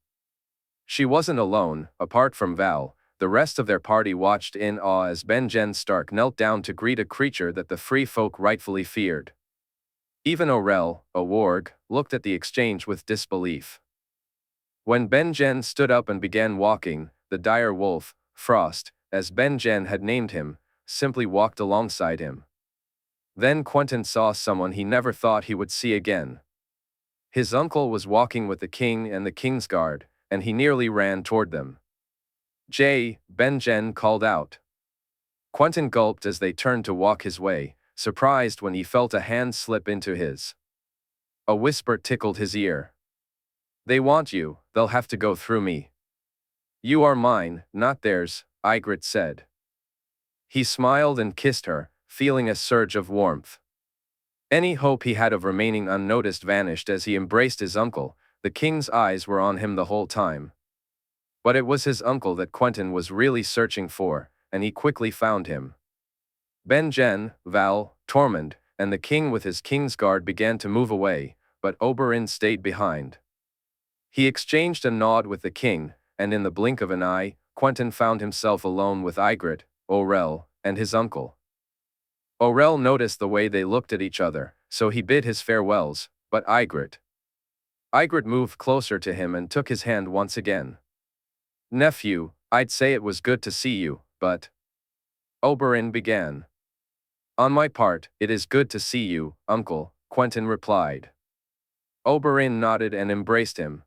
She wasn't alone. Apart from Val, the rest of their party watched in awe as Benjen Stark knelt down to greet a creature that the free folk rightfully feared. Even Orell, a warg, looked at the exchange with disbelief. When Benjen stood up and began walking, the dire wolf, Frost, as Benjen had named him, simply walked alongside him. Then Quentin saw someone he never thought he would see again. His uncle was walking with the king and the king's guard, and he nearly ran toward them. Benjen called out. Quentin gulped as they turned to walk his way, surprised when he felt a hand slip into his. A whisper tickled his ear. They want you, they'll have to go through me. You are mine, not theirs, Ygritte said. He smiled and kissed her, feeling a surge of warmth. Any hope he had of remaining unnoticed vanished as he embraced his uncle. The king's eyes were on him the whole time. But it was his uncle that Quentin was really searching for, and he quickly found him. Benjen, Val, Tormund, and the king with his king's guard began to move away, but Oberyn stayed behind. He exchanged a nod with the king, and in the blink of an eye, Quentin found himself alone with Ygritte, Orell, and his uncle. Orell noticed the way they looked at each other, so he bid his farewells, but Ygritte moved closer to him and took his hand once again. Nephew, I'd say it was good to see you, but... Oberyn began. On my part, it is good to see you, uncle, Quentin replied. Oberyn nodded and embraced him.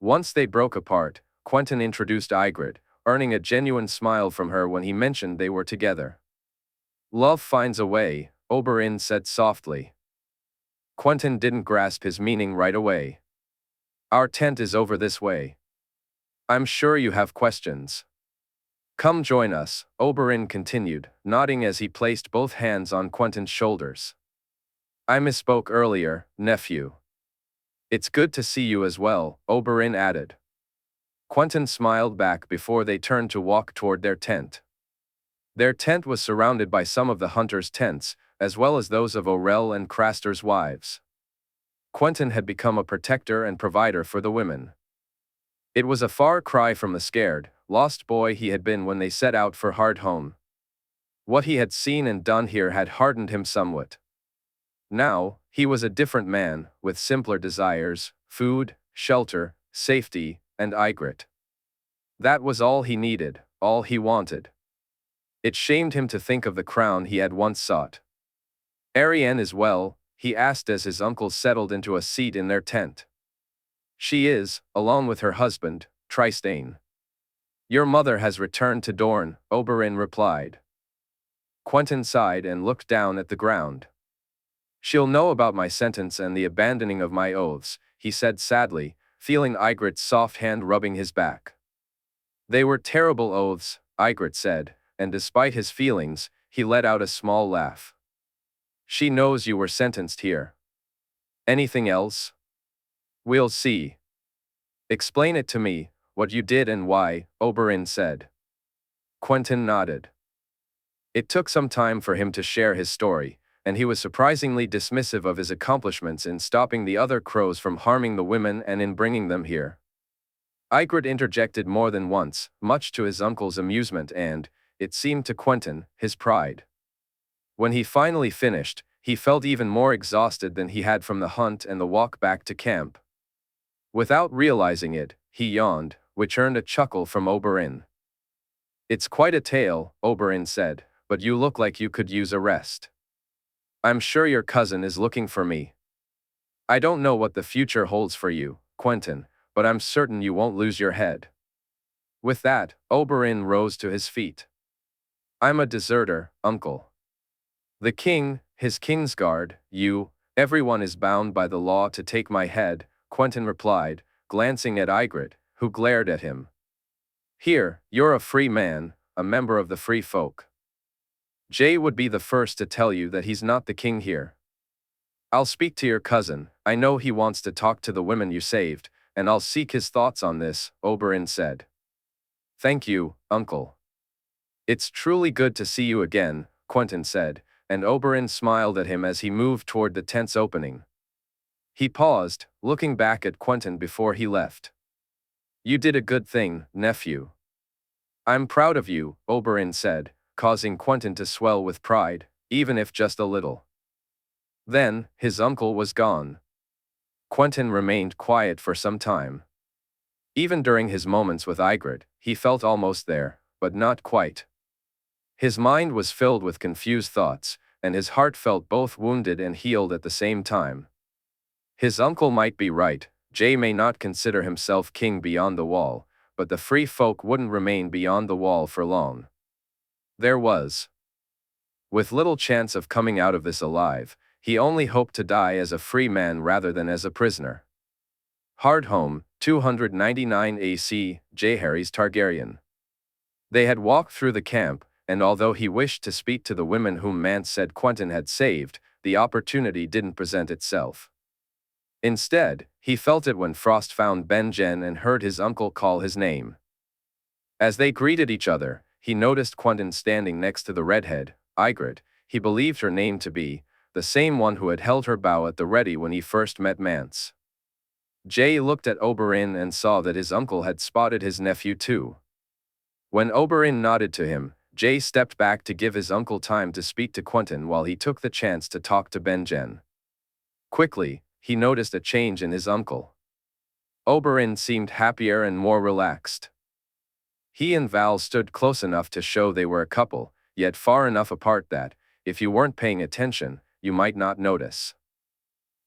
Once they broke apart, Quentin introduced Ygritte, earning a genuine smile from her when he mentioned they were together. Love finds a way, Oberyn said softly. Quentin didn't grasp his meaning right away. Our tent is over this way. I'm sure you have questions. Come join us, Oberyn continued, nodding as he placed both hands on Quentin's shoulders. I misspoke earlier, nephew. It's good to see you as well, Oberyn added. Quentin smiled back before they turned to walk toward their tent. Their tent was surrounded by some of the hunters' tents, as well as those of Orell and Craster's wives. Quentin had become a protector and provider for the women. It was a far cry from the scared, lost boy he had been when they set out for Hardhome. What he had seen and done here had hardened him somewhat. Now, he was a different man, with simpler desires: food, shelter, safety, and Ygritte. That was all he needed, all he wanted. It shamed him to think of the crown he had once sought. Arianne is well, he asked as his uncle settled into a seat in their tent. She is, along with her husband, Trystane. Your mother has returned to Dorne, Oberyn replied. Quentin sighed and looked down at the ground. She'll know about my sentence and the abandoning of my oaths, he said sadly, feeling Ygritte's soft hand rubbing his back. They were terrible oaths, Ygritte said, and despite his feelings, he let out a small laugh. She knows you were sentenced here. Anything else? We'll see. Explain it to me, what you did and why, Oberyn said. Quentin nodded. It took some time for him to share his story, and he was surprisingly dismissive of his accomplishments in stopping the other crows from harming the women and in bringing them here. Ygritte interjected more than once, much to his uncle's amusement and, it seemed to Quentin, his pride. When he finally finished, he felt even more exhausted than he had from the hunt and the walk back to camp. Without realizing it, he yawned, which earned a chuckle from Oberyn. It's quite a tale, Oberyn said, but you look like you could use a rest. I'm sure your cousin is looking for me. I don't know what the future holds for you, Quentin, but I'm certain you won't lose your head. With that, Oberyn rose to his feet. I'm a deserter, uncle. The king, his kingsguard, you, everyone is bound by the law to take my head, Quentin replied, glancing at Ygritte, who glared at him. Here, you're a free man, a member of the free folk. Jay would be the first to tell you that he's not the king here. I'll speak to your cousin. I know he wants to talk to the women you saved, and I'll seek his thoughts on this, Oberyn said. Thank you, uncle. It's truly good to see you again, Quentyn said, and Oberyn smiled at him as he moved toward the tent's opening. He paused, looking back at Quentyn before he left. You did a good thing, nephew. I'm proud of you, Oberyn said, causing Quentyn to swell with pride, even if just a little. Then, his uncle was gone. Quentyn remained quiet for some time. Even during his moments with Ygritte, he felt almost there, but not quite. His mind was filled with confused thoughts, and his heart felt both wounded and healed at the same time. His uncle might be right, Jae may not consider himself king beyond the wall, but the free folk wouldn't remain beyond the wall for long. There was. With little chance of coming out of this alive, he only hoped to die as a free man rather than as a prisoner. Hardhome, 299 AC, Jaehaerys Targaryen. They had walked through the camp, and although he wished to speak to the women whom Mance said Quentyn had saved, the opportunity didn't present itself. Instead, he felt it when Frost found Benjen and heard his uncle call his name. As they greeted each other, he noticed Quentyn standing next to the redhead, Ygritte. He believed her name to be the same one who had held her bow at the ready when he first met Mance. Jae looked at Oberyn and saw that his uncle had spotted his nephew too. When Oberyn nodded to him, Jae stepped back to give his uncle time to speak to Quentyn while he took the chance to talk to Benjen. Quickly, he noticed a change in his uncle. Oberyn seemed happier and more relaxed. He and Val stood close enough to show they were a couple, yet far enough apart that, if you weren't paying attention, you might not notice.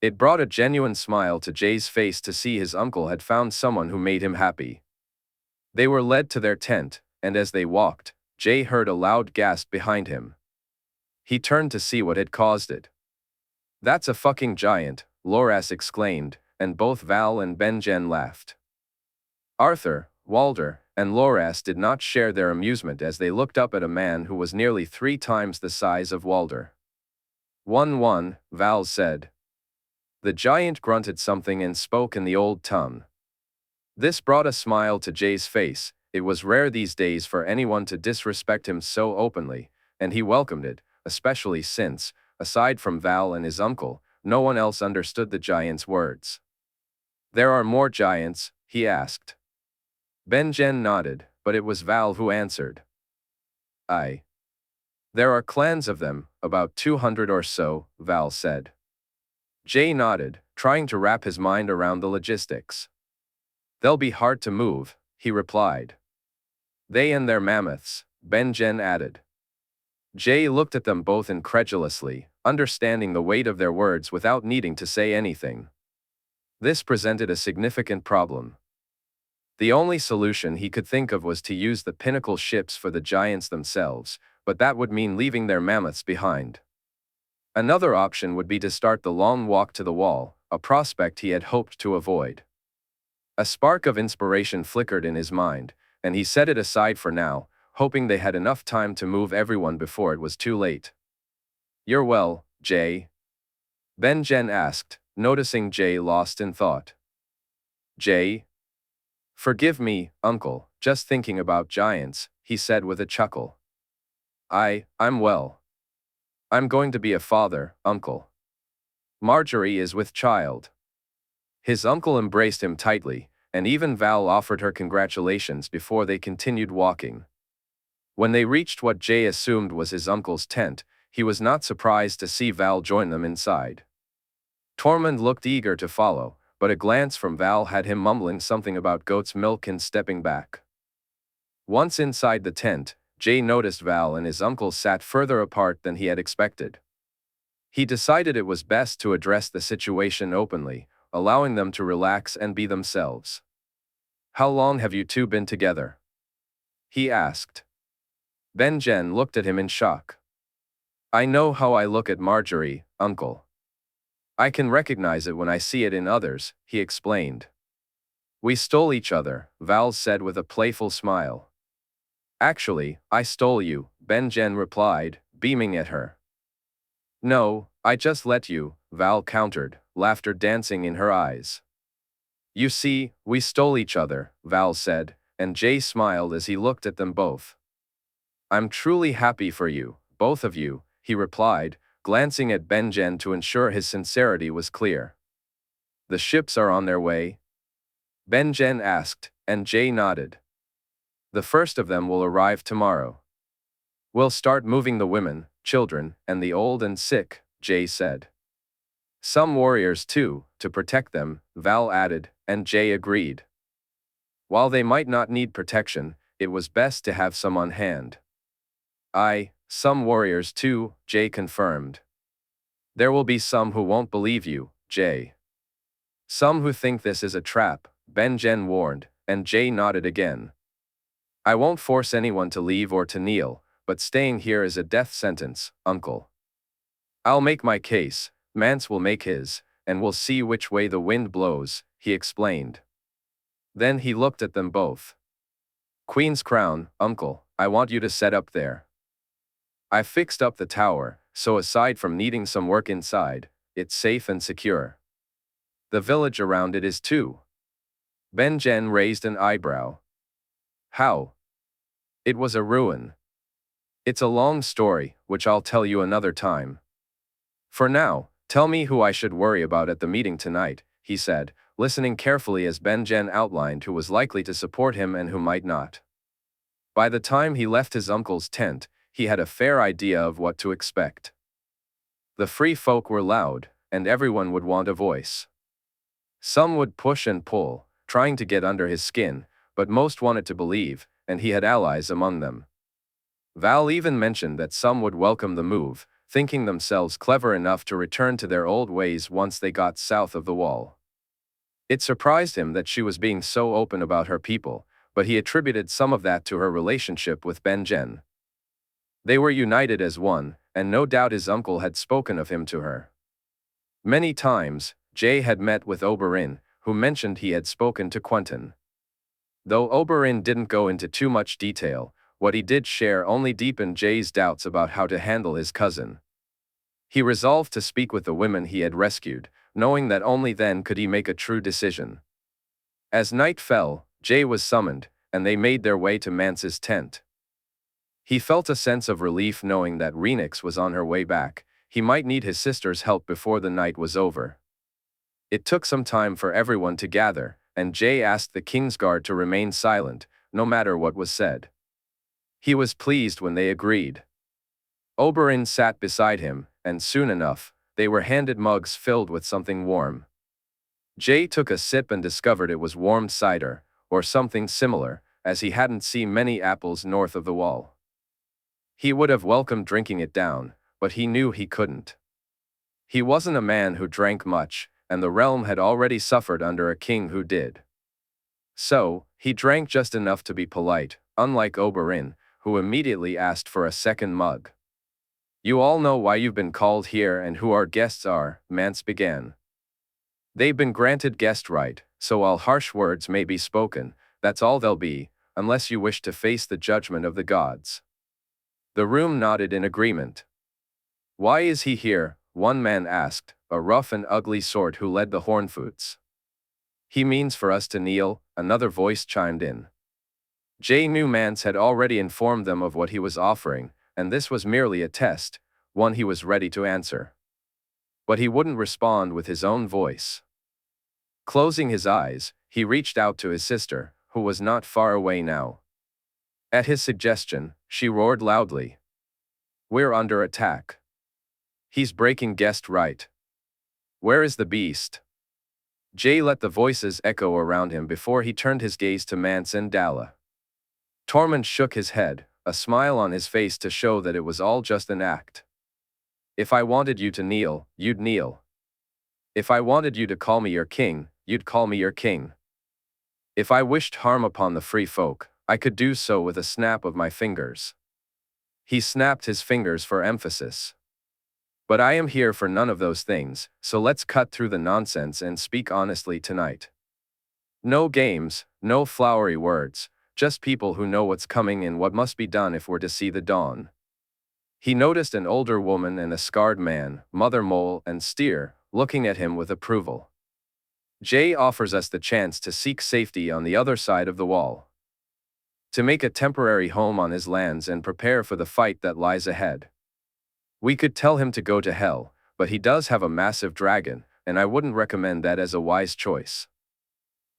It brought a genuine smile to Jae's face to see his uncle had found someone who made him happy. They were led to their tent, and as they walked, Jae heard a loud gasp behind him. He turned to see what had caused it. That's a fucking giant, Loras exclaimed, and both Val and Benjen laughed. Arthur, Walder, and Loras did not share their amusement as they looked up at a man who was nearly 3 times the size of Walder. 1-1, Val said. The giant grunted something and spoke in the old tongue. This brought a smile to Jae's face. It was rare these days for anyone to disrespect him so openly, and he welcomed it, especially since, aside from Val and his uncle, no one else understood the giant's words. There are more giants, he asked. Benjen nodded, but it was Val who answered. Aye. There are clans of them, about 200 or so, Val said. Jae nodded, trying to wrap his mind around the logistics. They'll be hard to move, he replied. They and their mammoths, Benjen added. Jae looked at them both incredulously, understanding the weight of their words without needing to say anything. This presented a significant problem. The only solution he could think of was to use the pinnacle ships for the giants themselves, but that would mean leaving their mammoths behind. Another option would be to start the long walk to the wall, a prospect he had hoped to avoid. A spark of inspiration flickered in his mind, and he set it aside for now, hoping they had enough time to move everyone before it was too late. You're well, Jae? Benjen asked, noticing Jae lost in thought. Jae? Forgive me, uncle, just thinking about giants, he said with a chuckle. I'm well. I'm going to be a father, uncle. Marjorie is with child. His uncle embraced him tightly, and even Val offered her congratulations before they continued walking. When they reached what Jae assumed was his uncle's tent, he was not surprised to see Val join them inside. Tormund looked eager to follow, but a glance from Val had him mumbling something about goat's milk and stepping back. Once inside the tent, Jae noticed Val and his uncle sat further apart than he had expected. He decided it was best to address the situation openly, allowing them to relax and be themselves. How long have you two been together? He asked. Benjen looked at him in shock. I know how I look at Marjorie, uncle. I can recognize it when I see it in others, he explained. We stole each other, Val said with a playful smile. Actually, I stole you, Benjen replied, beaming at her. No, I just let you, Val countered, laughter dancing in her eyes. You see, we stole each other, Val said, and Jay smiled as he looked at them both. I'm truly happy for you, both of you, he replied, glancing at Benjen to ensure his sincerity was clear. The ships are on their way? Benjen asked, and Jay nodded. The first of them will arrive tomorrow. We'll start moving the women, children, and the old and sick, Jay said. Some warriors too, to protect them, Val added, and Jay agreed. While they might not need protection, it was best to have some on hand. Some warriors too, Jay confirmed. There will be some who won't believe you, Jay. Some who think this is a trap, Benjen warned, and Jay nodded again. I won't force anyone to leave or to kneel, but staying here is a death sentence, Uncle. I'll make my case, Mance will make his, and we'll see which way the wind blows, he explained. Then he looked at them both. Queen's crown, Uncle, I want you to set up there. I fixed up the tower, so aside from needing some work inside, it's safe and secure. The village around it is too. Benjen raised an eyebrow. How? It was a ruin. It's a long story, which I'll tell you another time. For now, tell me who I should worry about at the meeting tonight, he said, listening carefully as Benjen outlined who was likely to support him and who might not. By the time he left his uncle's tent, he had a fair idea of what to expect. The free folk were loud, and everyone would want a voice. Some would push and pull, trying to get under his skin, but most wanted to believe, and he had allies among them. Val even mentioned that some would welcome the move, thinking themselves clever enough to return to their old ways once they got south of the wall. It surprised him that she was being so open about her people, but he attributed some of that to her relationship with Benjen. They were united as one, and no doubt his uncle had spoken of him to her. Many times, Jay had met with Oberyn, who mentioned he had spoken to Quentin. Though Oberyn didn't go into too much detail, what he did share only deepened Jay's doubts about how to handle his cousin. He resolved to speak with the women he had rescued, knowing that only then could he make a true decision. As night fell, Jay was summoned, and they made their way to Mance's tent. He felt a sense of relief knowing that Rhaenys was on her way back. He might need his sister's help before the night was over. It took some time for everyone to gather, and Jay asked the Kingsguard to remain silent, no matter what was said. He was pleased when they agreed. Oberyn sat beside him, and soon enough, they were handed mugs filled with something warm. Jay took a sip and discovered it was warm cider, or something similar, as he hadn't seen many apples north of the wall. He would have welcomed drinking it down, but he knew he couldn't. He wasn't a man who drank much, and the realm had already suffered under a king who did. So, he drank just enough to be polite, unlike Oberyn, who immediately asked for a second mug. You all know why you've been called here and who our guests are, Mance began. They've been granted guest right, so while harsh words may be spoken, that's all they'll be, unless you wish to face the judgment of the gods. The room nodded in agreement. Why is he here? One man asked, a rough and ugly sort who led the Hornfoots. He means for us to kneel, another voice chimed in. Jay knew Mance had already informed them of what he was offering, and this was merely a test, one he was ready to answer. But he wouldn't respond with his own voice. Closing his eyes, he reached out to his sister, who was not far away now. At his suggestion, she roared loudly. We're under attack. He's breaking guest right. Where is the beast? Jay let the voices echo around him before he turned his gaze to Mance and Dalla. Tormund shook his head, a smile on his face to show that it was all just an act. If I wanted you to kneel, you'd kneel. If I wanted you to call me your king, you'd call me your king. If I wished harm upon the free folk, I could do so with a snap of my fingers. He snapped his fingers for emphasis. But I am here for none of those things, so let's cut through the nonsense and speak honestly tonight. No games, no flowery words, just people who know what's coming and what must be done if we're to see the dawn. He noticed an older woman and a scarred man, Mother Mole and Steer, looking at him with approval. Jay offers us the chance to seek safety on the other side of the wall, to make a temporary home on his lands and prepare for the fight that lies ahead. We could tell him to go to hell, but he does have a massive dragon, and I wouldn't recommend that as a wise choice.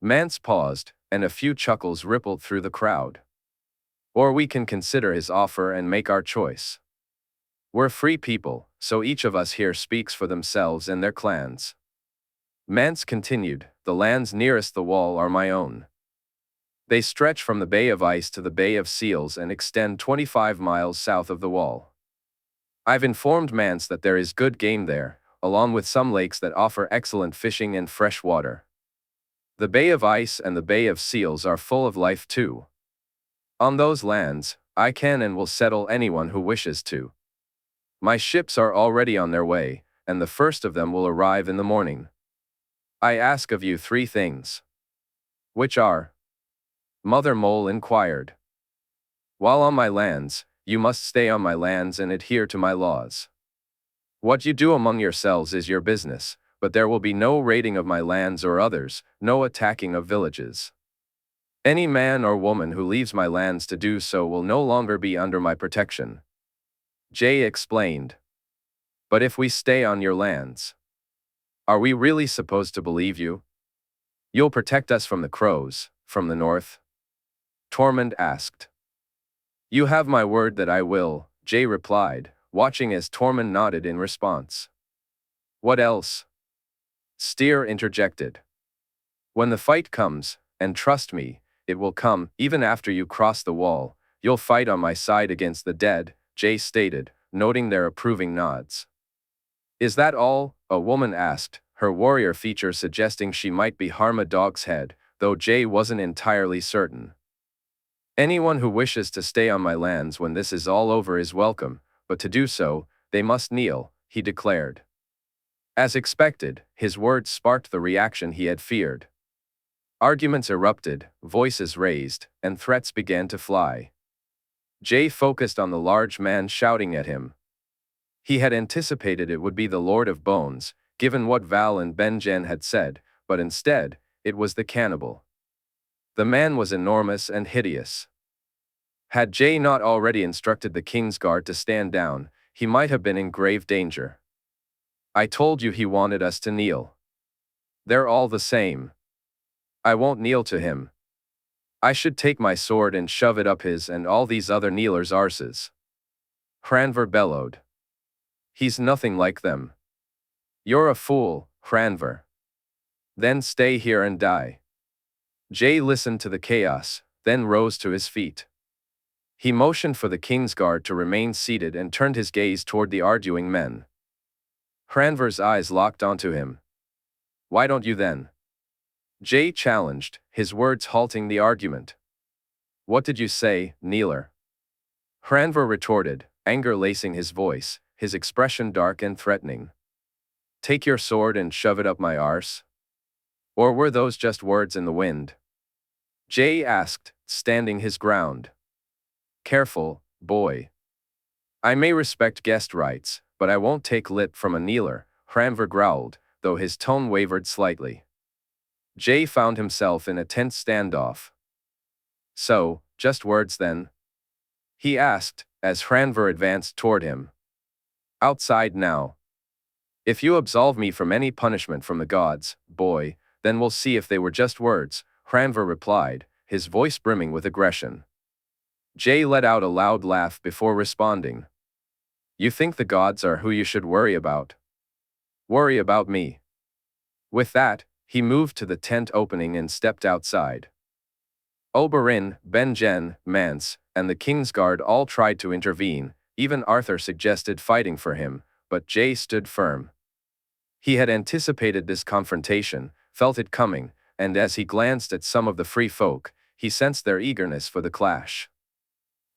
Mance paused, and a few chuckles rippled through the crowd. Or we can consider his offer and make our choice. We're free people, so each of us here speaks for themselves and their clans. Mance continued, the lands nearest the wall are my own. They stretch from the Bay of Ice to the Bay of Seals and extend 25 miles south of the wall. I've informed Mance that there is good game there, along with some lakes that offer excellent fishing and fresh water. The Bay of Ice and the Bay of Seals are full of life too. On those lands, I can and will settle anyone who wishes to. My ships are already on their way, and the first of them will arrive in the morning. I ask of you 3 things. Which are? Mother Mole inquired. While on my lands, you must stay on my lands and adhere to my laws. What you do among yourselves is your business, but there will be no raiding of my lands or others, no attacking of villages. Any man or woman who leaves my lands to do so will no longer be under my protection. Jay explained. But if we stay on your lands, are we really supposed to believe you? You'll protect us from the crows, from the north? Tormund asked. You have my word that I will, Jay replied, watching as Tormund nodded in response. What else? Steer interjected. When the fight comes, and trust me, it will come, even after you cross the wall, you'll fight on my side against the dead, Jay stated, noting their approving nods. Is that all? A woman asked, her warrior feature suggesting she might be Harma Dog's head, though Jay wasn't entirely certain. Anyone who wishes to stay on my lands when this is all over is welcome, but to do so, they must kneel, he declared. As expected, his words sparked the reaction he had feared. Arguments erupted, voices raised, and threats began to fly. Jay focused on the large man shouting at him. He had anticipated it would be the Lord of Bones, given what Val and Benjen had said, but instead, it was the cannibal. The man was enormous and hideous. Had Jay not already instructed the King's Guard to stand down, he might have been in grave danger. I told you he wanted us to kneel. They're all the same. I won't kneel to him. I should take my sword and shove it up his and all these other kneelers' arses. Hranver bellowed. He's nothing like them. You're a fool, Hranver. Then stay here and die. Jay listened to the chaos, then rose to his feet. He motioned for the King's Guard to remain seated and turned his gaze toward the arguing men. Hranver's eyes locked onto him. Why don't you then? Jay challenged, his words halting the argument. What did you say, kneeler? Hranver retorted, anger lacing his voice, his expression dark and threatening. Take your sword and shove it up my arse? Or were those just words in the wind? Jay asked, standing his ground. Careful, boy. I may respect guest rights, but I won't take lip from a kneeler, Hranver growled, though his tone wavered slightly. Jay found himself in a tense standoff. So, just words then? He asked, as Hranver advanced toward him. Outside now. If you absolve me from any punishment from the gods, boy, then we'll see if they were just words, Hranver replied, his voice brimming with aggression. Jay let out a loud laugh before responding. You think the gods are who you should worry about? Worry about me. With that, he moved to the tent opening and stepped outside. Oberyn, Benjen, Mance, and the King's Guard all tried to intervene, even Arthur suggested fighting for him, but Jay stood firm. He had anticipated this confrontation, felt it coming, and as he glanced at some of the free folk, he sensed their eagerness for the clash.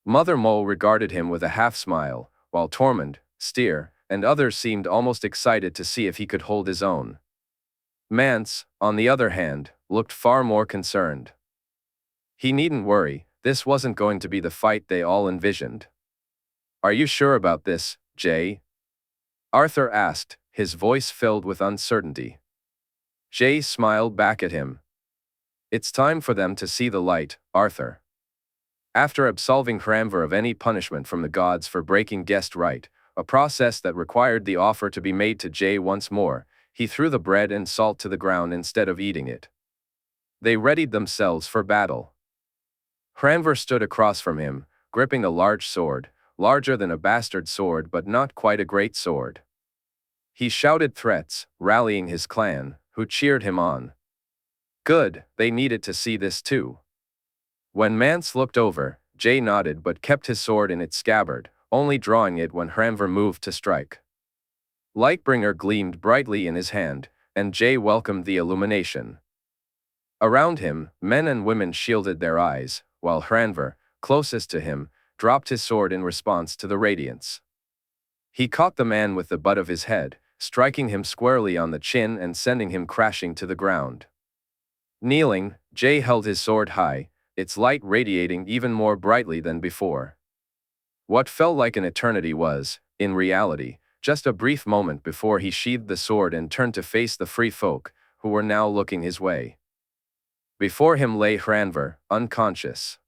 Mother Mole regarded him with a half-smile, while Tormund, Steer, and others seemed almost excited to see if he could hold his own. Mance, on the other hand, looked far more concerned. He needn't worry, this wasn't going to be the fight they all envisioned. Are you sure about this, Jay? Arthur asked, his voice filled with uncertainty. Jay smiled back at him. It's time for them to see the light, Arthur. After absolving Hranver of any punishment from the gods for breaking guest right, a process that required the offer to be made to Jay once more, he threw the bread and salt to the ground instead of eating it. They readied themselves for battle. Hranver stood across from him, gripping a large sword, larger than a bastard sword but not quite a great sword. He shouted threats, rallying his clan, who cheered him on. Good, they needed to see this too. When Mance looked over, Jay nodded but kept his sword in its scabbard, only drawing it when Hranver moved to strike. Lightbringer gleamed brightly in his hand, and Jay welcomed the illumination. Around him, men and women shielded their eyes, while Hranver, closest to him, dropped his sword in response to the radiance. He caught the man with the butt of his head, striking him squarely on the chin and sending him crashing to the ground. Kneeling, Jay held his sword high, its light radiating even more brightly than before. What felt like an eternity was, in reality, just a brief moment before he sheathed the sword and turned to face the free folk, who were now looking his way. Before him lay Hranver, unconscious.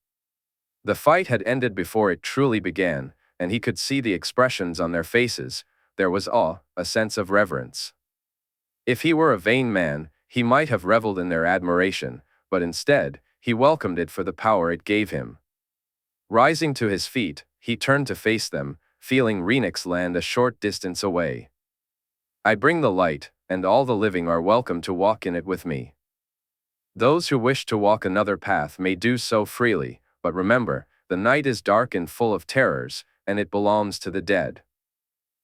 The fight had ended before it truly began, and he could see the expressions on their faces. There was awe, a sense of reverence. If he were a vain man, he might have reveled in their admiration, but instead, he welcomed it for the power it gave him. Rising to his feet, he turned to face them, feeling Renix land a short distance away. I bring the light, and all the living are welcome to walk in it with me. Those who wish to walk another path may do so freely, but remember, the night is dark and full of terrors, and it belongs to the dead.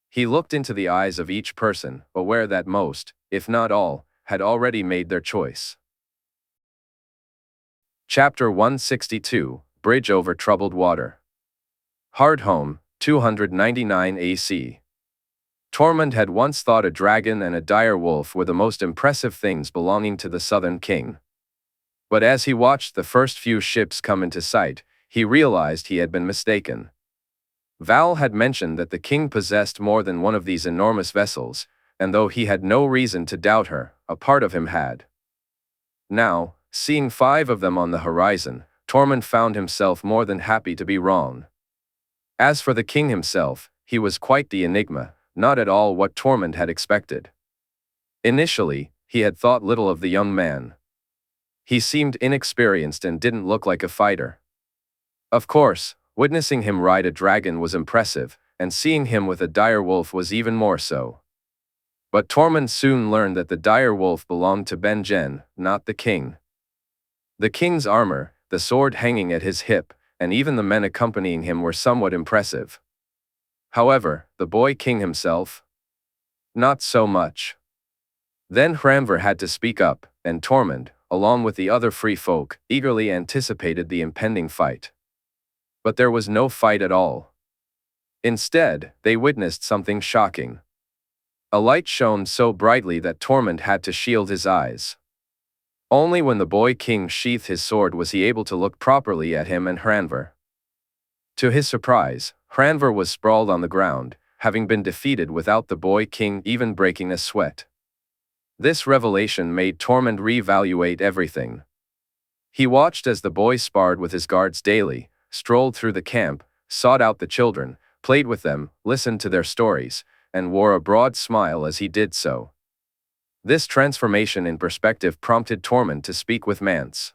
He looked into the eyes of each person, aware that most, if not all, had already made their choice. Chapter 162, Bridge over Troubled Water. Hardhome, 299 AC. Tormund had once thought a dragon and a direwolf were the most impressive things belonging to the Southern King. But as he watched the first few ships come into sight, he realized he had been mistaken. Val had mentioned that the king possessed more than one of these enormous vessels, and though he had no reason to doubt her, a part of him had. Now, seeing 5 of them on the horizon, Tormund found himself more than happy to be wrong. As for the king himself, he was quite the enigma, not at all what Tormund had expected. Initially, he had thought little of the young man. He seemed inexperienced and didn't look like a fighter. Of course, witnessing him ride a dragon was impressive, and seeing him with a direwolf was even more so. But Tormund soon learned that the direwolf belonged to Benjen, not the king. The king's armor, the sword hanging at his hip, and even the men accompanying him were somewhat impressive. However, the boy king himself? Not so much. Then Hranver had to speak up, and Tormund, along with the other free folk, eagerly anticipated the impending fight. But there was no fight at all. Instead, they witnessed something shocking. A light shone so brightly that Tormund had to shield his eyes. Only when the boy king sheathed his sword was he able to look properly at him and Hranver. To his surprise, Hranver was sprawled on the ground, having been defeated without the boy king even breaking a sweat. This revelation made Tormund reevaluate everything. He watched as the boy sparred with his guards daily, strolled through the camp, sought out the children, played with them, listened to their stories, and wore a broad smile as he did so. This transformation in perspective prompted Tormund to speak with Mance.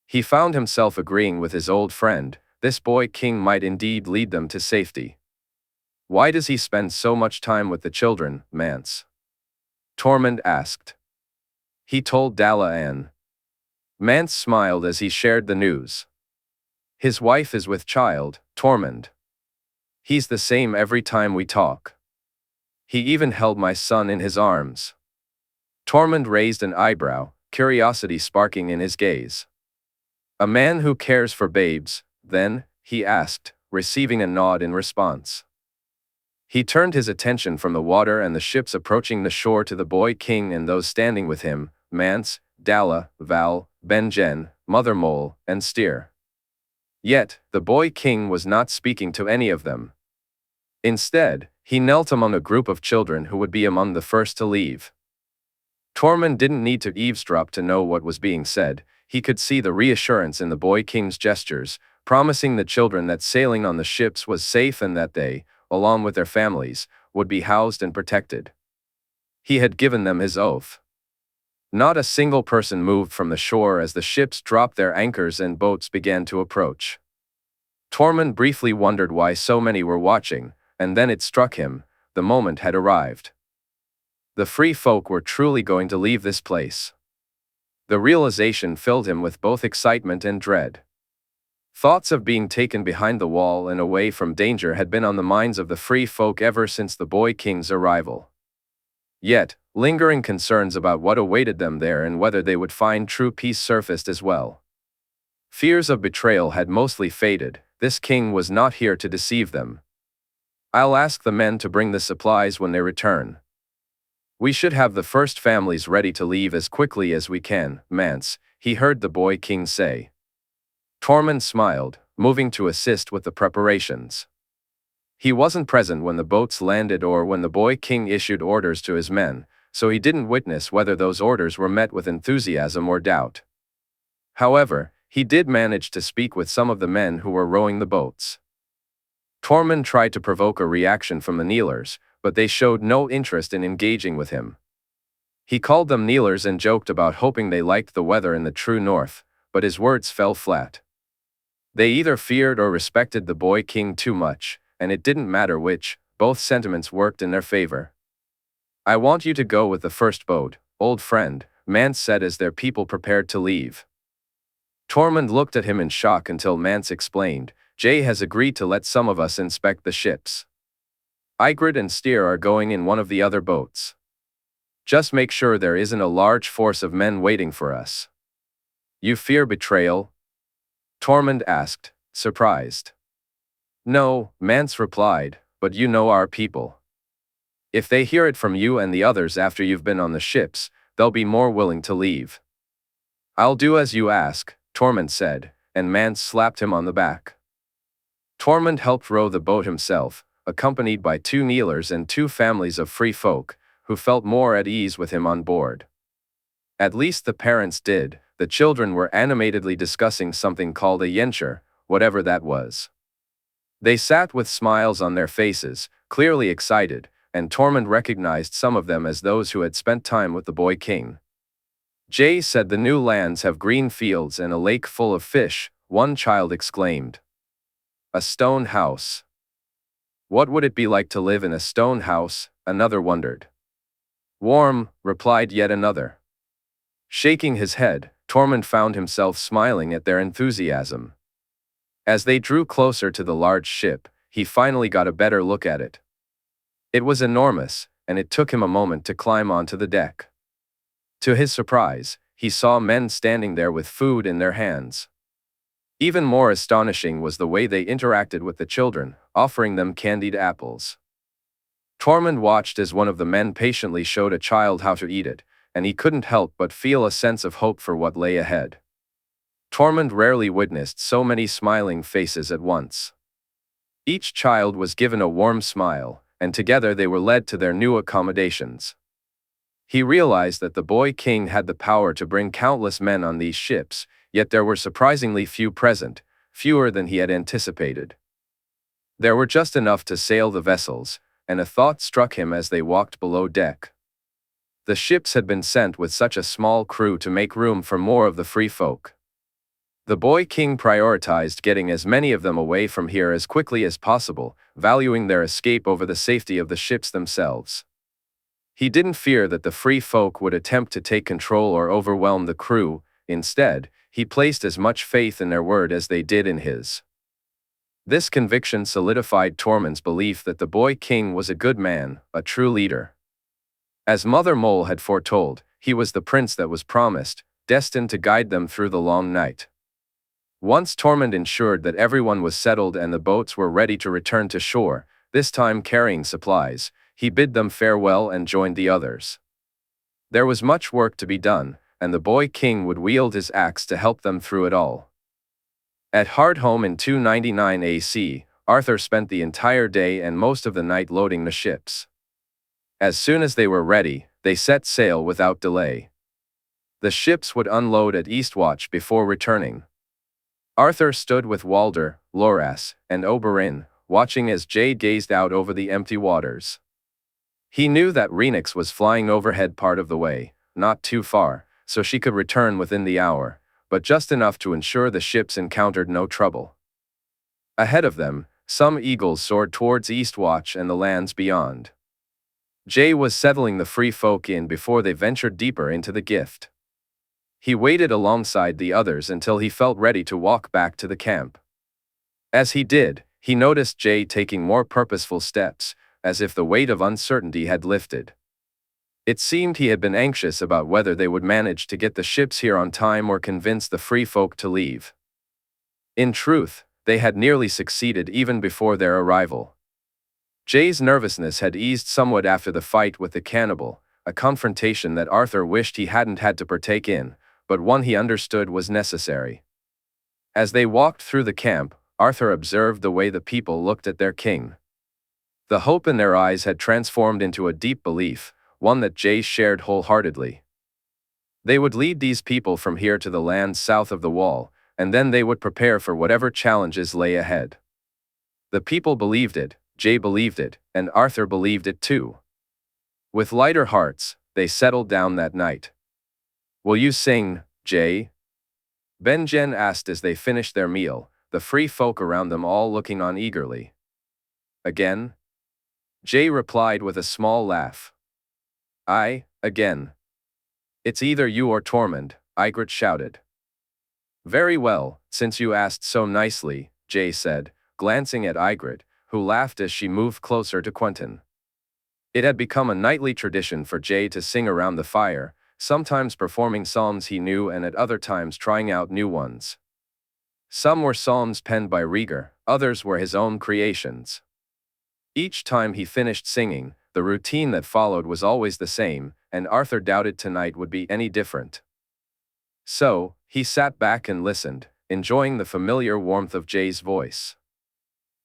He found himself agreeing with his old friend, this boy king might indeed lead them to safety. Why does he spend so much time with the children, Mance? Tormund asked. He told Dalla. Mance smiled as he shared the news. His wife is with child, Tormund. He's the same every time we talk. He even held my son in his arms. Tormund raised an eyebrow, curiosity sparking in his gaze. A man who cares for babes, then, he asked, receiving a nod in response. He turned his attention from the water and the ships approaching the shore to the boy king and those standing with him, Mance, Dalla, Val, Benjen, Mother Mole, and Steer. Yet, the boy king was not speaking to any of them. Instead, he knelt among a group of children who would be among the first to leave. Tormund didn't need to eavesdrop to know what was being said. He could see the reassurance in the boy king's gestures, promising the children that sailing on the ships was safe and that they, along with their families, would be housed and protected. He had given them his oath. Not a single person moved from the shore as the ships dropped their anchors and boats began to approach. Tormund briefly wondered why so many were watching, and then it struck him, the moment had arrived. The free folk were truly going to leave this place. The realization filled him with both excitement and dread. Thoughts of being taken behind the wall and away from danger had been on the minds of the free folk ever since the boy king's arrival. Yet, lingering concerns about what awaited them there and whether they would find true peace surfaced as well. Fears of betrayal had mostly faded. This king was not here to deceive them. I'll ask the men to bring the supplies when they return. We should have the first families ready to leave as quickly as we can, Mance, he heard the boy king say. Tormund smiled, moving to assist with the preparations. He wasn't present when the boats landed or when the boy king issued orders to his men, so he didn't witness whether those orders were met with enthusiasm or doubt. However, he did manage to speak with some of the men who were rowing the boats. Tormund tried to provoke a reaction from the kneelers, but they showed no interest in engaging with him. He called them kneelers and joked about hoping they liked the weather in the true north, but his words fell flat. They either feared or respected the boy king too much, and it didn't matter which, both sentiments worked in their favor. I want you to go with the first boat, old friend, Mance said as their people prepared to leave. Tormund looked at him in shock until Mance explained, Jay has agreed to let some of us inspect the ships. Ygritte and Styr are going in one of the other boats. Just make sure there isn't a large force of men waiting for us. You fear betrayal? Tormund asked, surprised. No, Mance replied, but you know our people. If they hear it from you and the others after you've been on the ships, they'll be more willing to leave. I'll do as you ask, Tormund said, and Mance slapped him on the back. Tormund helped row the boat himself, accompanied by 2 kneelers and 2 families of free folk, who felt more at ease with him on board. At least the parents did. The children were animatedly discussing something called a yencher, whatever that was. They sat with smiles on their faces, clearly excited, and Tormund recognized some of them as those who had spent time with the boy king. Jay said the new lands have green fields and a lake full of fish, one child exclaimed. A stone house. What would it be like to live in a stone house? Another wondered. Warm, replied yet another. Shaking his head, Tormund found himself smiling at their enthusiasm. As they drew closer to the large ship, he finally got a better look at it. It was enormous, and it took him a moment to climb onto the deck. To his surprise, he saw men standing there with food in their hands. Even more astonishing was the way they interacted with the children, offering them candied apples. Tormund watched as one of the men patiently showed a child how to eat it, and he couldn't help but feel a sense of hope for what lay ahead. Tormund rarely witnessed so many smiling faces at once. Each child was given a warm smile, and together they were led to their new accommodations. He realized that the boy king had the power to bring countless men on these ships, yet there were surprisingly few present, fewer than he had anticipated. There were just enough to sail the vessels, and a thought struck him as they walked below deck. The ships had been sent with such a small crew to make room for more of the free folk. The boy king prioritized getting as many of them away from here as quickly as possible, valuing their escape over the safety of the ships themselves. He didn't fear that the free folk would attempt to take control or overwhelm the crew. Instead, he placed as much faith in their word as they did in his. This conviction solidified Tormund's belief that the boy king was a good man, a true leader. As Mother Mole had foretold, he was the prince that was promised, destined to guide them through the long night. Once Tormund ensured that everyone was settled and the boats were ready to return to shore, this time carrying supplies, he bid them farewell and joined the others. There was much work to be done, and the boy king would wield his axe to help them through it all. At Hardhome in 299 AC, Arthur spent the entire day and most of the night loading the ships. As soon as they were ready, they set sail without delay. The ships would unload at Eastwatch before returning. Arthur stood with Walder, Loras, and Oberyn, watching as Jae gazed out over the empty waters. He knew that Rhaenys was flying overhead part of the way, not too far, so she could return within the hour, but just enough to ensure the ships encountered no trouble. Ahead of them, some eagles soared towards Eastwatch and the lands beyond. Jae was settling the free folk in before they ventured deeper into the gift. He waited alongside the others until he felt ready to walk back to the camp. As he did, he noticed Jae taking more purposeful steps, as if the weight of uncertainty had lifted. It seemed he had been anxious about whether they would manage to get the ships here on time or convince the free folk to leave. In truth, they had nearly succeeded even before their arrival. Jae's nervousness had eased somewhat after the fight with the cannibal, a confrontation that Arthur wished he hadn't had to partake in, but one he understood was necessary. As they walked through the camp, Arthur observed the way the people looked at their king. The hope in their eyes had transformed into a deep belief, one that Jae shared wholeheartedly. They would lead these people from here to the lands south of the wall, and then they would prepare for whatever challenges lay ahead. The people believed it, Jae believed it, and Arthur believed it too. With lighter hearts, they settled down that night. "Will you sing, Jae?" Benjen asked as they finished their meal, the free folk around them all looking on eagerly. "Again?" Jae replied with a small laugh. Again. "It's either you or Tormund," Ygritte shouted. "Very well, since you asked so nicely," Jae said, glancing at Ygritte, who laughed as she moved closer to Quentyn. It had become a nightly tradition for Jae to sing around the fire, sometimes performing psalms he knew and at other times trying out new ones. Some were psalms penned by Rhaegar, others were his own creations. Each time he finished singing, the routine that followed was always the same, and Arthur doubted tonight would be any different. So, he sat back and listened, enjoying the familiar warmth of Jae's voice.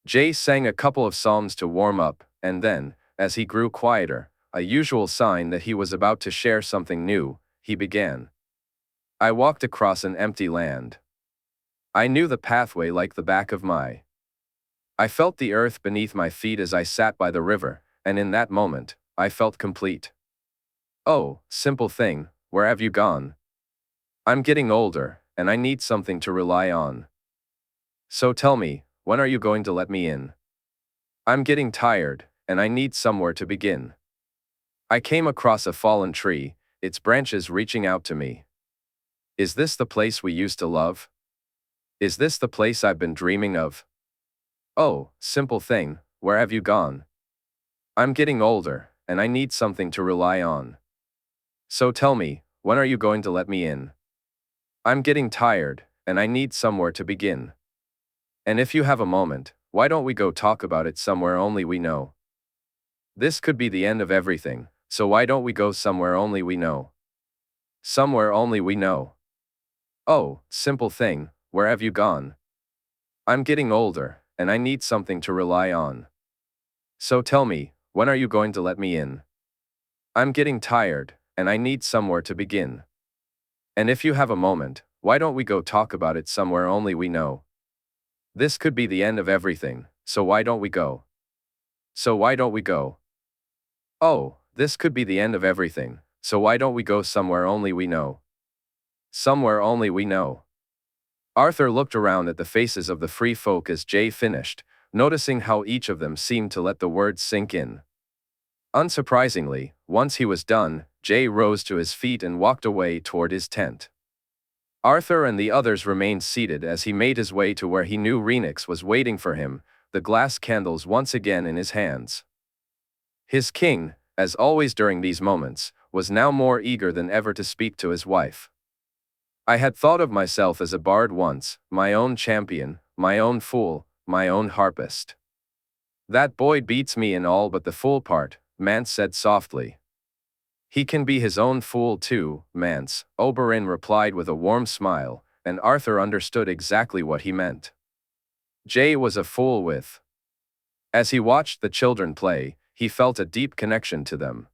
Jae sang a couple of psalms to warm up, and then, as he grew quieter, a usual sign that he was about to share something new, he began. "I walked across an empty land. I knew the pathway like the back of my. I felt the earth beneath my feet as I sat by the river, and in that moment, I felt complete. Oh, simple thing, where have you gone? I'm getting older, and I need something to rely on. So tell me, when are you going to let me in? I'm getting tired, and I need somewhere to begin. I came across a fallen tree, its branches reaching out to me. Is this the place we used to love? Is this the place I've been dreaming of? Oh, simple thing, where have you gone? I'm getting older, and I need something to rely on. So tell me, when are you going to let me in? I'm getting tired, and I need somewhere to begin. And if you have a moment, why don't we go talk about it somewhere only we know? This could be the end of everything, so why don't we go somewhere only we know? Somewhere only we know. Oh, simple thing, where have you gone? I'm getting older, and I need something to rely on. So tell me, when are you going to let me in? I'm getting tired, and I need somewhere to begin. And if you have a moment, why don't we go talk about it somewhere only we know? This could be the end of everything, so why don't we go? So why don't we go? Oh, this could be the end of everything, so why don't we go somewhere only we know? Somewhere only we know. Arthur looked around at the faces of the free folk as Jae finished, noticing how each of them seemed to let the words sink in. Unsurprisingly, once he was done, Jae rose to his feet and walked away toward his tent. Arthur and the others remained seated as he made his way to where he knew Rhaenys was waiting for him, the glass candles once again in his hands. His king, as always during these moments, was now more eager than ever to speak to his wife. I had thought of myself as a bard once, my own champion, my own fool, my own harpist. That boy beats me in all but the fool part, Mance said softly. He can be his own fool too, Mance, Oberyn replied with a warm smile, and Arthur understood exactly what he meant. Jae was a fool with As he watched the children play, he felt a deep connection to them.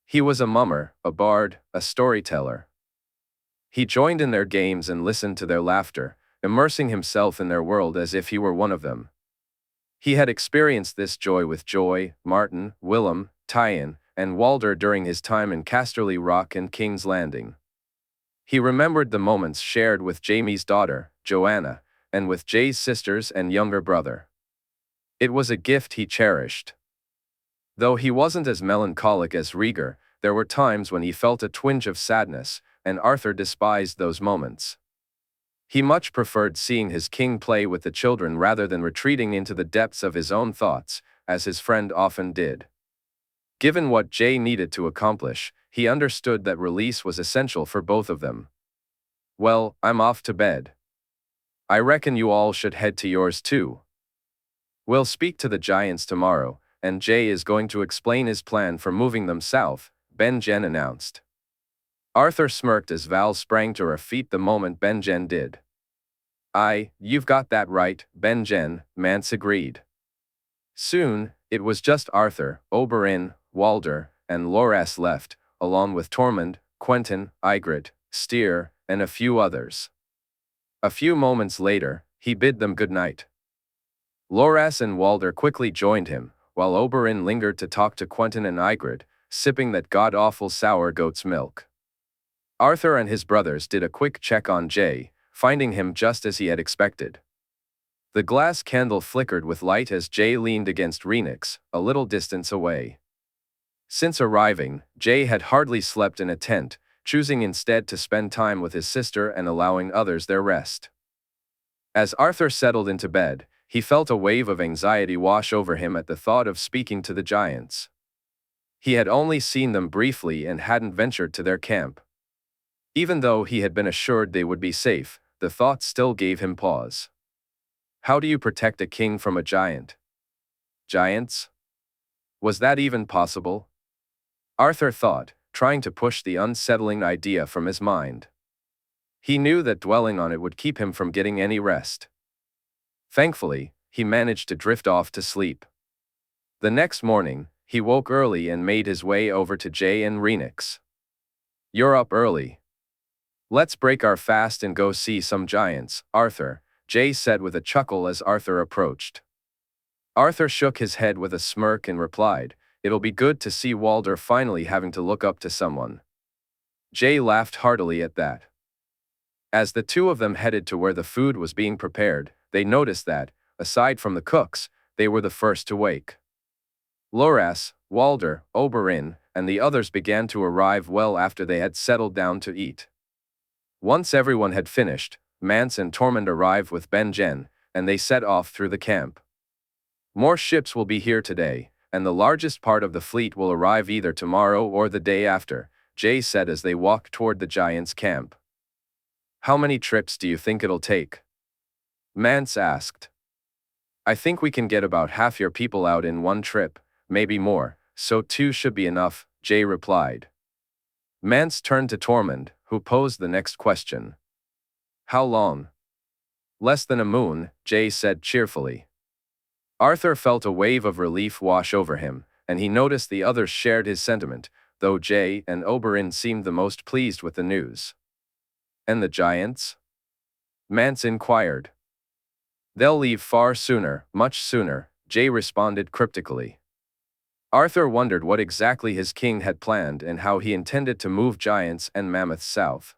He was a mummer, a bard, a storyteller. He joined in their games and listened to their laughter, immersing himself in their world as if he were one of them. He had experienced this joy with Joy, Martin, Willem, Tywin, and Walder during his time in Casterly Rock and King's Landing. He remembered the moments shared with Jaime's daughter, Joanna, and with Jay's sisters and younger brother. It was a gift he cherished. Though he wasn't as melancholic as Rhaegar, there were times when he felt a twinge of sadness, and Arthur despised those moments. He much preferred seeing his king play with the children rather than retreating into the depths of his own thoughts, as his friend often did. Given what Jay needed to accomplish, he understood that release was essential for both of them. "Well, I'm off to bed. I reckon you all should head to yours too. We'll speak to the giants tomorrow, and Jay is going to explain his plan for moving them south," Ben-Jen announced. Arthur smirked as Val sprang to her feet the moment Ben-Jen did. "Aye, you've got that right, Ben-Jen," Mance agreed. Soon, it was just Arthur, Oberyn, Walder, and Loras left, along with Tormund, Quentyn, Ygritte, Styr, and a few others. A few moments later, he bid them good night. Loras and Walder quickly joined him, while Oberyn lingered to talk to Quentyn and Ygritte, sipping that god-awful sour goat's milk. Arthur and his brothers did a quick check on Jay, finding him just as he had expected. The glass candle flickered with light as Jay leaned against Rhaenys, a little distance away. Since arriving, Jay had hardly slept in a tent, choosing instead to spend time with his sister and allowing others their rest. As Arthur settled into bed, he felt a wave of anxiety wash over him at the thought of speaking to the giants. He had only seen them briefly and hadn't ventured to their camp. Even though he had been assured they would be safe, the thought still gave him pause. How do you protect a king from a giant? Giants? Was that even possible? Arthur thought, trying to push the unsettling idea from his mind. He knew that dwelling on it would keep him from getting any rest. Thankfully, he managed to drift off to sleep. The next morning, he woke early and made his way over to Jay and Rhaenys. "You're up early. Let's break our fast and go see some giants, Arthur," Jay said with a chuckle as Arthur approached. Arthur shook his head with a smirk and replied, "It'll be good to see Walder finally having to look up to someone." Jay laughed heartily at that. As the two of them headed to where the food was being prepared, they noticed that, aside from the cooks, they were the first to wake. Loras, Walder, Oberyn, and the others began to arrive well after they had settled down to eat. Once everyone had finished, Mance and Tormund arrived with Ben-Jen, and they set off through the camp. "More ships will be here today, and the largest part of the fleet will arrive either tomorrow or the day after," Jay said as they walked toward the giants' camp. "How many trips do you think it'll take?" Mance asked. "I think we can get about half your people out in one trip, maybe more, so 2 should be enough," Jay replied. Mance turned to Tormund, who posed the next question. "How long?" "Less than a moon," Jay said cheerfully. Arthur felt a wave of relief wash over him, and he noticed the others shared his sentiment, though Jay and Oberyn seemed the most pleased with the news. "And the giants?" Mance inquired. "They'll leave far sooner, much sooner," Jay responded cryptically. Arthur wondered what exactly his king had planned and how he intended to move giants and mammoths south.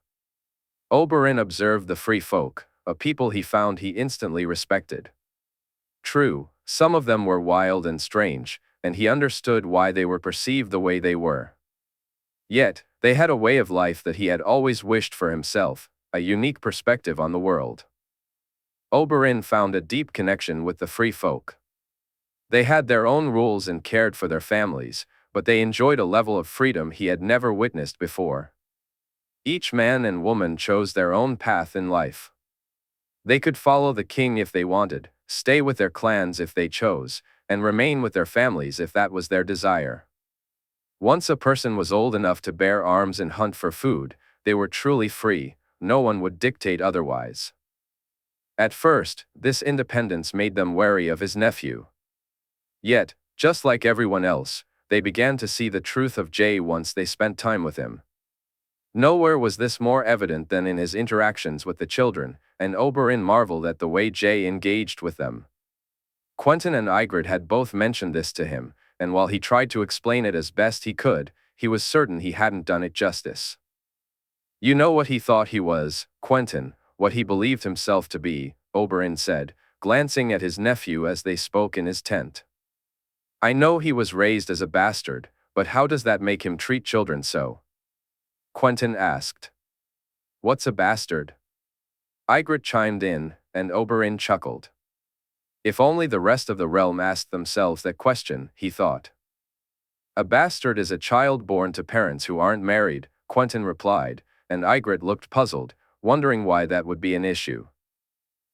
Oberyn observed the free folk, a people he found he instantly respected. True, some of them were wild and strange, and he understood why they were perceived the way they were. Yet, they had a way of life that he had always wished for himself, a unique perspective on the world. Oberyn found a deep connection with the free folk. They had their own rules and cared for their families, but they enjoyed a level of freedom he had never witnessed before. Each man and woman chose their own path in life. They could follow the king if they wanted, stay with their clans if they chose, and remain with their families if that was their desire. Once a person was old enough to bear arms and hunt for food, they were truly free, no one would dictate otherwise. At first, this independence made them wary of his nephew. Yet, just like everyone else, they began to see the truth of Jae once they spent time with him. Nowhere was this more evident than in his interactions with the children, and Oberyn marveled at the way Jae engaged with them. Quentyn and Ygritte had both mentioned this to him, and while he tried to explain it as best he could, he was certain he hadn't done it justice. You know what he thought he was, Quentyn, what he believed himself to be, Oberyn said, glancing at his nephew as they spoke in his tent. I know he was raised as a bastard, but how does that make him treat children so? Quentyn asked. What's a bastard? Ygritte chimed in, and Oberyn chuckled. If only the rest of the realm asked themselves that question, he thought. A bastard is a child born to parents who aren't married, Quentyn replied, and Ygritte looked puzzled, wondering why that would be an issue.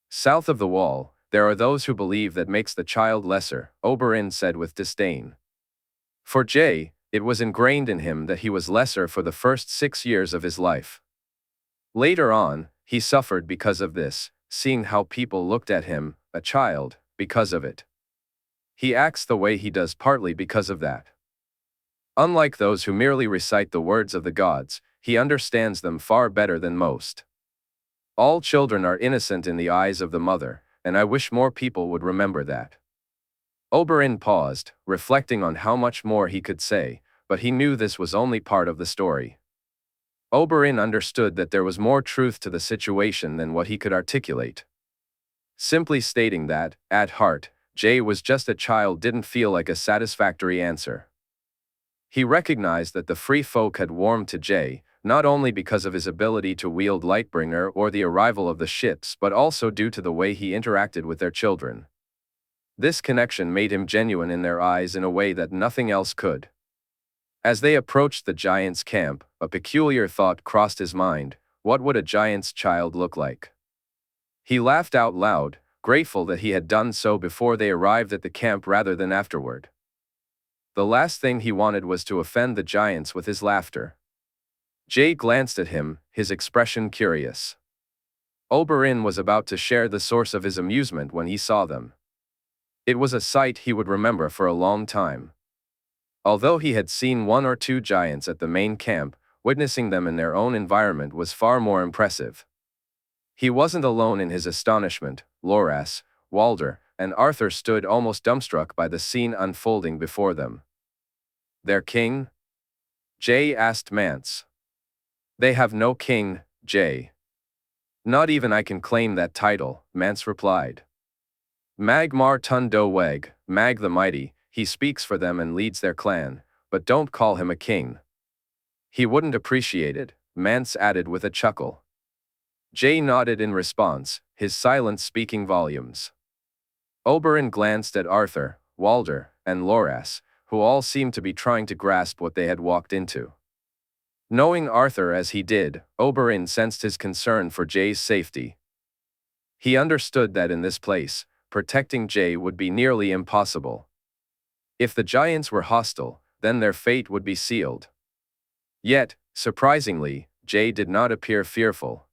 South of the wall, there are those who believe that makes the child lesser, Oberyn said with disdain. For Jae, it was ingrained in him that he was lesser for the first 6 years of his life. Later on, he suffered because of this, seeing how people looked at him, a child, because of it. He acts the way he does partly because of that. Unlike those who merely recite the words of the gods, he understands them far better than most. All children are innocent in the eyes of the mother, and I wish more people would remember that. Oberyn paused, reflecting on how much more he could say, but he knew this was only part of the story. Oberyn understood that there was more truth to the situation than what he could articulate. Simply stating that, at heart, Jae was just a child didn't feel like a satisfactory answer. He recognized that the free folk had warmed to Jae, not only because of his ability to wield Lightbringer or the arrival of the ships but also due to the way he interacted with their children. This connection made him genuine in their eyes in a way that nothing else could. As they approached the giant's camp, a peculiar thought crossed his mind: what would a giant's child look like? He laughed out loud, grateful that he had done so before they arrived at the camp rather than afterward. The last thing he wanted was to offend the giants with his laughter. Jae glanced at him, his expression curious. Oberyn was about to share the source of his amusement when he saw them. It was a sight he would remember for a long time. Although he had seen 1 or 2 giants at the main camp, witnessing them in their own environment was far more impressive. He wasn't alone in his astonishment. Loras, Walder, and Arthur stood almost dumbstruck by the scene unfolding before them. Their king? Jae asked Mance. They have no king, Jae. Not even I can claim that title, Mance replied. Magmar Tundo Weg, Mag the Mighty, he speaks for them and leads their clan, but don't call him a king. He wouldn't appreciate it, Mance added with a chuckle. Jae nodded in response, his silence speaking volumes. Oberyn glanced at Arthur, Walder, and Loras, who all seemed to be trying to grasp what they had walked into. Knowing Arthur as he did, Oberyn sensed his concern for Jae's safety. He understood that in this place, protecting Jae would be nearly impossible. If the giants were hostile, then their fate would be sealed. Yet, surprisingly, Jae did not appear fearful.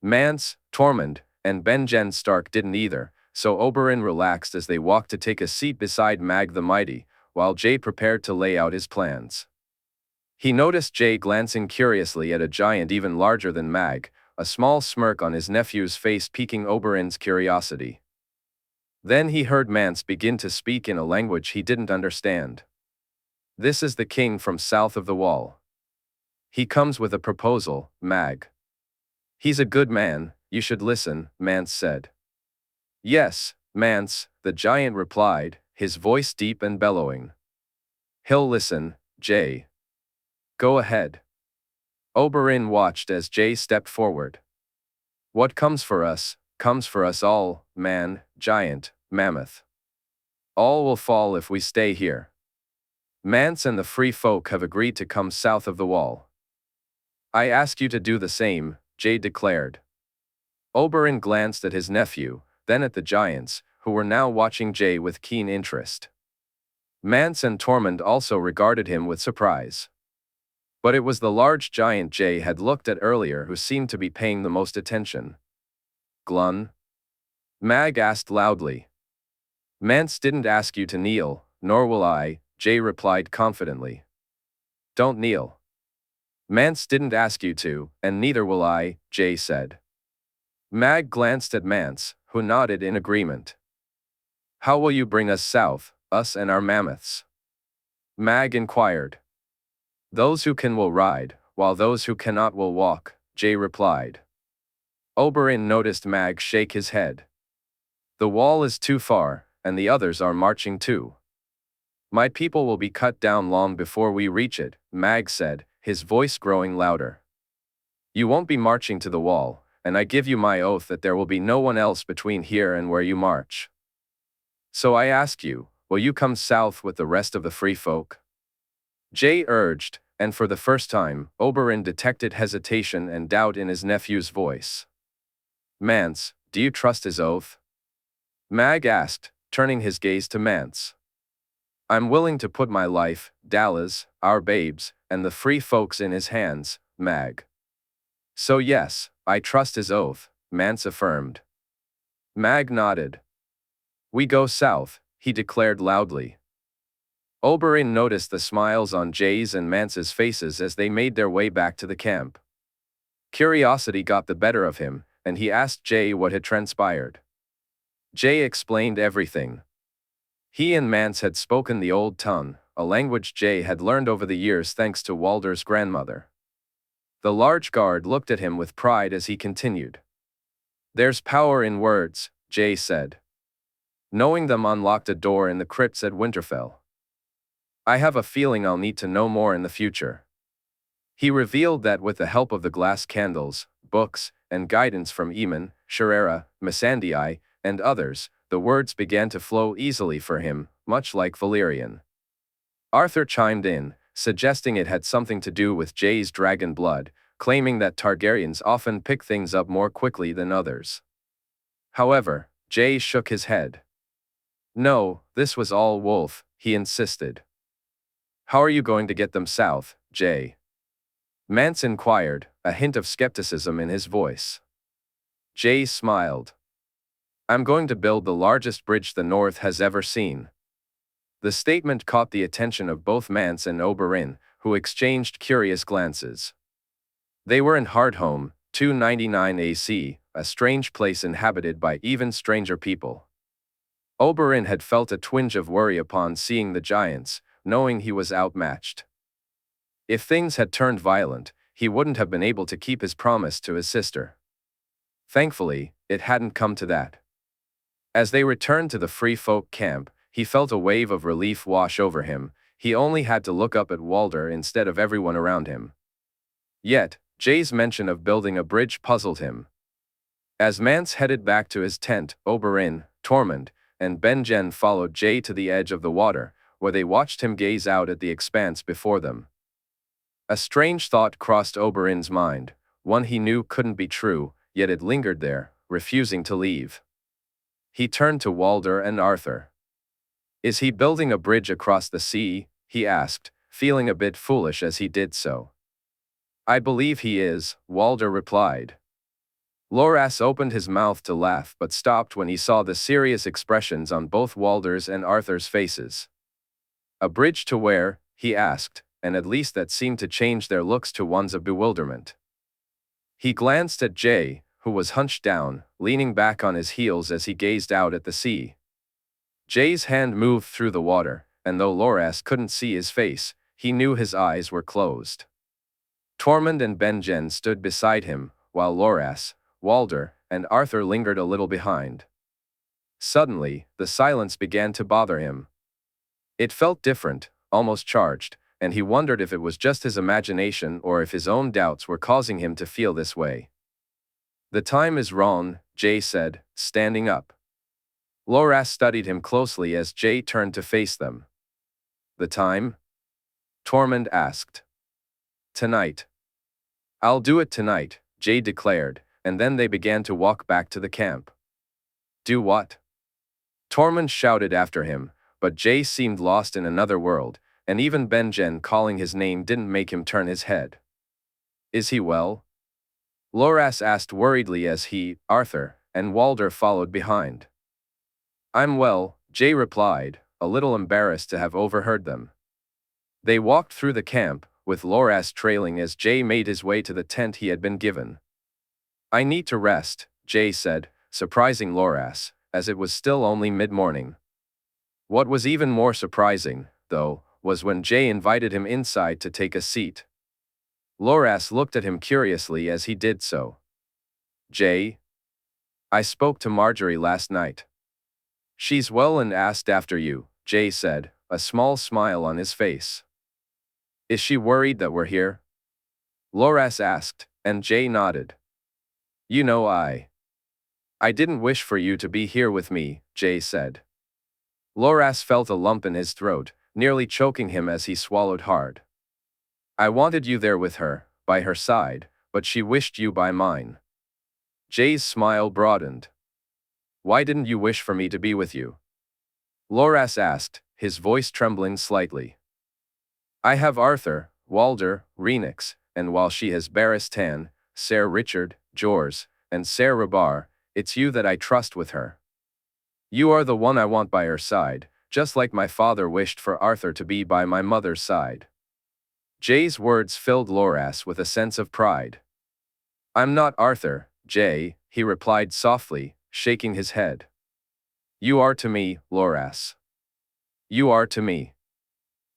Mance, Tormund, and Benjen Stark didn't either, so Oberyn relaxed as they walked to take a seat beside Mag the Mighty, while Jae prepared to lay out his plans. He noticed Jae glancing curiously at a giant even larger than Mag, a small smirk on his nephew's face piquing Oberyn's curiosity. Then he heard Mance begin to speak in a language he didn't understand. This is the king from south of the wall. He comes with a proposal, Mag. He's a good man, you should listen, Mance said. Yes, Mance, the giant replied, his voice deep and bellowing. He'll listen, Jae. Go ahead. Oberyn watched as Jae stepped forward. What comes for us all, man, giant, mammoth. All will fall if we stay here. Mance and the free folk have agreed to come south of the wall. I ask you to do the same, Jae declared. Oberyn glanced at his nephew, then at the giants, who were now watching Jae with keen interest. Mance and Tormund also regarded him with surprise. But it was the large giant Jae had looked at earlier who seemed to be paying the most attention. Glun? Mag asked loudly. Mance didn't ask you to kneel, nor will I, Jay replied confidently. Don't kneel. Mance didn't ask you to, and neither will I, Jay said. Mag glanced at Mance, who nodded in agreement. How will you bring us south, us and our mammoths? Mag inquired. Those who can will ride, while those who cannot will walk, Jay replied. Oberyn noticed Mag shake his head. The wall is too far, and the others are marching too. My people will be cut down long before we reach it, Mag said, his voice growing louder. You won't be marching to the wall, and I give you my oath that there will be no one else between here and where you march. So I ask you, will you come south with the rest of the free folk? Jay urged, and for the first time, Oberyn detected hesitation and doubt in his nephew's voice. Mance, do you trust his oath? Mag asked, turning his gaze to Mance. I'm willing to put my life, Dallas, our babes, and the free folks in his hands, Mag. So yes, I trust his oath, Mance affirmed. Mag nodded. We go south, he declared loudly. Oberyn noticed the smiles on Jay's and Mance's faces as they made their way back to the camp. Curiosity got the better of him, and he asked Jay what had transpired. Jay explained everything. He and Mance had spoken the old tongue, a language Jay had learned over the years thanks to Walder's grandmother. The large guard looked at him with pride as he continued. There's power in words, Jay said. Knowing them unlocked a door in the crypts at Winterfell. I have a feeling I'll need to know more in the future. He revealed that with the help of the glass candles, books, and guidance from Eamon, Sherera, Missandei, and others, the words began to flow easily for him, much like Valyrian. Arthur chimed in, suggesting it had something to do with Jay's dragon blood, claiming that Targaryens often pick things up more quickly than others. However, Jay shook his head. No, this was all wolf, he insisted. How are you going to get them south, Jay? Mance inquired, a hint of skepticism in his voice. Jay smiled. I'm going to build the largest bridge the North has ever seen. The statement caught the attention of both Mance and Oberyn, who exchanged curious glances. They were in Hardhome, 299 AC, a strange place inhabited by even stranger people. Oberyn had felt a twinge of worry upon seeing the giants, knowing he was outmatched. If things had turned violent, he wouldn't have been able to keep his promise to his sister. Thankfully, it hadn't come to that. As they returned to the Free Folk camp, he felt a wave of relief wash over him. He only had to look up at Walder instead of everyone around him. Yet, Jay's mention of building a bridge puzzled him. As Mance headed back to his tent, Oberyn, Tormund, and Benjen followed Jay to the edge of the water, where they watched him gaze out at the expanse before them. A strange thought crossed Oberyn's mind, one he knew couldn't be true, yet it lingered there, refusing to leave. He turned to Walder and Arthur. Is he building a bridge across the sea? He asked, feeling a bit foolish as he did so. I believe he is, Walder replied. Loras opened his mouth to laugh but stopped when he saw the serious expressions on both Walder's and Arthur's faces. A bridge to where? He asked, and at least that seemed to change their looks to ones of bewilderment. He glanced at Jay, who was hunched down, leaning back on his heels as he gazed out at the sea. Jay's hand moved through the water, and though Loras couldn't see his face, he knew his eyes were closed. Tormund and Benjen stood beside him, while Loras, Walder, and Arthur lingered a little behind. Suddenly, the silence began to bother him. It felt different, almost charged, and he wondered if it was just his imagination or if his own doubts were causing him to feel this way. The time is wrong, Jay said, standing up. Loras studied him closely as Jay turned to face them. The time? Tormund asked. Tonight. I'll do it tonight, Jay declared, and then they began to walk back to the camp. Do what? Tormund shouted after him, but Jay seemed lost in another world, and even Benjen calling his name didn't make him turn his head. Is he well? Loras asked worriedly as he, Arthur, and Walder followed behind. I'm well, Jay replied, a little embarrassed to have overheard them. They walked through the camp, with Loras trailing as Jay made his way to the tent he had been given. I need to rest, Jay said, surprising Loras, as it was still only mid-morning. What was even more surprising, though, was when Jay invited him inside to take a seat. Loras looked at him curiously as he did so. Jay? I spoke to Marjorie last night. She's well and asked after you, Jay said, a small smile on his face. Is she worried that we're here? Loras asked, and Jay nodded. You know I didn't wish for you to be here with me, Jay said. Loras felt a lump in his throat, nearly choking him as he swallowed hard. I wanted you there with her, by her side, but she wished you by mine. Jay's smile broadened. Why didn't you wish for me to be with you? Loras asked, his voice trembling slightly. I have Arthur, Walder, Renix, and while she has Barristan, Ser Richard, Jors, and Ser Rabar, it's you that I trust with her. You are the one I want by her side, just like my father wished for Arthur to be by my mother's side. Jay's words filled Loras with a sense of pride. I'm not Arthur, Jay, he replied softly, shaking his head. You are to me, Loras. You are to me.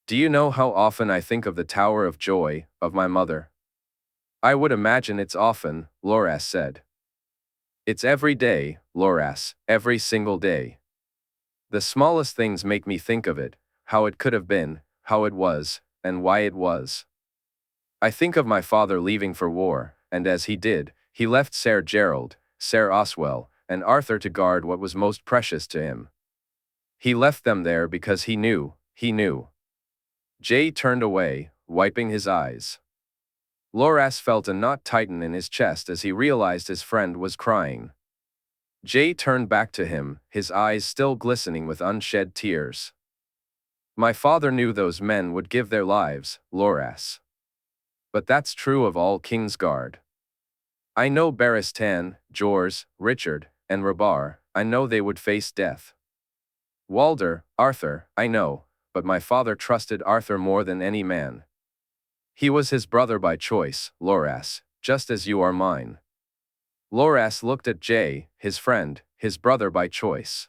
Do you know how often I think of the Tower of Joy, of my mother? I would imagine it's often, Loras said. It's every day, Loras, every single day. The smallest things make me think of it, how it could have been, how it was, and why it was. I think of my father leaving for war, and as he did, he left Ser Gerald, Ser Oswell, and Arthur to guard what was most precious to him. He left them there because he knew. Jay turned away, wiping his eyes. Loras felt a knot tighten in his chest as he realized his friend was crying. Jay turned back to him, his eyes still glistening with unshed tears. My father knew those men would give their lives, Loras. But that's true of all Kingsguard. I know Barristan, Jors, Richard, and Rabar, I know they would face death. Walder, Arthur, I know, but my father trusted Arthur more than any man. He was his brother by choice, Loras, just as you are mine. Loras looked at Jay, his friend, his brother by choice.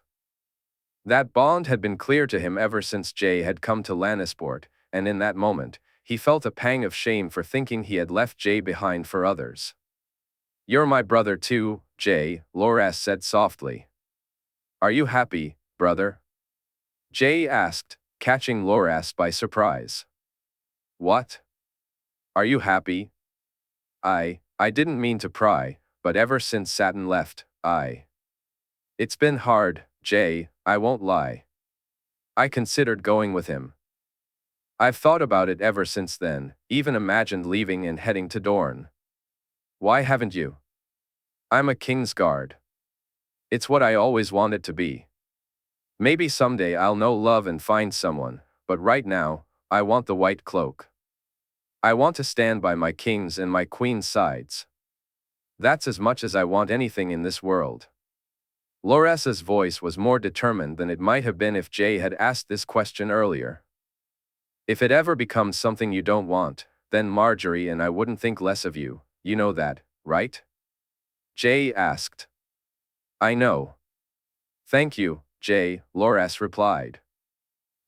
That bond had been clear to him ever since Jay had come to Lannisport, and in that moment, he felt a pang of shame for thinking he had left Jay behind for others. You're my brother too, Jay, Loras said softly. Are you happy, brother? Jay asked, catching Loras by surprise. What? Are you happy? I didn't mean to pry, but ever since Satin left, It's been hard, Jay, I won't lie. I considered going with him. I've thought about it ever since then, even imagined leaving and heading to Dorne. Why haven't you? I'm a Kingsguard. It's what I always wanted to be. Maybe someday I'll know love and find someone, but right now, I want the white cloak. I want to stand by my king's and my queen's sides. That's as much as I want anything in this world. Loras's voice was more determined than it might have been if Jay had asked this question earlier. If it ever becomes something you don't want, then Marjorie and I wouldn't think less of you, you know that, right? Jay asked. I know. Thank you, Jay, Loras replied.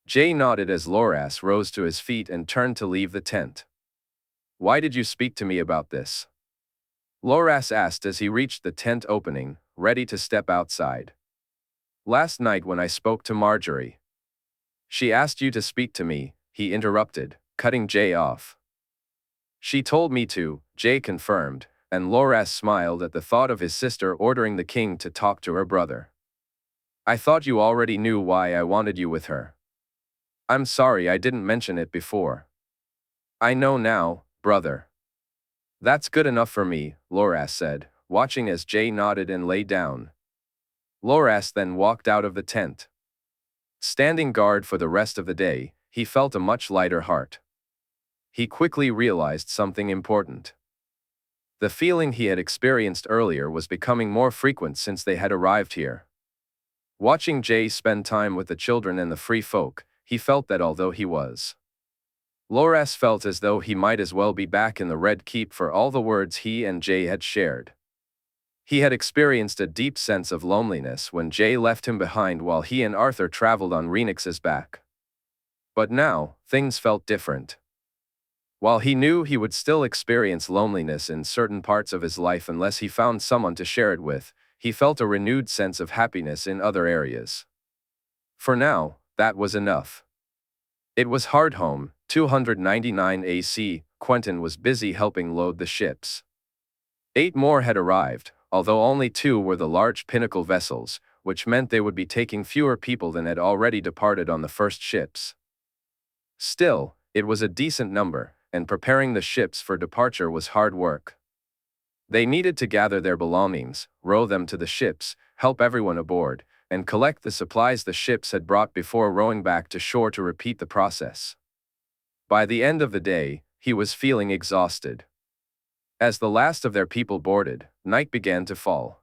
Jay nodded as Loras rose to his feet and turned to leave the tent. Why did you speak to me about this? Loras asked as he reached the tent opening, ready to step outside. Last night when I spoke to Marjorie. She asked you to speak to me, he interrupted, cutting Jay off. She told me to, Jay confirmed, and Loras smiled at the thought of his sister ordering the king to talk to her brother. I thought you already knew why I wanted you with her. I'm sorry I didn't mention it before. I know now, brother. That's good enough for me, Loras said, watching as Jay nodded and lay down. Loras then walked out of the tent. Standing guard for the rest of the day, he felt a much lighter heart. He quickly realized something important. The feeling he had experienced earlier was becoming more frequent since they had arrived here. Watching Jay spend time with the children and the free folk, he felt that although he was Loras felt as though he might as well be back in the Red Keep for all the words he and Jay had shared. He had experienced a deep sense of loneliness when Jay left him behind while he and Arthur traveled on Renix's back. But now, things felt different. While he knew he would still experience loneliness in certain parts of his life unless he found someone to share it with, he felt a renewed sense of happiness in other areas. For now, that was enough. It was Hardhome, 299 AC. Quentin was busy helping load the ships. 8 more had arrived, although only 2 were the large pinnacle vessels, which meant they would be taking fewer people than had already departed on the first ships. Still, it was a decent number, and preparing the ships for departure was hard work. They needed to gather their belongings, row them to the ships, help everyone aboard, and collect the supplies the ships had brought before rowing back to shore to repeat the process. By the end of the day, he was feeling exhausted. As the last of their people boarded, night began to fall.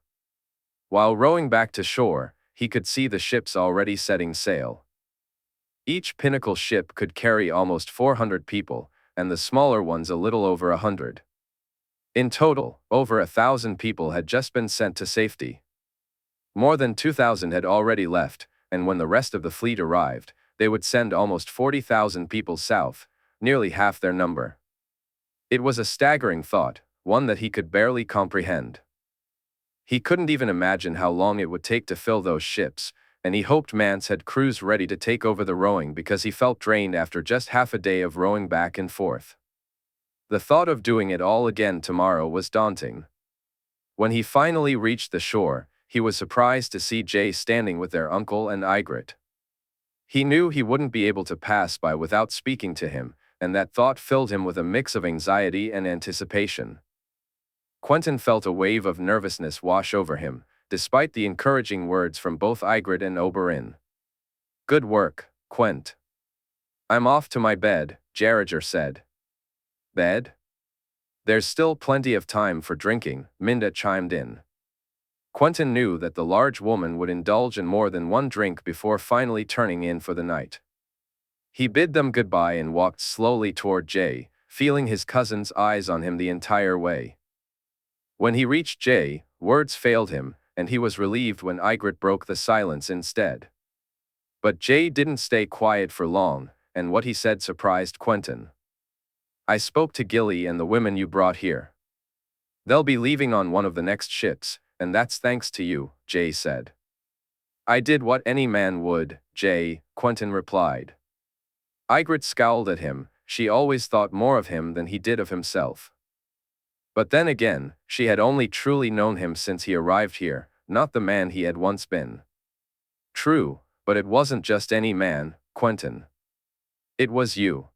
While rowing back to shore, he could see the ships already setting sail. Each pinnacle ship could carry almost 400 people, and the smaller ones a little over 100. In total, over 1,000 people had just been sent to safety. More than 2,000 had already left, and when the rest of the fleet arrived, they would send almost 40,000 people south, nearly half their number. It was a staggering thought, one that he could barely comprehend. He couldn't even imagine how long it would take to fill those ships, and he hoped Mance had crews ready to take over the rowing because he felt drained after just half a day of rowing back and forth. The thought of doing it all again tomorrow was daunting. When he finally reached the shore, he was surprised to see Jay standing with their uncle and Ygritte. He knew he wouldn't be able to pass by without speaking to him, and that thought filled him with a mix of anxiety and anticipation. Quentin felt a wave of nervousness wash over him, despite the encouraging words from both Ygritte and Oberyn. "Good work, Quent." "I'm off to my bed," Jaehaerys said. "Bed? There's still plenty of time for drinking," Minda chimed in. Quentin knew that the large woman would indulge in more than one drink before finally turning in for the night. He bid them goodbye and walked slowly toward Jay, feeling his cousin's eyes on him the entire way. When he reached Jay, words failed him, and he was relieved when Ygritte broke the silence instead. But Jay didn't stay quiet for long, and what he said surprised Quentin. "I spoke to Gilly and the women you brought here. They'll be leaving on one of the next ships, and that's thanks to you," Jay said. "I did what any man would, Jay," Quentin replied. Ygritte scowled at him. She always thought more of him than he did of himself. But then again, she had only truly known him since he arrived here, not the man he had once been. True, but it wasn't just any man, Quentin. It was you.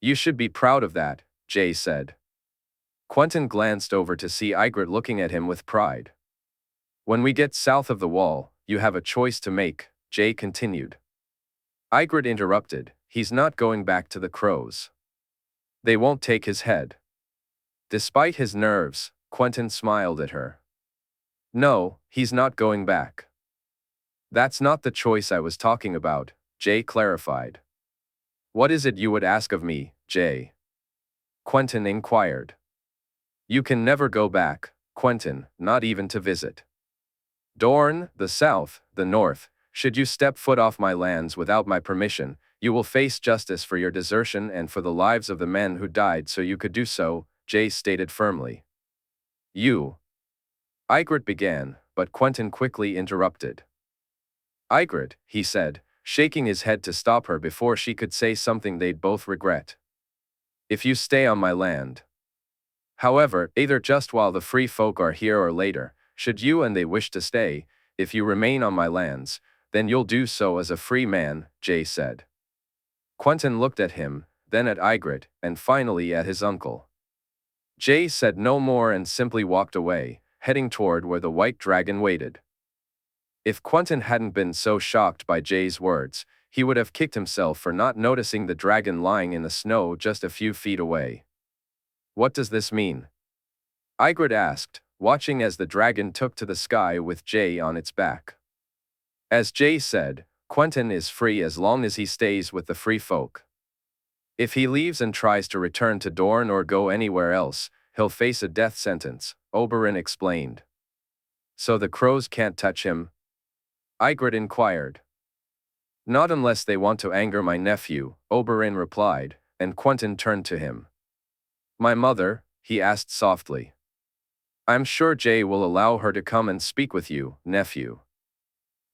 "You should be proud of that," Jay said. Quentin glanced over to see Ygritte looking at him with pride. "When we get south of the wall, you have a choice to make," Jay continued. Ygritte interrupted, "He's not going back to the crows. They won't take his head." Despite his nerves, Quentin smiled at her. "No, he's not going back." "That's not the choice I was talking about," Jay clarified. "What is it you would ask of me, Jay?" Quentin inquired. "You can never go back, Quentin, not even to visit. Dorne, the south, the north. Should you step foot off my lands without my permission, you will face justice for your desertion and for the lives of the men who died so you could do so," Jay stated firmly. "You." Ygritte began, but Quentin quickly interrupted. "Ygritte," he said, shaking his head to stop her before she could say something they'd both regret. "If you stay on my land. However, either just while the free folk are here or later, should you and they wish to stay, if you remain on my lands, then you'll do so as a free man," Jay said. Quentin looked at him, then at Ygritte, and finally at his uncle. Jay said no more and simply walked away, heading toward where the white dragon waited. If Quentin hadn't been so shocked by Jay's words, he would have kicked himself for not noticing the dragon lying in the snow just a few feet away. "What does this mean?" Ygritte asked, watching as the dragon took to the sky with Jay on its back. As Jay said, Quentin is free as long as he stays with the free folk. If he leaves and tries to return to Dorne or go anywhere else, he'll face a death sentence, Oberyn explained. So the crows can't touch him? Ygritte inquired. Not unless they want to anger my nephew, Oberyn replied, and Quentin turned to him. My mother, he asked softly. I'm sure Jay will allow her to come and speak with you, nephew.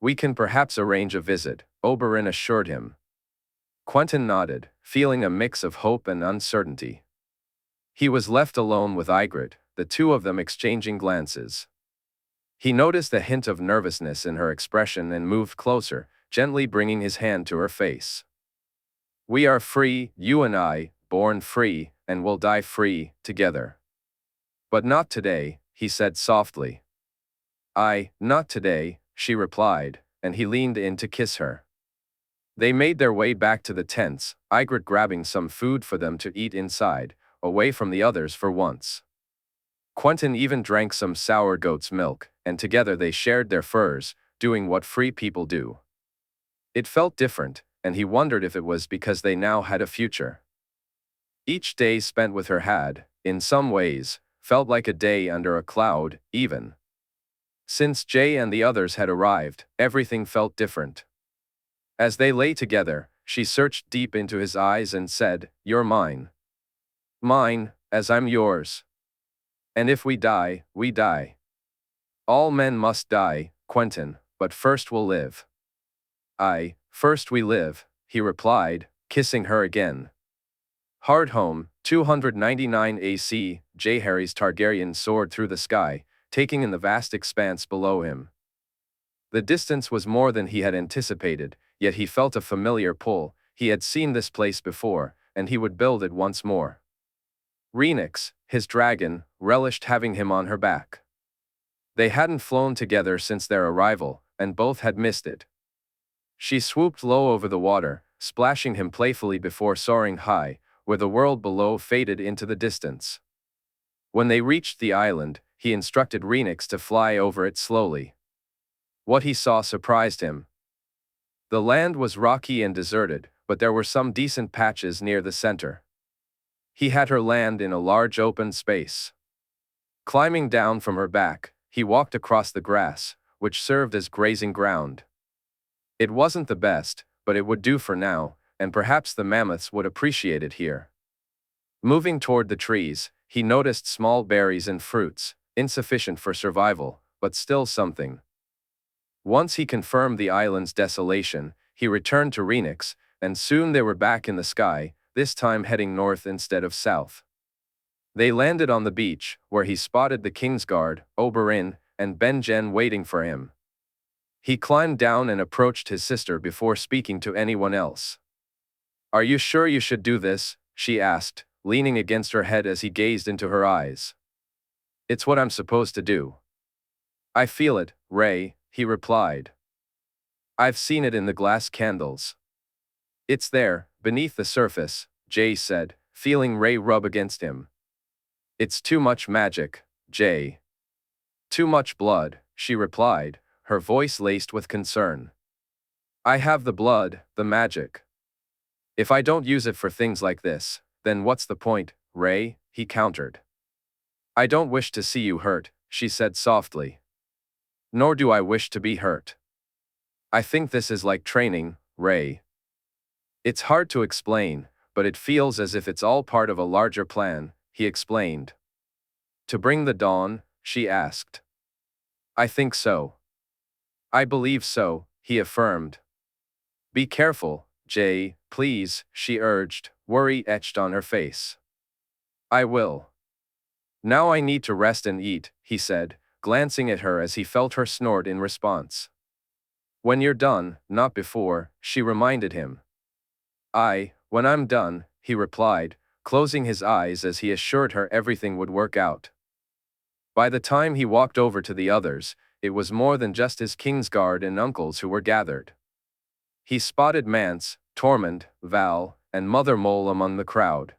We can perhaps arrange a visit, Oberyn assured him. Quentin nodded, feeling a mix of hope and uncertainty. He was left alone with Ygritte, the two of them exchanging glances. He noticed a hint of nervousness in her expression and moved closer, gently bringing his hand to her face. We are free, you and I, born free, and will die free, together. But not today, he said softly. Not today, she replied, and he leaned in to kiss her. They made their way back to the tents, Ygritte grabbing some food for them to eat inside, away from the others for once. Quentin even drank some sour goat's milk, and together they shared their furs, doing what free people do. It felt different, and he wondered if it was because they now had a future. Each day spent with her had, in some ways, felt like a day under a cloud, even. Since Jay and the others had arrived, everything felt different. As they lay together, she searched deep into his eyes and said, You're mine. Mine, as I'm yours. And if we die, we die. All men must die, Quentin, but first we'll live. First we live, he replied, kissing her again. Hardhome, 299 AC, Jaehaerys Targaryen soared through the sky, taking in the vast expanse below him. The distance was more than he had anticipated, yet he felt a familiar pull. He had seen this place before, and he would build it once more. Rhaenys, his dragon, relished having him on her back. They hadn't flown together since their arrival, and both had missed it. She swooped low over the water, splashing him playfully before soaring high, where the world below faded into the distance. When they reached the island, he instructed Rhaenys to fly over it slowly. What he saw surprised him. The land was rocky and deserted, but there were some decent patches near the center. He had her land in a large open space. Climbing down from her back, he walked across the grass, which served as grazing ground. It wasn't the best, but it would do for now, and perhaps the mammoths would appreciate it here. Moving toward the trees, he noticed small berries and fruits, insufficient for survival, but still something. Once he confirmed the island's desolation, he returned to Rhaenys, and soon they were back in the sky, this time heading north instead of south. They landed on the beach, where he spotted the Kingsguard, Oberyn, and Benjen waiting for him. He climbed down and approached his sister before speaking to anyone else. Are you sure you should do this? She asked, leaning against her head as he gazed into her eyes. It's what I'm supposed to do. I feel it, Ray, he replied. I've seen it in the glass candles. It's there, beneath the surface, Jay said, feeling Ray rub against him. It's too much magic, Jay. Too much blood, she replied, her voice laced with concern. I have the blood, the magic. If I don't use it for things like this, then what's the point, Ray? He countered. I don't wish to see you hurt, she said softly. Nor do I wish to be hurt. I think this is like training, Ray. It's hard to explain, but it feels as if it's all part of a larger plan, he explained. To bring the dawn? She asked. I think so. I believe so, he affirmed. Be careful, Jay, please, she urged, worry etched on her face. I will. Now I need to rest and eat, he said, glancing at her as he felt her snort in response. When you're done, not before, she reminded him. When I'm done, he replied, closing his eyes as he assured her everything would work out. By the time he walked over to the others, it was more than just his Kingsguard and uncles who were gathered. He spotted Mance, Tormund, Val, and Mother Mole among the crowd.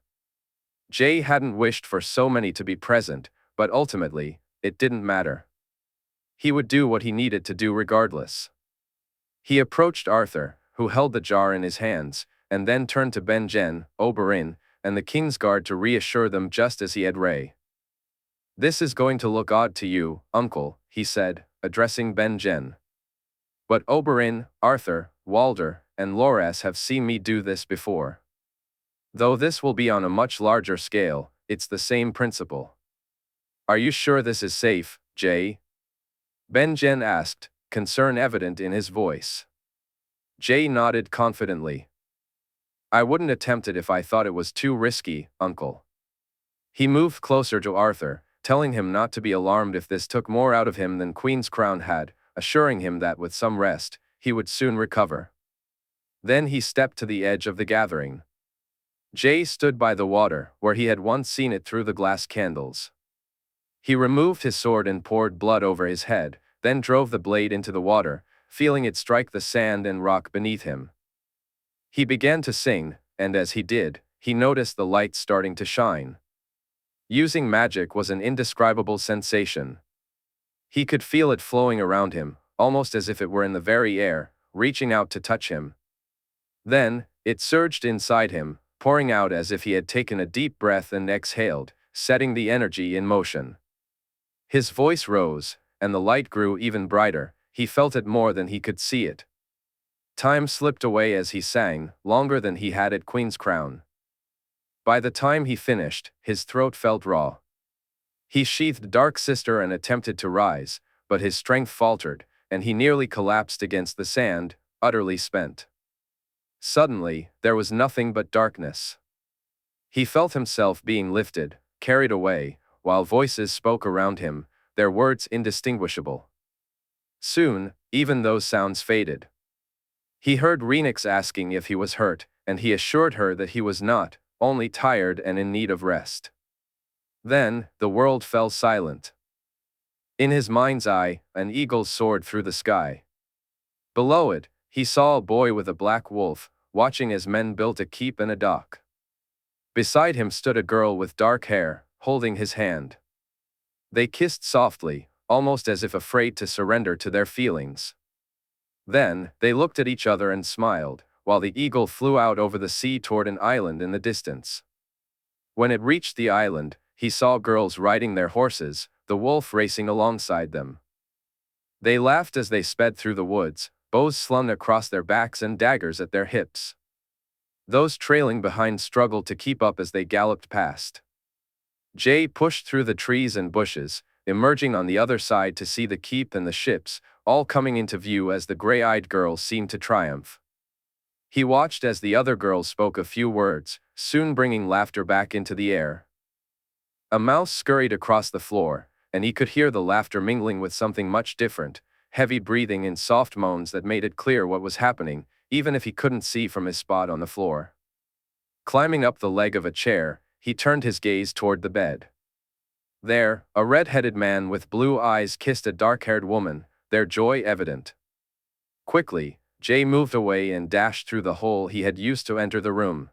Jay hadn't wished for so many to be present, but ultimately, it didn't matter. He would do what he needed to do regardless. He approached Arthur, who held the jar in his hands, and then turned to Ben-Jen, Oberyn, and the king's guard to reassure them just as he had Ray. "This is going to look odd to you, uncle," he said, addressing Ben-Jen. "But Oberyn, Arthur, Walder, and Loras have seen me do this before. Though this will be on a much larger scale, it's the same principle." "Are you sure this is safe, Jay?" Ben-Jen asked, concern evident in his voice. Jay nodded confidently. "I wouldn't attempt it if I thought it was too risky, uncle." He moved closer to Arthur, telling him not to be alarmed if this took more out of him than Queen's Crown had, assuring him that with some rest, he would soon recover. Then he stepped to the edge of the gathering. Jay stood by the water, where he had once seen it through the glass candles. He removed his sword and poured blood over his head, then drove the blade into the water, feeling it strike the sand and rock beneath him. He began to sing, and as he did, he noticed the light starting to shine. Using magic was an indescribable sensation. He could feel it flowing around him, almost as if it were in the very air, reaching out to touch him. Then, it surged inside him, pouring out as if he had taken a deep breath and exhaled, setting the energy in motion. His voice rose, and the light grew even brighter. He felt it more than he could see it. Time slipped away as he sang, longer than he had at Queen's Crown. By the time he finished, his throat felt raw. He sheathed Dark Sister and attempted to rise, but his strength faltered, and he nearly collapsed against the sand, utterly spent. Suddenly, there was nothing but darkness. He felt himself being lifted, carried away, while voices spoke around him, their words indistinguishable. Soon, even those sounds faded. He heard Renix asking if he was hurt, and he assured her that he was not, only tired and in need of rest. Then, the world fell silent. In his mind's eye, an eagle soared through the sky. Below it, he saw a boy with a black wolf, watching as men built a keep and a dock. Beside him stood a girl with dark hair, holding his hand. They kissed softly, almost as if afraid to surrender to their feelings. Then, they looked at each other and smiled, while the eagle flew out over the sea toward an island in the distance. When it reached the island, he saw girls riding their horses, the wolf racing alongside them. They laughed as they sped through the woods, bows slung across their backs and daggers at their hips. Those trailing behind struggled to keep up as they galloped past. Jay pushed through the trees and bushes, emerging on the other side to see the keep and the ships, all coming into view as the gray-eyed girl seemed to triumph. He watched as the other girls spoke a few words, soon bringing laughter back into the air. A mouse scurried across the floor, and he could hear the laughter mingling with something much different, heavy breathing and soft moans that made it clear what was happening, even if he couldn't see from his spot on the floor. Climbing up the leg of a chair, he turned his gaze toward the bed. There, a red-headed man with blue eyes kissed a dark-haired woman, their joy evident. Quickly, Jay moved away and dashed through the hole he had used to enter the room.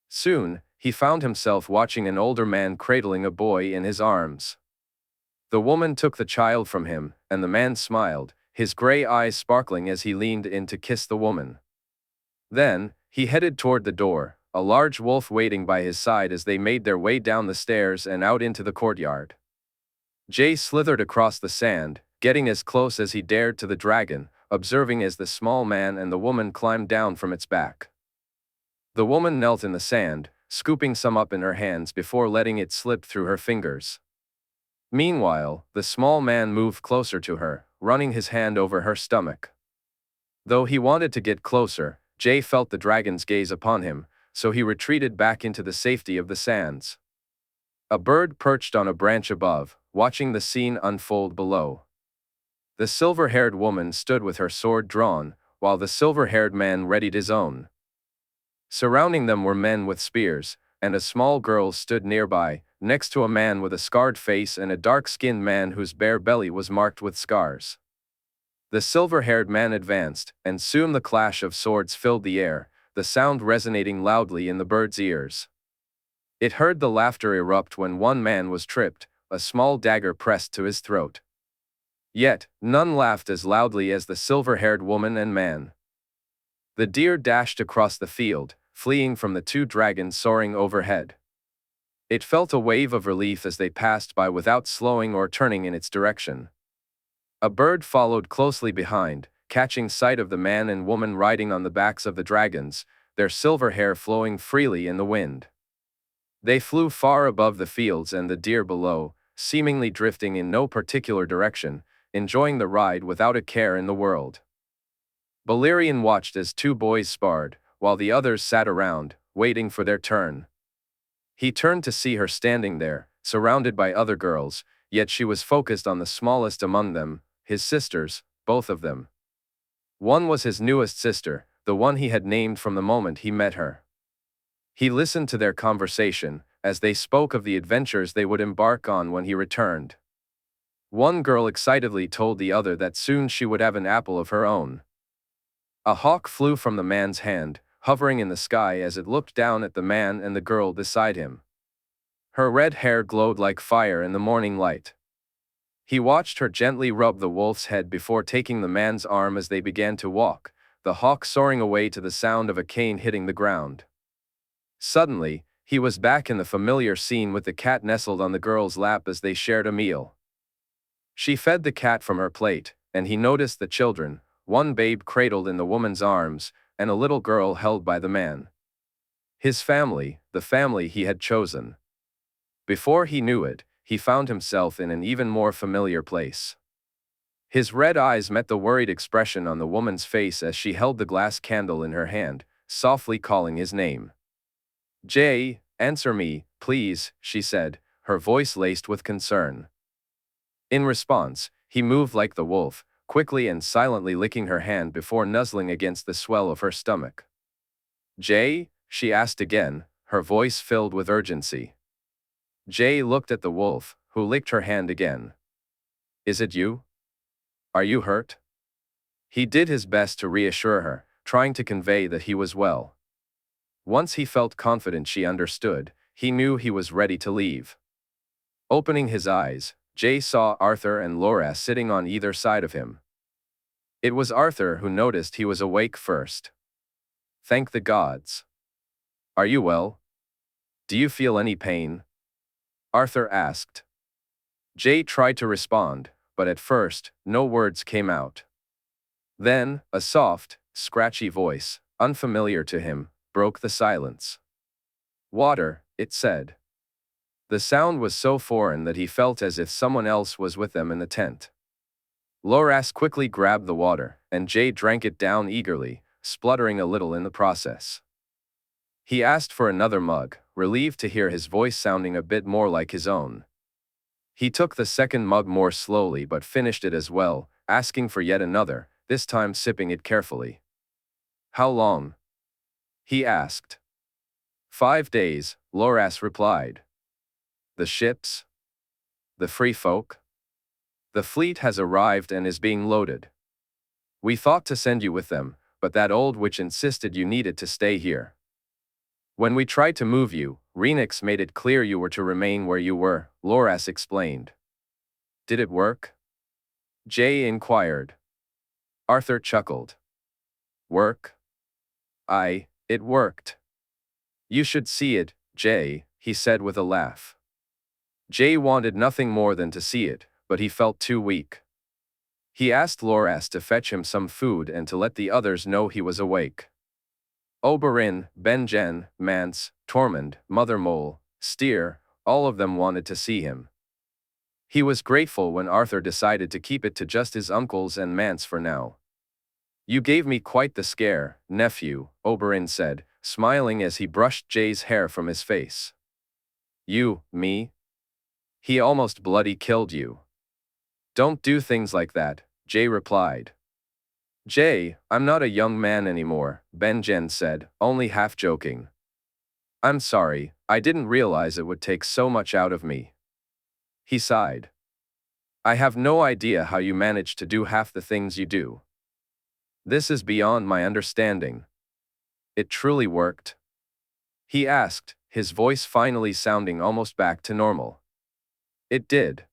Soon, he found himself watching an older man cradling a boy in his arms. The woman took the child from him, and the man smiled, his gray eyes sparkling as he leaned in to kiss the woman. Then, he headed toward the door, a large wolf waiting by his side as they made their way down the stairs and out into the courtyard. Jay slithered across the sand, getting as close as he dared to the dragon, observing as the small man and the woman climbed down from its back. The woman knelt in the sand, scooping some up in her hands before letting it slip through her fingers. Meanwhile, the small man moved closer to her, running his hand over her stomach. Though he wanted to get closer, Jay felt the dragon's gaze upon him, so he retreated back into the safety of the sands. A bird perched on a branch above, watching the scene unfold below. The silver-haired woman stood with her sword drawn, while the silver-haired man readied his own. Surrounding them were men with spears, and a small girl stood nearby, next to a man with a scarred face and a dark-skinned man whose bare belly was marked with scars. The silver-haired man advanced, and soon the clash of swords filled the air, the sound resonating loudly in the bird's ears. It heard the laughter erupt when one man was tripped, a small dagger pressed to his throat. Yet, none laughed as loudly as the silver-haired woman and man. The deer dashed across the field, fleeing from the two dragons soaring overhead. It felt a wave of relief as they passed by without slowing or turning in its direction. A bird followed closely behind, catching sight of the man and woman riding on the backs of the dragons, their silver hair flowing freely in the wind. They flew far above the fields and the deer below, seemingly drifting in no particular direction, enjoying the ride without a care in the world. Balerion watched as two boys sparred, while the others sat around, waiting for their turn. He turned to see her standing there, surrounded by other girls, yet she was focused on the smallest among them, his sisters, both of them. One was his newest sister, the one he had named from the moment he met her. He listened to their conversation, as they spoke of the adventures they would embark on when he returned. One girl excitedly told the other that soon she would have an apple of her own. A hawk flew from the man's hand, hovering in the sky as it looked down at the man and the girl beside him. Her red hair glowed like fire in the morning light. He watched her gently rub the wolf's head before taking the man's arm as they began to walk, the hawk soaring away to the sound of a cane hitting the ground. Suddenly, he was back in the familiar scene with the cat nestled on the girl's lap as they shared a meal. She fed the cat from her plate, and he noticed the children, one babe cradled in the woman's arms, and a little girl held by the man. His family, the family he had chosen. Before he knew it, he found himself in an even more familiar place. His red eyes met the worried expression on the woman's face as she held the glass candle in her hand, softly calling his name. "Jay, answer me, please," she said, her voice laced with concern. In response, he moved like the wolf, quickly and silently licking her hand before nuzzling against the swell of her stomach. "Jay?" she asked again, her voice filled with urgency. Jay looked at the wolf, who licked her hand again. "Is it you? Are you hurt?" He did his best to reassure her, trying to convey that he was well. Once he felt confident she understood, he knew he was ready to leave. Opening his eyes, Jay saw Arthur and Loras sitting on either side of him. It was Arthur who noticed he was awake first. "Thank the gods. Are you well? Do you feel any pain?" Arthur asked. Jay tried to respond, but at first, no words came out. Then, a soft, scratchy voice, unfamiliar to him, broke the silence. "Water," it said. The sound was so foreign that he felt as if someone else was with them in the tent. Loras quickly grabbed the water, and Jay drank it down eagerly, spluttering a little in the process. He asked for another mug, relieved to hear his voice sounding a bit more like his own. He took the second mug more slowly but finished it as well, asking for yet another, this time sipping it carefully. "How long?" he asked. 5 days, Loras replied. "The ships? The free folk? The fleet has arrived and is being loaded. We thought to send you with them, but that old witch insisted you needed to stay here. When we tried to move you, Renix made it clear you were to remain where you were," Loras explained. "Did it work?" Jay inquired. Arthur chuckled. "Work? It worked. You should see it, Jay," he said with a laugh. Jay wanted nothing more than to see it, but he felt too weak. He asked Loras to fetch him some food and to let the others know he was awake. Oberyn, Benjen, Mance, Tormund, Mother Mole, Steer, all of them wanted to see him. He was grateful when Arthur decided to keep it to just his uncles and Mance for now. "You gave me quite the scare, nephew," Oberyn said, smiling as he brushed Jay's hair from his face. Me? He almost bloody killed you." "Don't do things like that," Jay replied. "Jay, I'm not a young man anymore," Benjen said, only half joking. "I'm sorry, I didn't realize it would take so much out of me." He sighed. "I have no idea how you manage to do half the things you do. This is beyond my understanding. It truly worked?" he asked, his voice finally sounding almost back to normal. "It did.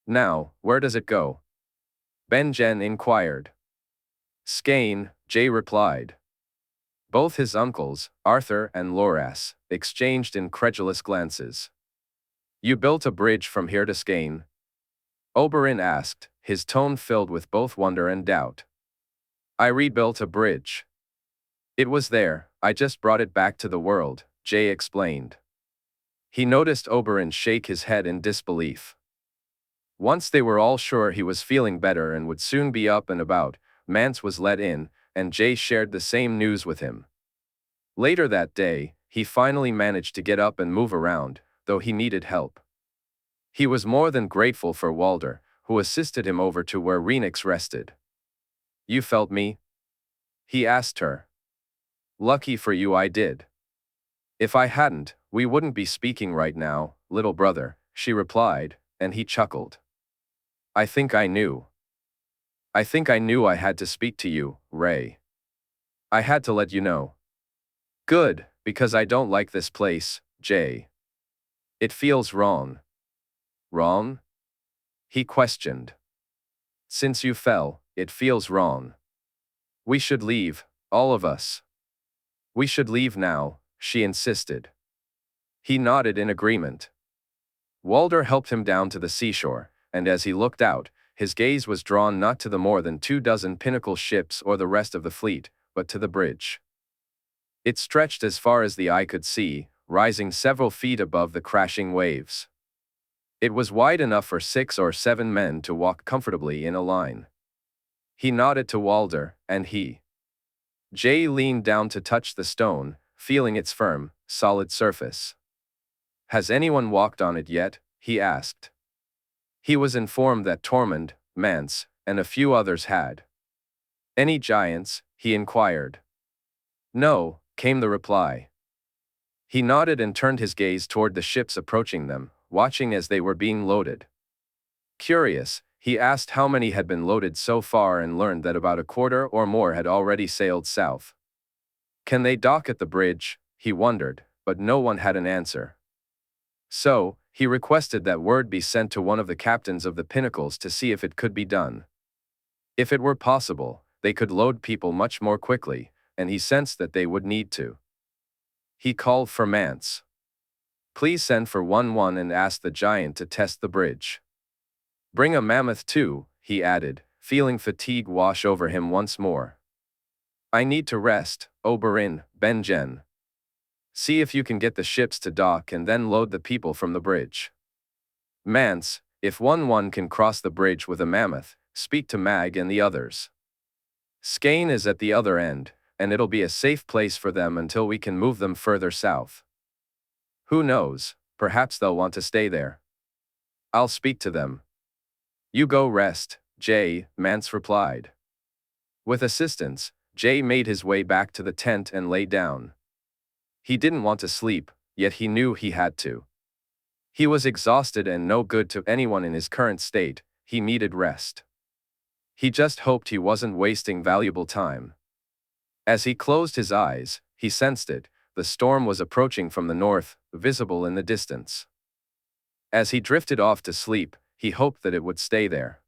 Now, where does it go?" Benjen inquired. Skane, Jay replied. Both his uncles, Arthur and Loras, exchanged incredulous glances. You built a bridge from here to Skane? Oberyn asked, his tone filled with both wonder and doubt. I rebuilt a bridge. It was there, I just brought it back to the world, Jay explained. He noticed Oberyn shake his head in disbelief. Once they were all sure he was feeling better and would soon be up and about, Mance was let in, and Jay shared the same news with him. Later that day, he finally managed to get up and move around, though he needed help. He was more than grateful for Walder, who assisted him over to where Rhenix rested. You felt me? He asked her. Lucky for you I did. If I hadn't, we wouldn't be speaking right now, little brother, she replied, and he chuckled. I think I knew. I think I knew I had to speak to you, Ray. I had to let you know. Good, because I don't like this place, Jay. It feels wrong. Wrong? He questioned. Since you fell, it feels wrong. We should leave, all of us. We should leave now, she insisted. He nodded in agreement. Walder helped him down to the seashore, and as he looked out, his gaze was drawn not to the more than 24 pinnacle ships or the rest of the fleet, but to the bridge. It stretched as far as the eye could see, rising several feet above the crashing waves. It was wide enough for 6 or 7 men to walk comfortably in a line. He nodded to Walder, and Jay leaned down to touch the stone, feeling its firm, solid surface. Has anyone walked on it yet? He asked. He was informed that Tormund, Mance, and a few others had. Any giants? He inquired. No, came the reply. He nodded and turned his gaze toward the ships approaching them, watching as they were being loaded. Curious, he asked how many had been loaded so far and learned that about a quarter or more had already sailed south. Can they dock at the bridge? He wondered, but no one had an answer. So, he requested that word be sent to one of the captains of the pinnacles to see if it could be done. If it were possible, they could load people much more quickly, and he sensed that they would need to. He called for Mance. Please send for 1-1 and ask the giant to test the bridge. Bring a mammoth too, he added, feeling fatigue wash over him once more. I need to rest, Oberyn, Benjen. See if you can get the ships to dock and then load the people from the bridge. Mance, if 1-1 can cross the bridge with a mammoth, speak to Mag and the others. Skane is at the other end, and it'll be a safe place for them until we can move them further south. Who knows, perhaps they'll want to stay there. I'll speak to them. You go rest, Jay, Mance replied. With assistance, Jay made his way back to the tent and lay down. He didn't want to sleep, yet he knew he had to. He was exhausted and no good to anyone in his current state, he needed rest. He just hoped he wasn't wasting valuable time. As he closed his eyes, he sensed it, the storm was approaching from the north, visible in the distance. As he drifted off to sleep, he hoped that it would stay there.